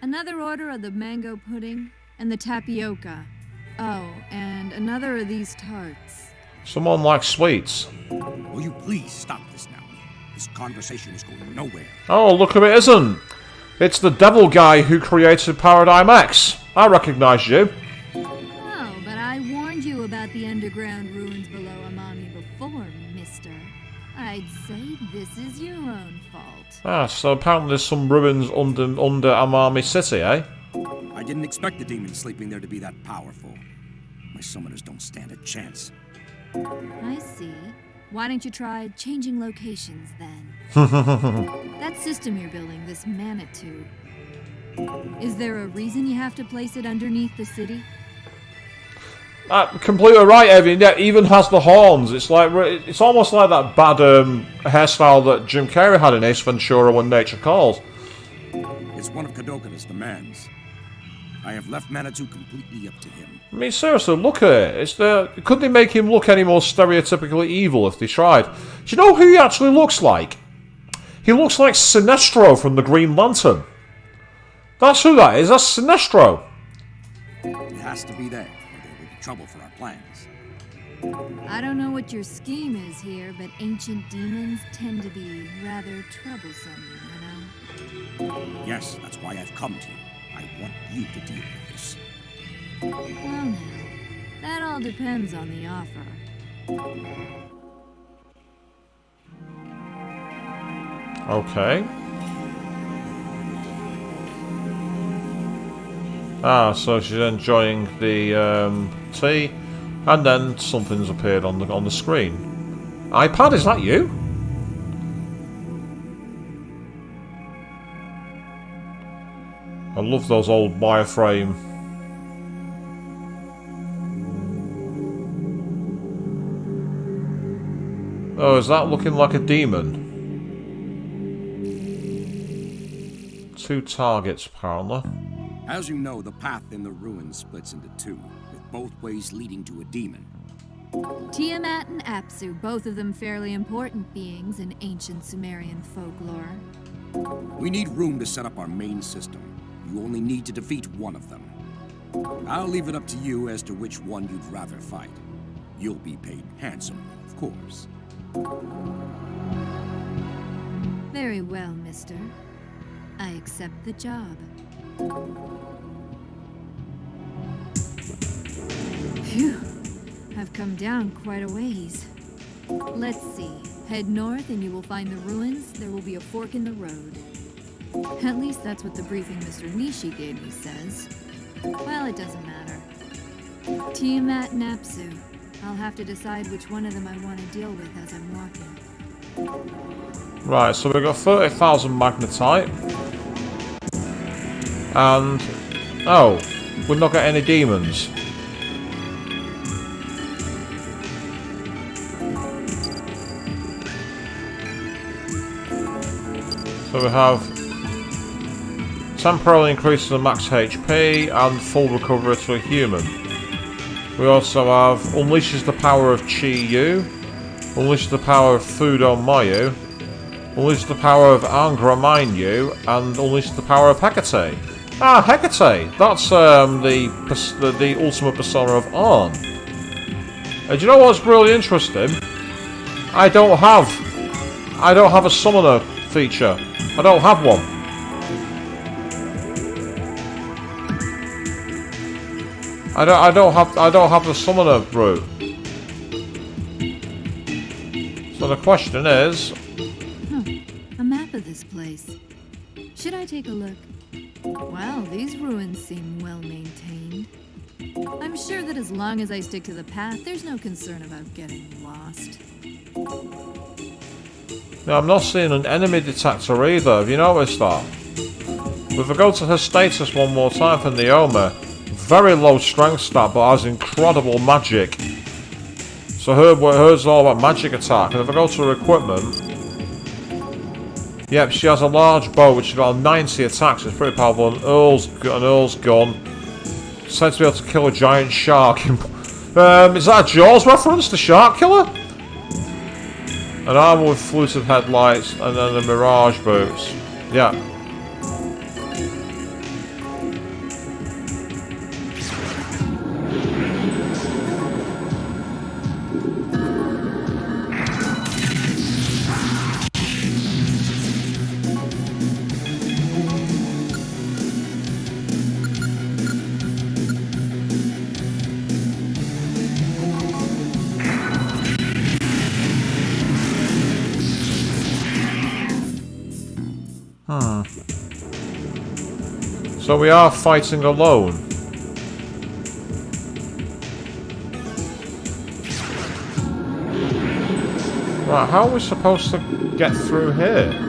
another order of the mango pudding and the tapioca. Oh, and another of these tarts. Someone likes sweets. Will you please stop this now? This conversation is going nowhere. Oh, look who it isn't. It's the devil guy who created Paradigm X. I recognise you. Oh, but I warned you about the underground ruins below Amami before, mister. I'd say this is your own fault. Ah, so apparently there's some ruins under Amami City, eh? I didn't expect the demon sleeping there to be that powerful. My summoners don't stand a chance. I see. Why don't you try changing locations then? That system you're building, this Manitou. Is there a reason you have to place it underneath the city? Completely right, Evan. Yeah, it even has the horns. It's like it's almost like that bad hairstyle that Jim Carrey had in Ace Ventura: When Nature Calls. It's one of Kadoka's demands. I have left Manitou completely up to him. I mean, seriously, look at it. Could they make him look any more stereotypically evil if they tried? Do you know who he actually looks like? He looks like Sinestro from the Green Lantern. That's who that is. That's Sinestro. It has to be there, or there will be trouble for our plans. I don't know what your scheme is here, but ancient demons tend to be rather troublesome, you know? Yes, that's why I've come to you. I want you to deal with this. Well now, that all depends on the offer. Okay. Ah, so she's enjoying the tea, and then something's appeared on the screen. iPad, is that you? I love those old wireframe. Oh, is that looking like a demon? 2 targets, apparently. As you know, the path in the ruins splits into 2, with both ways leading to a demon. Tiamat and Apsu, both of them fairly important beings in ancient Sumerian folklore. We need room to set up our main system. You only need to defeat one of them. I'll leave it up to you as to which one you'd rather fight. You'll be paid handsomely, of course. Very well, mister. I accept the job. Phew. I've come down quite a ways. Let's see. Head north and you will find the ruins. There will be a fork in the road. At least that's what the briefing Mr. Nishi gave me says. Well, it doesn't matter. Tiamat and Apsu. I'll have to decide which one of them I want to deal with as I'm walking. Right, so we've got 30,000 magnetite. And... oh, we've not got any demons. So we have temporarily increases the max HP and full recovery to a human. We also have unleashes the power of Chi Yu, unleashes the power of Fudo Mayu, unleashes the power of Angra Mind Yu, and unleashes the power of Hecate. Ah, Hecate! That's the ultimate persona of Arn. Do you know what's really interesting? I don't have a summoner feature. I don't have one. I don't have the summoner route. So the question is... A map of this place. Should I take a look? Wow, these ruins seem well maintained. I'm sure that as long as I stick to the path, there's no concern about getting lost. Now, I'm not seeing an enemy detector either. Have you noticed that? If we go to her status one more time for Naomi, very low strength stat, but has incredible magic. So hers is all about magic attack. And if I go to her equipment, yep, she has a large bow which has got 90 attacks. It's pretty powerful. An Earl's gun. Said to be able to kill a giant shark. Is that a Jaws reference? The shark killer? An armor with fluted headlights and then the mirage boots. Yeah. So we are fighting alone. Right, how are we supposed to get through here?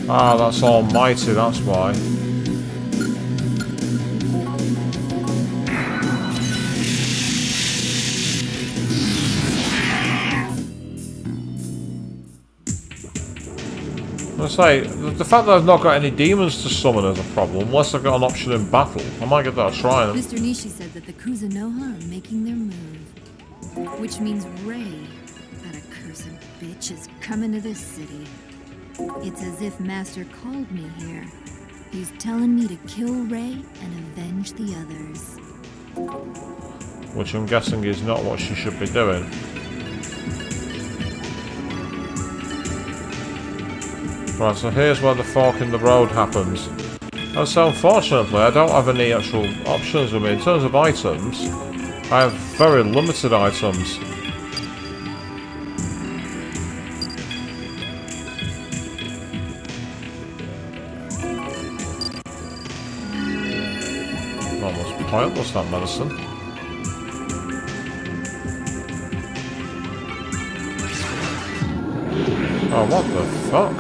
Ah, that's almighty, that's why. I say, the fact that I've not got any demons to summon is a problem, unless I've got an option in battle. I might give that a try. Mr. Nishi said that the Kuzunoha are making their move. Which means Ray, that accursed bitch, is coming to this city. It's as if Master called me here. He's telling me to kill Ray and avenge the others. Which I'm guessing is not what she should be doing. Right, so here's where the fork in the road happens. And so unfortunately, I don't have any actual options with me. In terms of items, I have very limited items. Almost pointless, that medicine. Oh, what the fuck?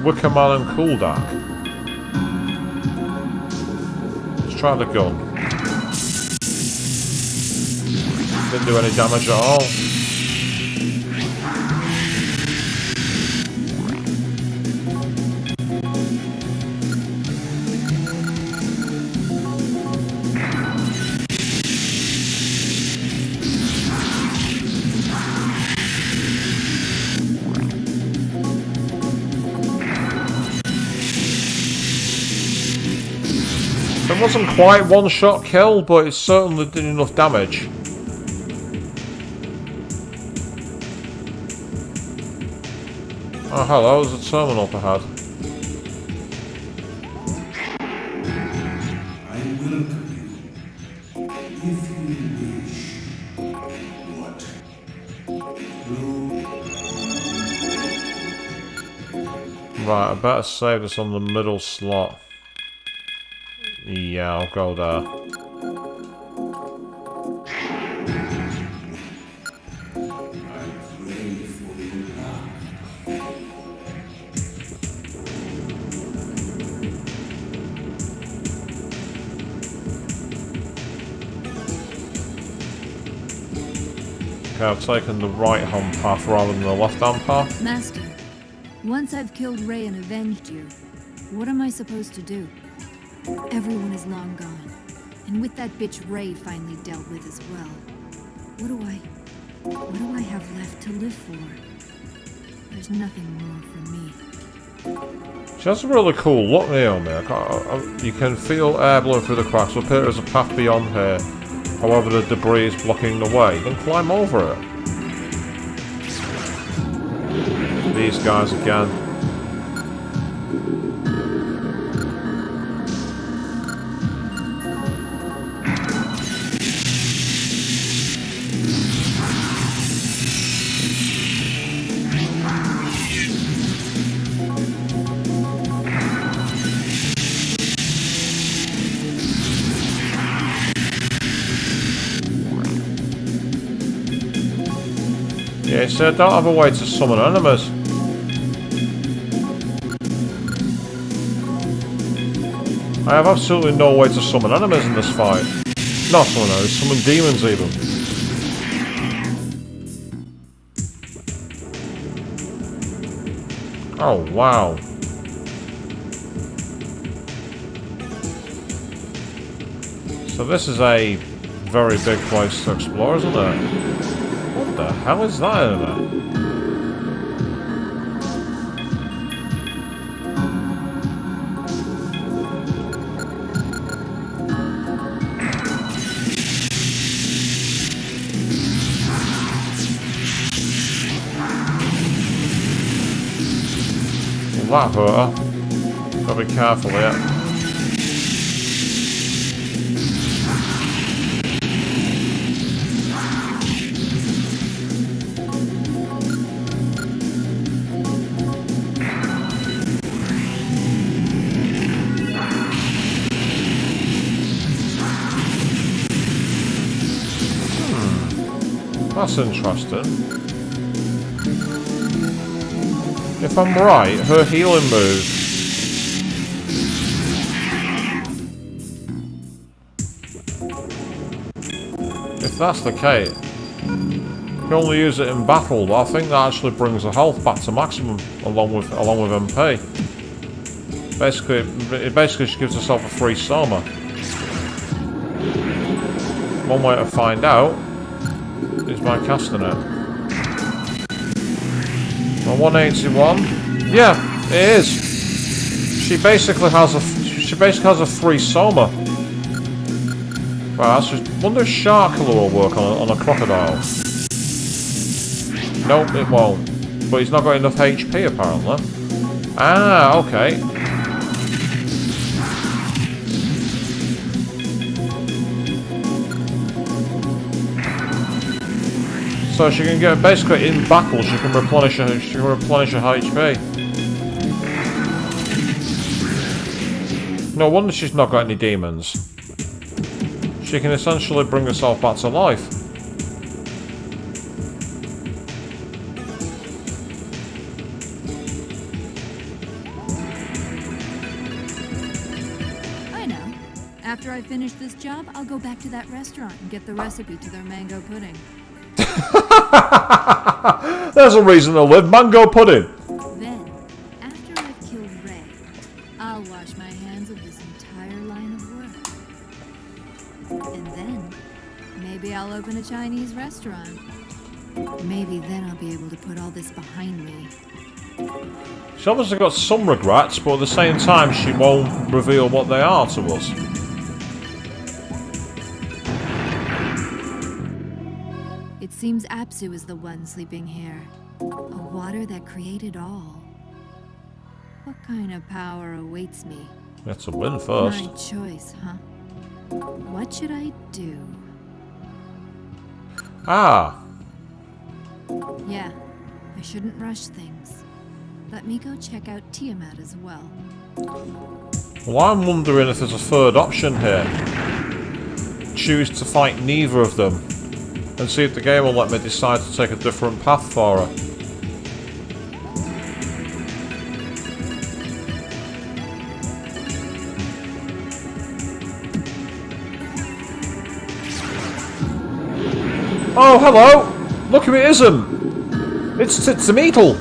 Wickerman and Kuldak. Let's try the gun. Didn't do any damage at all. It wasn't quite one-shot kill, but it certainly did enough damage. Oh, hello, there's a terminal up ahead. I welcome you. If you wish. What? Right, I better save this on the middle slot. Yeah, I'll go there. Okay, I've taken the right-hand path rather than the left-hand path. Master, Once I've killed Ray and avenged you, what am I supposed to do? Everyone is long gone. And with that bitch Ray finally dealt with as well. What do I have left to live for? There's nothing more for me. She has a really cool look, Naomi. You can feel air blowing through the cracks. Up here is a path beyond her. However, the debris is blocking the way. Then climb over it. These guys again. Yeah, so I don't have a way to summon enemies. I have absolutely no way to summon enemies in this fight. Not summon enemies, summon demons even. Oh, wow. So this is a very big place to explore, isn't it? What the hell is that in there? Well, that hurt her. Gotta be careful here. That's interesting. If I'm right, her healing move. If that's the case, you can only use it in battle, but I think that actually brings the health back to maximum along with MP. Basically, it basically just gives herself a free soma. One way to find out is by casting it. 181. Yeah, it is. She basically has a free soma. Right, that's just. Wonder if shark will work on a crocodile. Nope, it won't. But he's not got enough HP apparently. Ah, okay. So she can get basically in battle. She can replenish her HP. No wonder she's not got any demons. She can essentially bring herself back to life. I know. After I finish this job, I'll go back to that restaurant and get the recipe to their mango pudding. There's a reason to live. Mango pudding. Then, after I've killed Ray, I'll wash my hands of this entire line of work. And then, maybe I'll open a Chinese restaurant. Maybe then I'll be able to put all this behind me. She's obviously got some regrets, but at the same time she won't reveal what they are to us. It seems Apsu is the one sleeping here. A water that created all. What kind of power awaits me? Let's win first. My choice, huh? What should I do? Ah. Yeah, I shouldn't rush things. Let me go check out Tiamat as well. Well, I'm wondering if there's a third option here. Choose to fight neither of them. And see if the game will let me decide to take a different path for her. Oh, hello! Look who it isn't! It's Meetle!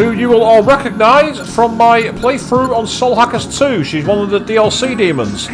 who you will all recognise from my playthrough on Soul Hackers 2. She's one of the DLC demons.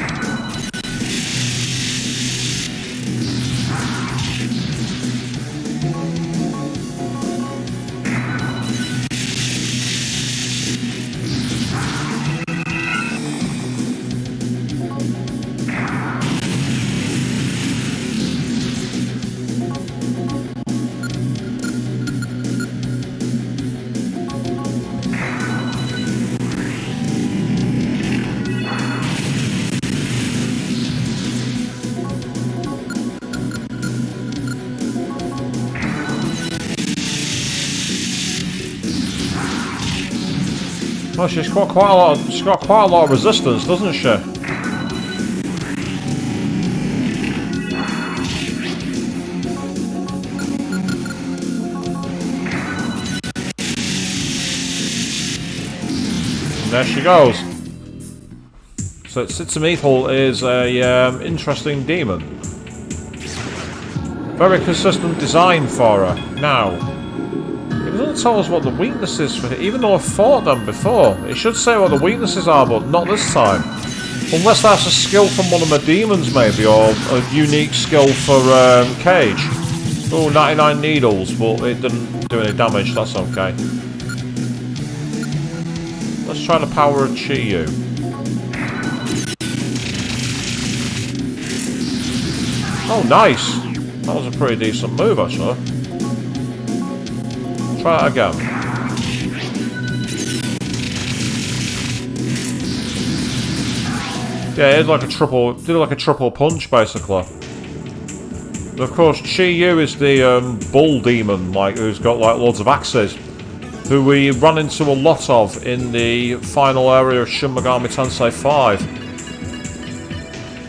Oh, she's got quite a lot of resistance, doesn't she? And there she goes. So Sitsamethal is a interesting demon. Very consistent design for her. Now, it doesn't tell us what the weakness is for it, even though I've fought them before. It should say what the weaknesses are, but not this time. Unless that's a skill from one of my demons, maybe, or a unique skill for Cage. Oh, 99 needles, but it didn't do any damage, that's okay. Let's try the power of Chi-Yu. Oh, nice! That was a pretty decent move, actually. Try it again. Yeah, it did like a triple punch basically. But of course, Chi-Yu is the bull demon, like who's got like loads of axes, who we run into a lot of in the final area of Shin Megami Tensei 5.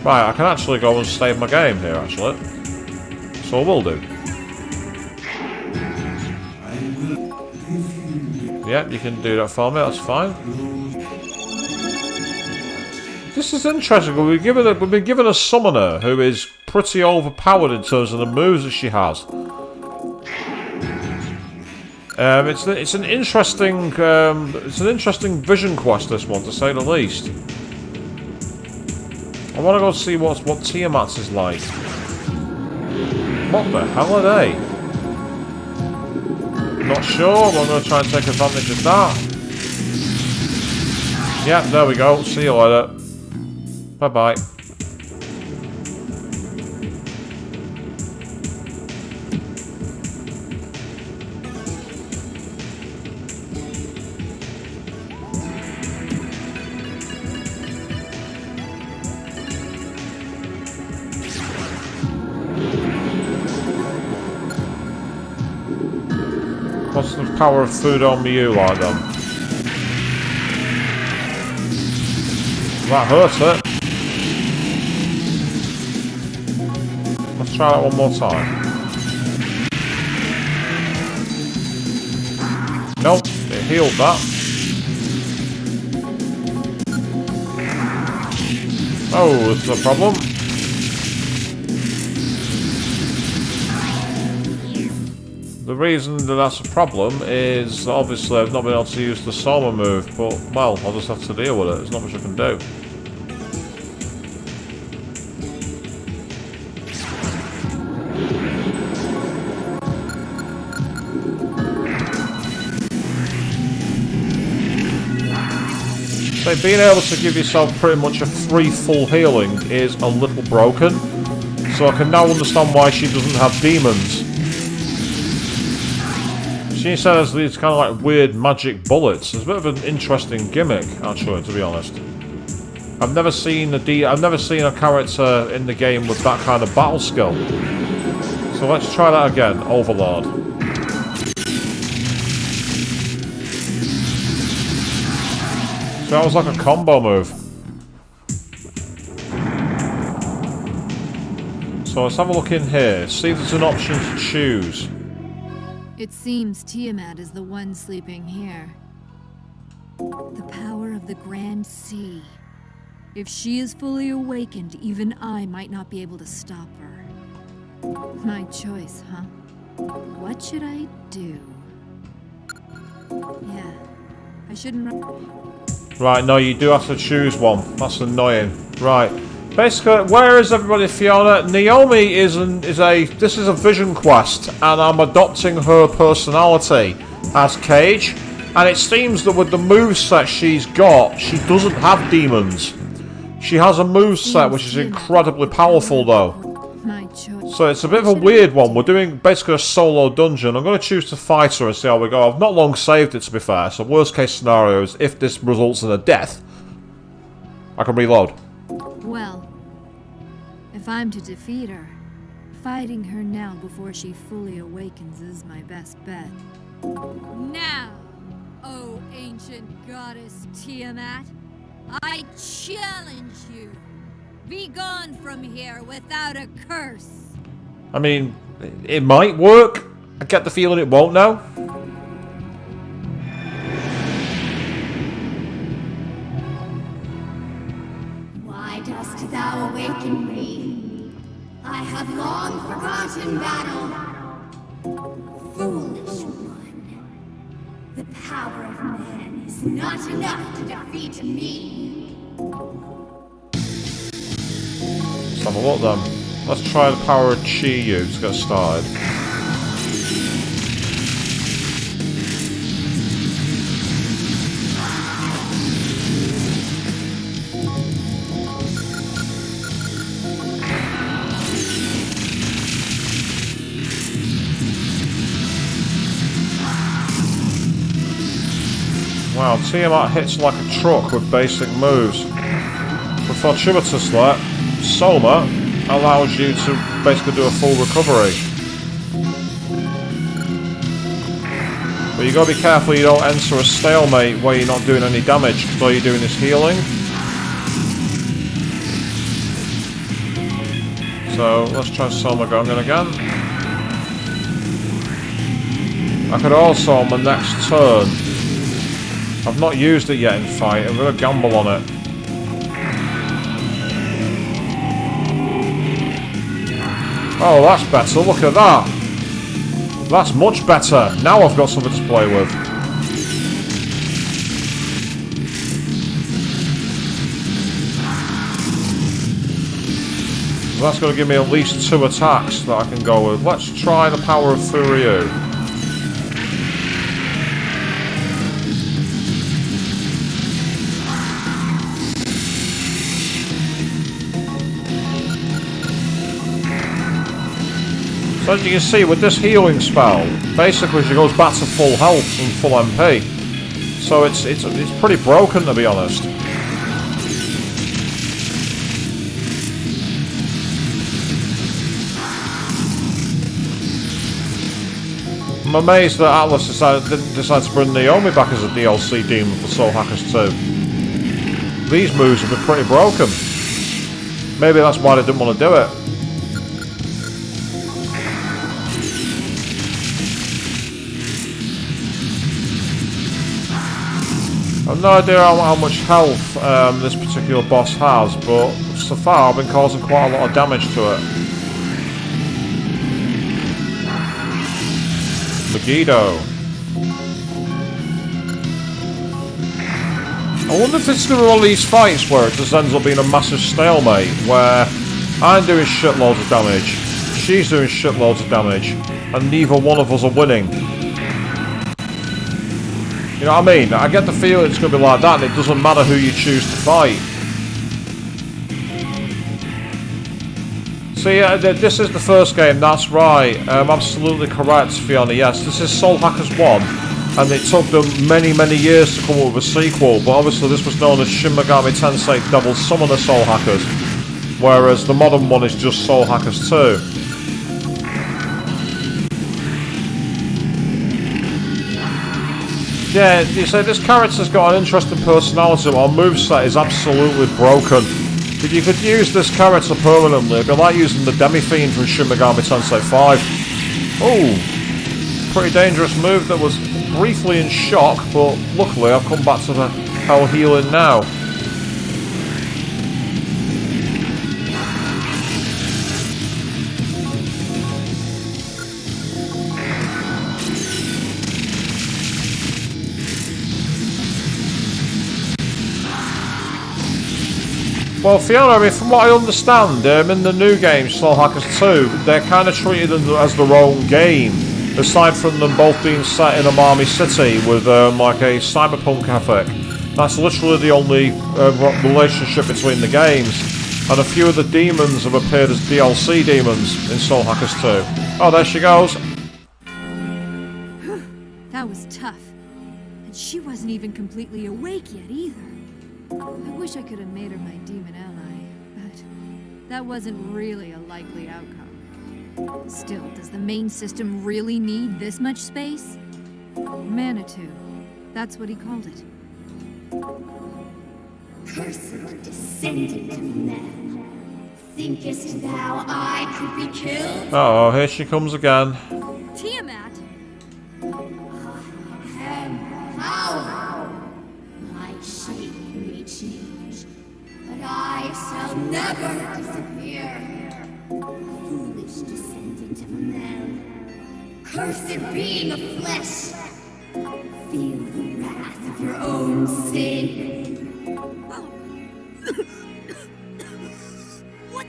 Right, I can actually go and save my game here, actually. So I will do. Yep, you can do that for me, that's fine. This is interesting, we've been given a summoner who is pretty overpowered in terms of the moves that she has. It's an interesting vision quest, this one, to say the least. I want to go see what Tiamat's is like. What the hell are they? Not sure, but I'm going to try and take advantage of that. Yep, there we go. See you later. Bye-bye. What's the power of food on you like then? That hurt it. Let's try that one more time. Nope, it healed that. Oh, this is a problem. The reason that that's a problem is obviously I've not been able to use the Soma move, but well, I'll just have to deal with it. There's not much I can do. So being able to give yourself pretty much a free full healing is a little broken. So I can now understand why she doesn't have demons. She says these kind of like weird magic bullets. It's a bit of an interesting gimmick, actually, to be honest. I've never seen a character in the game with that kind of battle skill. So let's try that again, Overlord. So that was like a combo move. So let's have a look in here, see if there's an option to choose. It seems Tiamat is the one sleeping here. The power of the Grand Sea. If she is fully awakened, even I might not be able to stop her. My choice, huh? What should I do? Yeah. I shouldn't... Right, no, you do have to choose one. That's annoying. Right. Basically, where is everybody, Fiona? Naomi this is a vision quest, and I'm adopting her personality as Cage. And it seems that with the moveset she's got, she doesn't have demons. She has a moveset which is incredibly powerful, though. My choice. So it's a bit of a weird one. We're doing basically a solo dungeon. I'm going to choose to fight her and see how we go. I've not long saved it, to be fair. So worst case scenario is if this results in a death, I can reload. Well, if I'm to defeat her, fighting her now before she fully awakens is my best bet. Now, oh ancient goddess Tiamat, I challenge you. Be gone from here without a curse. I mean, it might work. I get the feeling it won't now. Why dost thou awaken me? I have long forgotten battle. Foolish one. The power of man is not enough to defeat me. Let's have a look then. Let's try the power of Chi Yu to get started. Wow, Tiamat hits like a truck with basic moves. With Fortuitous there, Soma allows you to basically do a full recovery. But you gotta be careful you don't enter a stalemate where you're not doing any damage, because all you're doing is healing. So let's try Soma Gungan again. I could also on my next turn, I've not used it yet in fight, I'm gonna gamble on it. Oh, that's better, look at that! That's much better! Now I've got something to play with. That's going to give me at least 2 attacks that I can go with. Let's try the power of Furio. So as you can see, with this healing spell, basically she goes back to full health and full MP. So it's pretty broken, to be honest. I'm amazed that Atlas didn't decide to bring Naomi back as a DLC demon for Soul Hackers 2. These moves have been pretty broken. Maybe that's why they didn't want to do it. I've no idea how much health this particular boss has, but so far I've been causing quite a lot of damage to it. Megiddo. I wonder if this is going to be one of these fights where it just ends up being a massive stalemate, where I'm doing shitloads of damage, she's doing shitloads of damage, and neither one of us are winning. You know what I mean? I get the feeling it's going to be like that, and it doesn't matter who you choose to fight. So yeah, this is the first game, that's right. Absolutely correct, Fiona, yes. This is Soul Hackers 1, and it took them many, many years to come up with a sequel, but obviously this was known as Shin Megami Tensei Devil Summoner Soul Hackers, whereas the modern one is just Soul Hackers 2. Yeah, you say this character's got an interesting personality, but our moveset is absolutely broken. If you could use this character permanently, it'd be like using the Demi-Fiend from Shin Megami Tensei 5. Oh, pretty dangerous move that was briefly in shock, but luckily I've come back to the hell healing now. Well, Fiona, I mean, from what I understand, in the new game, Soul Hackers 2, they're kind of treated as their own game. Aside from them both being set in a Marmy City with like a cyberpunk ethic. That's literally the only relationship between the games. And a few of the demons have appeared as DLC demons in Soul Hackers 2. Oh, there she goes. That was tough. And she wasn't even completely awake yet either. I wish I could have made her my demon ally, but that wasn't really a likely outcome. Still, does the main system really need this much space? Manitou. That's what he called it. Cursed descendant of men, thinkest thou I could be killed? Oh, here she comes again. Tiamat! And power, my shape may change, but I shall never disappear. Foolish descendant of men, cursed being of flesh, feel the wrath of your own sin. What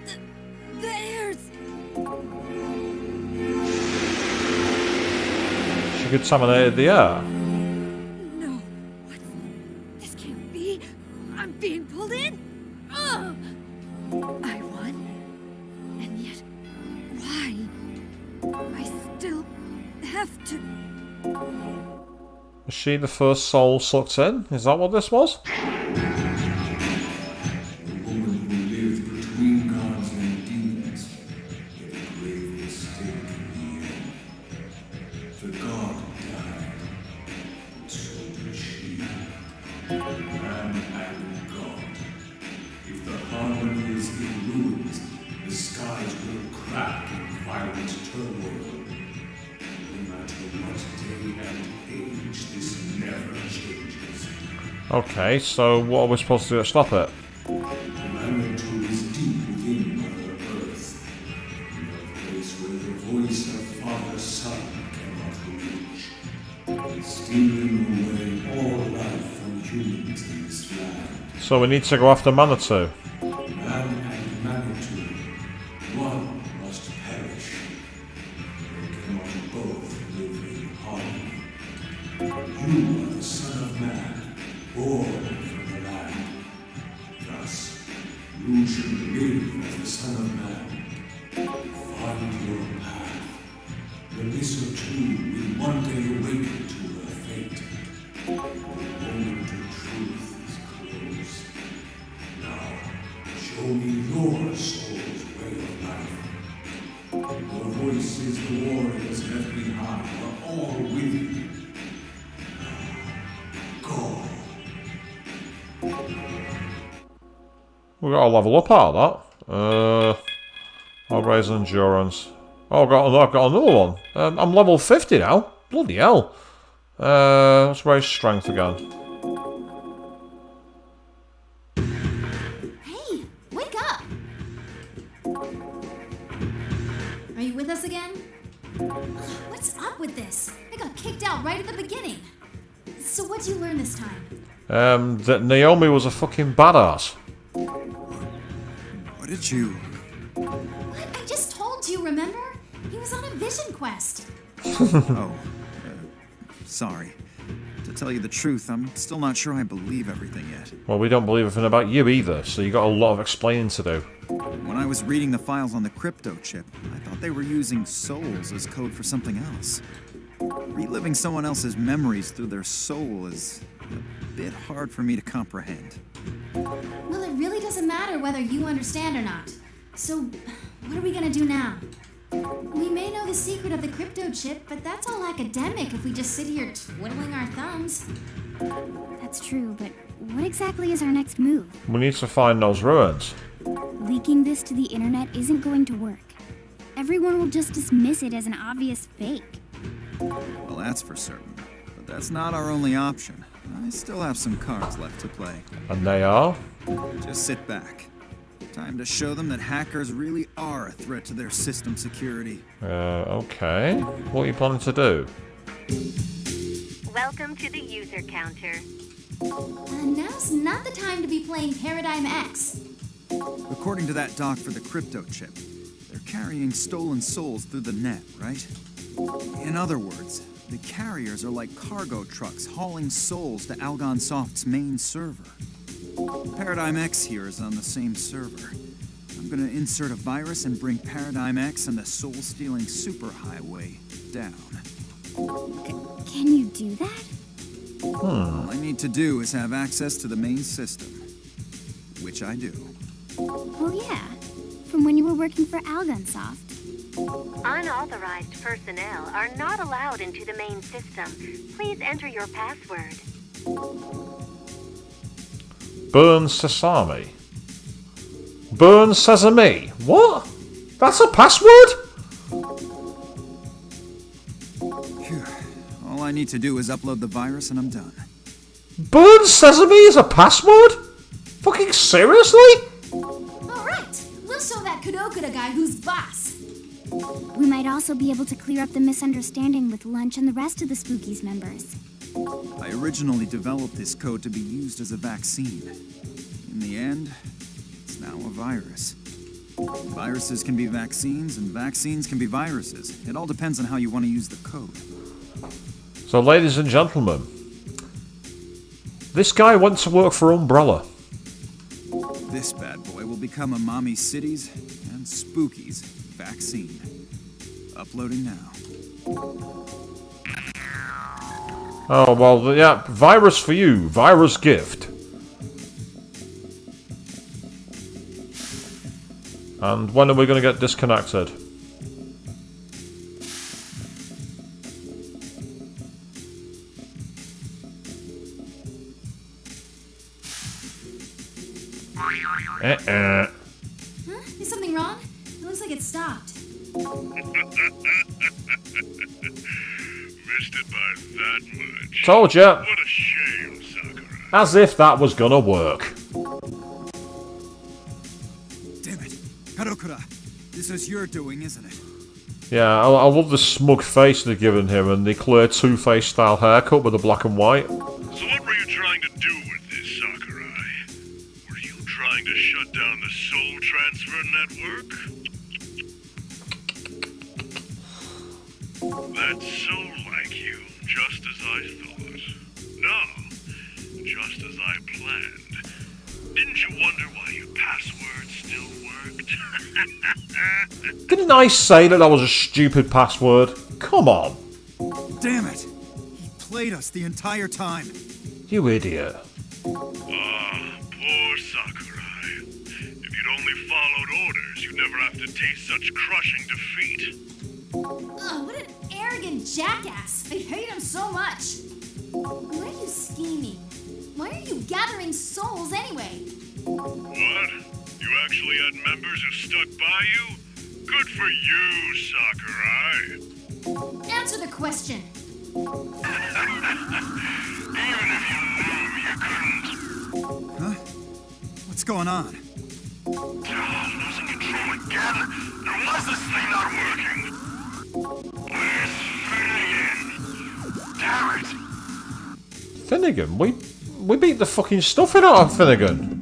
the airs? She contaminated the air. No. What? This can't be. I'm being pulled in? Ugh! I won? And yet, why? I still have to... Was she the first soul sucked in? Is that what this was? The woman who lived between gods and demons made a grave mistake in the end. The god died, and so did she. Man and god. If the harmony is in ruins, the skies will crack in violent turmoil. No matter what day and age, this never changes. Okay, so what are we supposed to do to stop it? Manitou is deep within Mother Earth, in a place where the voice of Father Son cannot reach, stealing away all life from humans in this land. So we need to go after Manitou. Man and Manitou, one must perish. They cannot both live in harmony. You are the Son of Man, born from the land. Thus, you should live as the Son of Man. Find your path. Nemissa too will one day awaken to her fate. The moment of truth is close. Now, show me your soul's way of life. Your voices the warriors left behind are all with you. Go. We got to level up out of that. I'll raise endurance. Oh, I've got another one. I'm level 50 now. Bloody hell. Let's raise strength again. Hey, wake up! Are you with us again? What's up with this? I got kicked out right at the beginning. So what'd you learn this time? That Naomi was a fucking badass. What did you... What? I just told you, remember? He was on a vision quest. Oh, sorry. To tell you the truth, I'm still not sure I believe everything yet. Well, we don't believe anything about you either, so you got a lot of explaining to do. When I was reading the files on the crypto chip, I thought they were using souls as code for something else. Reliving someone else's memories through their soul is a bit hard for me to comprehend. Well, it really doesn't matter whether you understand or not. So, what are we gonna do now? We may know the secret of the crypto chip, but that's all academic if we just sit here twiddling our thumbs. That's true, but what exactly is our next move? We need to find those ruins. Leaking this to the internet isn't going to work. Everyone will just dismiss it as an obvious fake. Well, that's for certain. But that's not our only option. I still have some cards left to play. And they are? Just sit back. Time to show them that hackers really are a threat to their system security. Okay. What are you planning to do? Welcome to the user counter. Now's not the time to be playing Paradigm X. According to that doc for the crypto chip, they're carrying stolen souls through the net, right? In other words, the carriers are like cargo trucks hauling souls to Algonsoft's main server. Paradigm X here is on the same server. I'm gonna insert a virus and bring Paradigm X and the soul-stealing superhighway down. Can you do that? All I need to do is have access to the main system, which I do. Oh yeah, from when you were working for Algonsoft. Unauthorized personnel are not allowed into the main system. Please enter your password. Burn sesame. Burn sesame. What? That's a password? Phew. All I need to do is upload the virus and I'm done. Burn sesame is a password? Fucking seriously? Alright, we'll show that Kudokuda guy who's boss. We might also be able to clear up the misunderstanding with Lunch and the rest of the Spookies members. I originally developed this code to be used as a vaccine. In the end, it's now a virus. Viruses can be vaccines, and vaccines can be viruses. It all depends on how you want to use the code. So, ladies and gentlemen, this guy went to work for Umbrella. This bad boy will become a Mommy Cities and Spookies vaccine. Uploading now. Oh, well, yeah, virus for you. Virus gift. And when are we going to get disconnected? Huh? Is something wrong? It looks like it stopped. Missed it by that much. Told ya. What a shame, Sakura. As if that was gonna work. Damn it. Karokura, this is your doing, isn't it? Yeah, I love the smug face they've given him and the clear Two-Face style haircut with the black and white. So what were you trying to do with this, Sakurai? Were you trying to shut down the soul transfer network? That's so like you, just as I thought. No, just as I planned. Didn't you wonder why your password still worked? Didn't I say that was a stupid password? Come on. Damn it! He played us the entire time. You idiot. Poor Sakurai. If you'd only followed orders, you'd never have to taste such crushing defeat. Ugh, what an arrogant jackass! I hate him so much! Why are you scheming? Why are you gathering souls anyway? What? You actually had members who stuck by you? Good for you, Sakurai. Answer the question. Even if you knew, you couldn't. Huh? What's going on? Losing control again? Or was this thing not working? Where's Finnegan? Damn it! Finnegan? We beat the fucking stuffing out of Finnegan.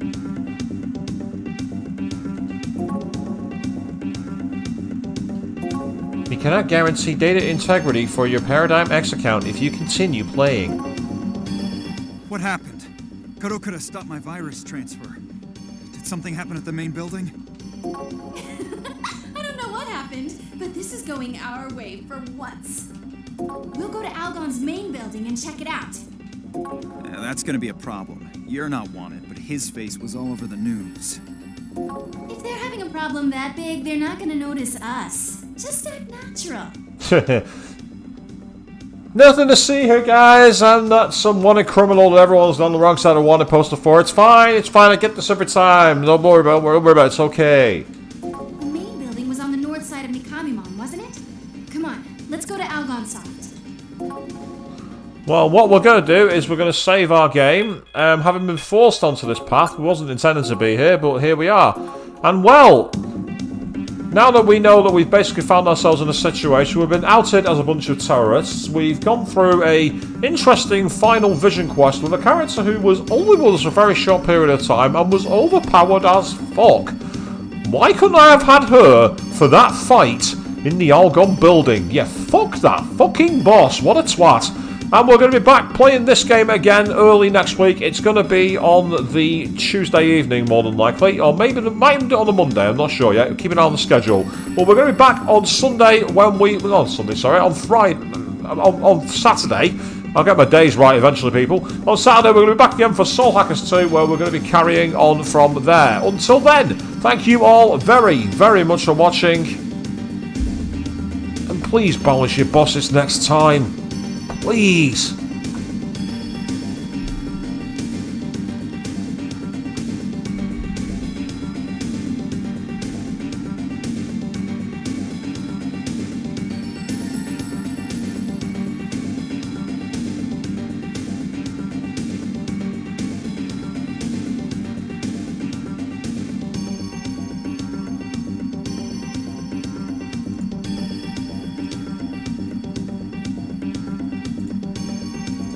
You cannot guarantee data integrity for your Paradigm X account if you continue playing. What happened? Karokura stopped my virus transfer. Did something happen at the main building? I don't know what happened, but this is going our way for once. We'll go to Algon's main building and check it out. Yeah, that's gonna be a problem. You're not wanted, but his face was all over the news. If they're having a problem that big, they're not gonna notice us. Just act natural. Nothing to see here, guys. I'm not some wanted criminal that everyone's on the wrong side of wanted poster for. It's fine. It's fine. I get this every time. Don't worry about it. It's okay. The main building was on the north side of Mikamimon, wasn't it? Come on, let's go to Algonsoft. Well, what we're going to do is we're going to save our game. Having been forced onto this path, we wasn't intending to be here, but here we are. And well, Now that we know that we've basically found ourselves in a situation, we've been outed as a bunch of terrorists, we've gone through a interesting final vision quest with a character who was only with us for a very short period of time and was overpowered as fuck. Why couldn't I have had her for that fight in the Algon building? Yeah, fuck that fucking boss, what a twat. And we're going to be back playing this game again early next week. It's going to be on the Tuesday evening, more than likely. Or maybe might even do it on the Monday, I'm not sure yet. Keep an eye on the schedule. But we're going to be back on Sunday when we... Not on Sunday, sorry. On Friday... On Saturday. I'll get my days right eventually, people. On Saturday, we're going to be back again for Soul Hackers 2, where we're going to be carrying on from there. Until then, thank you all very, very much for watching. And please banish your bosses next time. Please.